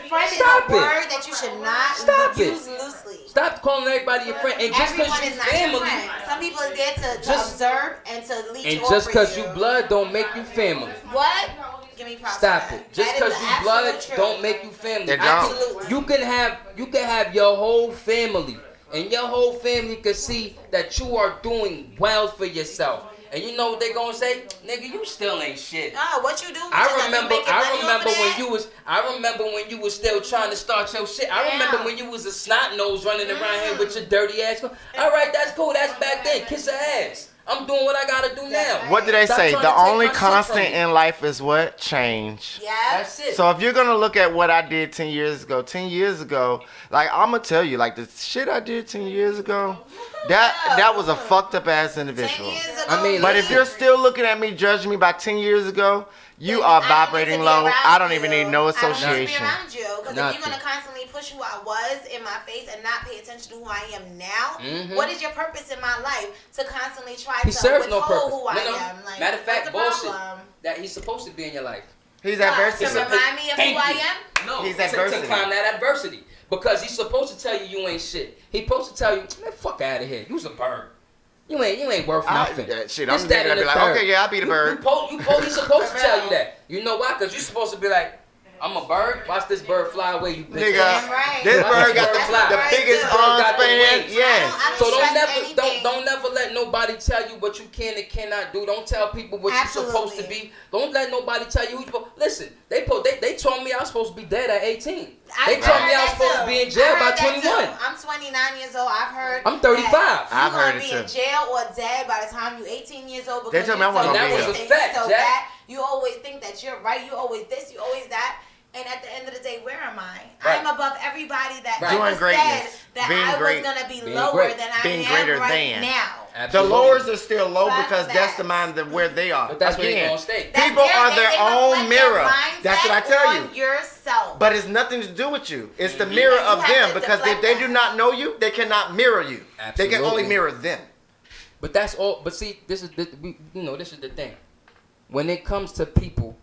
Friend is Stop a it. word that you should not Stop it. use loosely. Stop calling everybody your friend. And just Everyone because you is not your family, friend. Some people are there to Just- observe and to leech and off just for because you blood don't make you family. What? Give me props. Stop for it. that. Just That is because the you blood absolute truth. don't make you family. It don't. Absolutely. You can have your whole family, and your whole family can see that you are doing well for yourself. And you know what they gonna say? Nigga, you still ain't shit. Oh, what you do? I Because you remember making money off of when you was still trying to start your shit. I remember when you was a snot nose running around here with your dirty ass. All right, that's cool. That's back then. Kiss her ass. I'm doing what I gotta do now. What do they Stop say? trying The to take only my shit from constant me. in life is what? Change. Yeah. That's it. So if you're gonna look at what I did 10 years ago, like I'm gonna tell you, like the shit I did 10 years ago, that was a fucked up ass individual. 10 years ago, I mean, But if listen. you're still looking at me, judging me by 10 years ago, you are vibrating low. I don't even need no I don't association. need to be around you. Because if Nothing. you're going to constantly push who I was in my face and not pay attention to who I am now, Mhm. what is your purpose in my life to constantly try He to serves no withhold purpose. who I No. am? Like, Matter of fact, what's the bullshit. problem? That he's supposed to be in your life. He's To adversity. remind me of who I am? No, He's to adversity. climb that adversity. Because he's supposed to tell you ain't shit. He's supposed to tell you, man, fuck out of here. You's a bird. You ain't worth nothing. Shit, This, I'm that, gonna and be the like, third. okay, yeah, I'll be the bird. He's supposed to tell you that. You know why? Because you're supposed to be like, I'm a bird. Watch this bird fly away, you bitch. Nigga, ass. right. this Watch bird got fly. the biggest This bird arm got the span. wings. Yes. I So stress don't anything. never let nobody tell you what you can and cannot do. Don't tell people what you're supposed to be. Don't let nobody tell you who you supposed. Listen, they told me I was supposed to be dead at 18. They told me I was supposed to be in jail by 21. I'm 29 years old. I've heard. I'm 35. You're I've heard gonna it be in too. jail or dead by the time you're 18 years old. They Because told me I you wasn't so gonna be this, here. you That was a fact, so Jack. that. You always think that you're right. You always this. You always that. And at the end of the day, where am I? Right. I'm above everybody that Right. Doing ever greatness. said that Being I great. was gonna be Being lower great. than I Being am greater right than. now. Absolutely. The lowers are still low Facts, because that's the mind of where they are. But that's where they Again, gonna stay. people are their own mirror. That's what I tell you. Yourself. But it's nothing to do with you. It's the Mm-hmm. mirror And of you have them to because if deflect they that. do not know you, they cannot mirror you. They can only Absolutely. mirror them. But that's all. But see, this is the this is the thing. When it comes to people,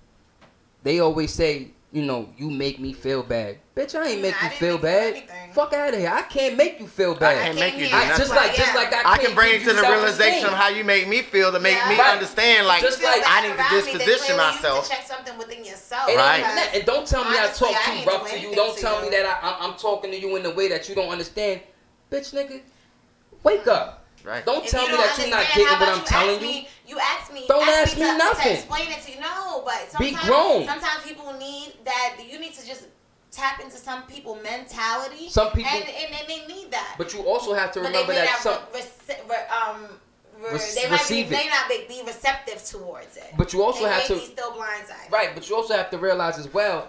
they always say, you make me feel bad. Bitch, I ain't make you feel bad. Fuck out of here. I can't make you feel bad. I can't make you do I, nothing. just like I can bring you give to the self-esteem. realization of how you make me feel to make me Right. understand, like, Just like I need to disposition myself. Check something within yourself. It ain't Right. even that. And don't tell me Honestly, I talk I too ain't rough do to you. anything Don't to tell you. me that I'm talking to you in a way that you don't understand. Bitch, nigga, wake up. Right. Don't If tell you me don't that you're not understand, getting how what about I'm telling you. You ask me. Don't ask me to nothing. explain it to you. No, but Be sometimes, grown. Sometimes people need that. You need to just tap into some people mentality. Some people- and they need that. But you also have to But remember they may that not they might receive be, it. may not be receptive towards it. But you also they have may to be still blindsided. Right, but you also have to realize as well,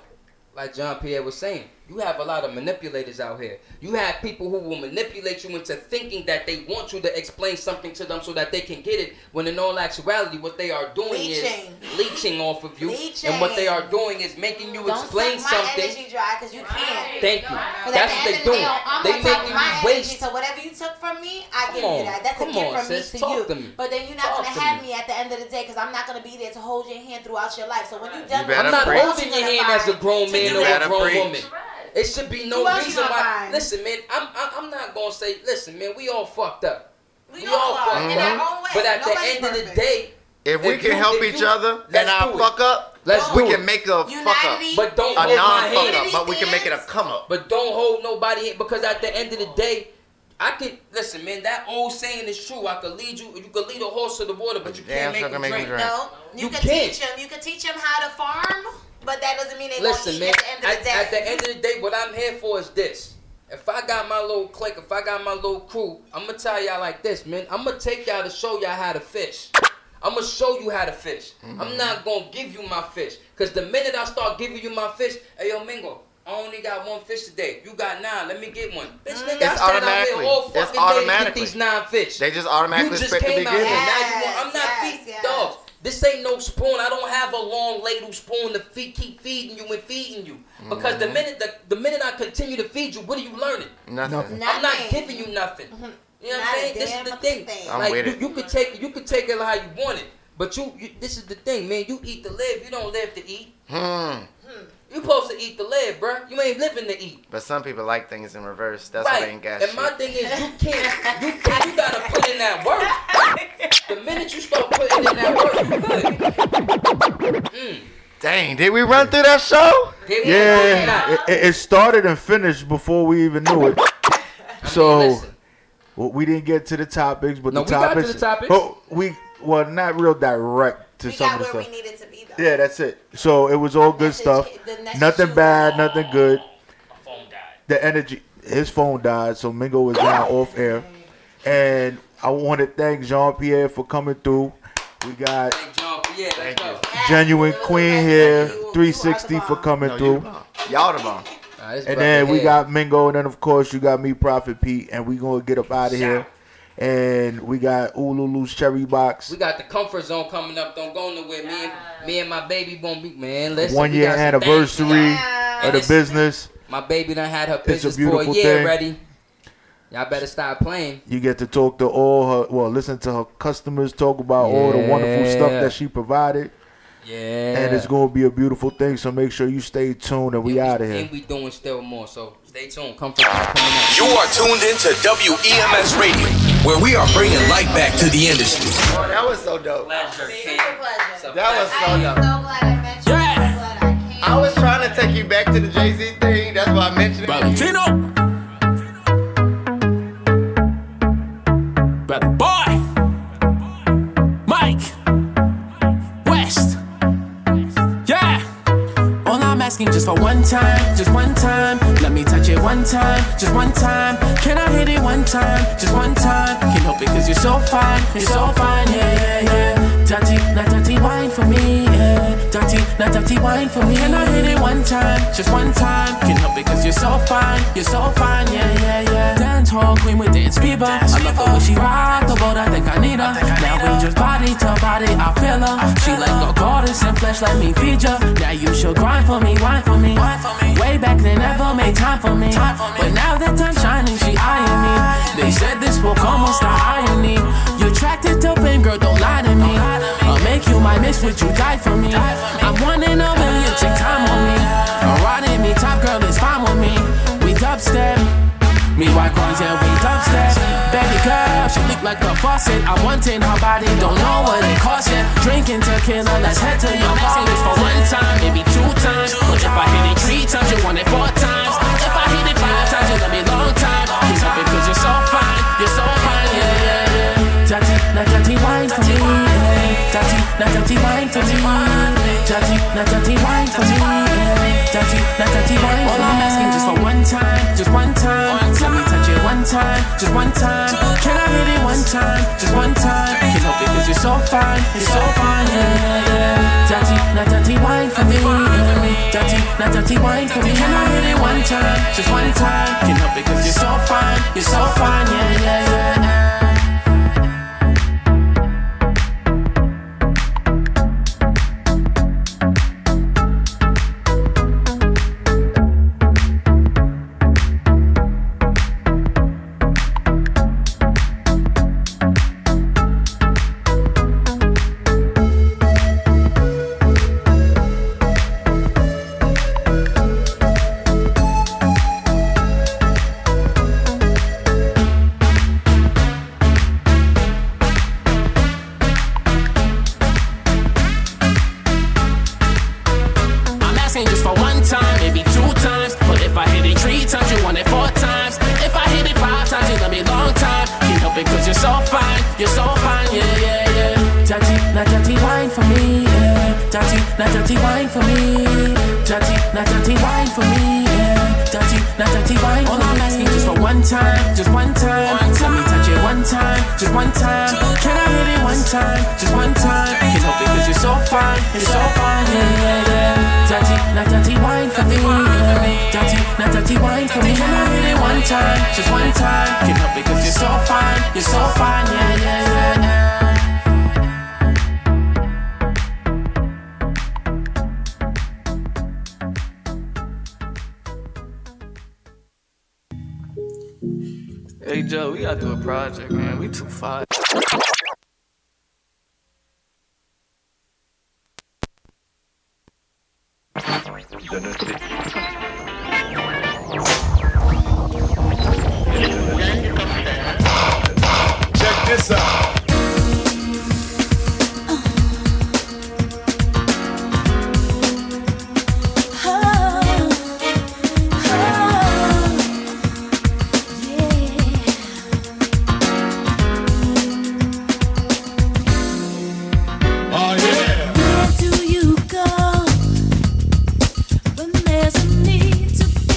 like John Pierre was saying, you have a lot of manipulators out here. You have people who will manipulate you into thinking that they want you to explain something to them so that they can get it, when in all actuality what they are doing is leeching off of you. And what they are doing is making you Don't explain suck my something. energy dry because you can't. Thank you. 'Cause That's at what the they're end of the doing. day, I'm They on top of making my you energy, waste. so whatever you took from me, I give Come you that. That's a on, gift from sis, me to talk you. to me. But then you're not Talk gonna to have me. me at the end of the day because I'm not gonna be there to hold your hand throughout your life. So when you're done, I'm not holding your hand as a grown man You or a better grown preach. woman. It should be no Who else reason you gonna why. find? Listen, man, I'm not gonna say. Listen, man, we all fucked up. We all are, in our own way. But at the Nobody's end of the perfect. day, If we can help each other and our fuck up, let's we do can it. make a fuck up. But don't A hold my non-fuck hand. up, but we can make it a come up. But don't hold nobody in, because at the end of the day, I can listen, man. That old saying is true. I could lead you. You could lead a horse to the water, but you can't make him drink. No, you can teach them. You can teach them how to farm, but that doesn't mean they Listen, gonna eat man. at the end of the day. At the end of the day, what I'm here for is this. If I got my little clique, if I got my little crew, I'm gonna tell y'all like this, man. I'm gonna take y'all to show y'all how to fish. I'm gonna show you how to fish. I'm not gonna give you my fish, cause the minute I start giving you my fish, hey yo, Mingo, I only got one fish today. You got 9. Let me get one. Bitch, nigga, It's I sat out here automatically. all It's fucking day to get automatically. these 9 fish. They just automatically You just expect to came be out here. given. Now you want, I'm not feeding dogs. This ain't no spoon. I don't have a long ladle spoon to keep feeding you and feeding you. Because the minute I continue to feed you, what are you learning? Nothing. I'm not giving you nothing. You know what I'm saying? This is the thing. I'm Like with it. you could take it how you want it. But you this is the thing, man. You eat to live. You don't live to eat. You supposed to eat to live, bruh. You ain't living to eat. But some people like things in reverse. That's why they ain't got And shit. my thing is, you gotta put in that work. The minute you start putting in that work, you good. Dang, did we run through that show? Yeah, it started and finished before we even knew it. So we didn't get to the topics, but No, the we got topics. to the topics. But not real direct to some of the stuff. We needed to be though. Yeah, that's it. So it was all good stuff. Nothing bad, nothing good. The energy. His phone died, so Mingo is now off air. And I want to thank Jean Pierre for coming through. We got Genuine Queen here, 360 for coming through. Y'all the bomb. And then we got Mingo, and then of course you got me, Prophet Pete, and we gonna get up out of here. And we got Ululu's Cherry Box. We got the comfort zone coming up. Don't go nowhere. Me and my baby won't be, man. Listen, 1 we year got some anniversary things. of the business. My baby done had her It's a business for beautiful a year thing. ready. Y'all better start playing. You get to talk to listen to her customers talk about all the wonderful stuff that she provided. Yeah. And it's going to be a beautiful thing. So make sure you stay tuned and we out of here. And we doing still more. So stay tuned. Comfort zone coming up. You are tuned in to WEMS Radio, where we are bringing light back to the industry. Oh, that was so dope. Super pleasure. That was so dope. So glad I met you. Yeah. I was trying to take you back to the Jay-Z thing. That's why I mentioned it. Valentino. Brother Boy. Mike. West. Yeah. All I'm asking just for one time, just one time. Let me touch it one time, just one time. Can I hit it one time, just one time? Can't help it cause you're so fine, yeah, yeah, yeah. Dirty, not dirty wine for me, yeah. Dirty, not dirty wine for me. Can I hit it one time, just one time? Can't help it cause you're so fine, yeah, yeah, yeah. Dance hall queen with dance fever. I love the way she rock the boat, I think I body, I feel her. She like a goddess in flesh, let me feed ya. Now you should grind for me, wine for me. Way back they never made time for me. But now that I'm shining, she eyeing me. They said this will come, what's the irony? You attracted to fame, girl, don't lie to me. I'll make you my miss, would you die for me? I'm 1 in a million, take time on me. Riding me, top girl, it's fine with me. We dubstep. Me white coins and we dubstep. Baby girl, she look like a faucet. I'm wanting her body, don't know what it costs yet. Drinking tequila, let's head to your bar. This for 1 time, maybe 2 times. But if I hit it 3 times, you want it 4 times. If I hit it 5 times, you love me long time. Keep up it cause you're so fine, yeah, yeah, yeah. Tati, na tati wine for me. Tati, na tati wine for me. Tati, na tati wine for me. Tati, na tati wine for me. All I'm asking just for 1 time, just 1 time. Let me touch it 1 time, just 1 time. Can I hit it 1 time, just 1 time? Can't help it cause you're so fine, yeah, yeah, yeah. Tati, na tati wine for me. Tati, na tati wine for me. Can I hit it 1 time, just 1 time? Can't help it cause you're so fine, yeah, yeah, yeah. Na dirty wine for me, dirty, na dirty wine for me, dirty, na dirty wine for me. All I'm asking just for 1 time, just 1 time. Let me touch it 1 time, just 1 time. Can I hit it 1 time, just 1 time? Can't help it cause you're so fine, yeah, yeah, yeah. Dirty, na dirty wine for me, dirty, na dirty wine for me. Can I hit it 1 time, just 1 time? Can't help it cause you're so fine, yeah, yeah, yeah. Hey Joe, we gotta do a project, man. We too far.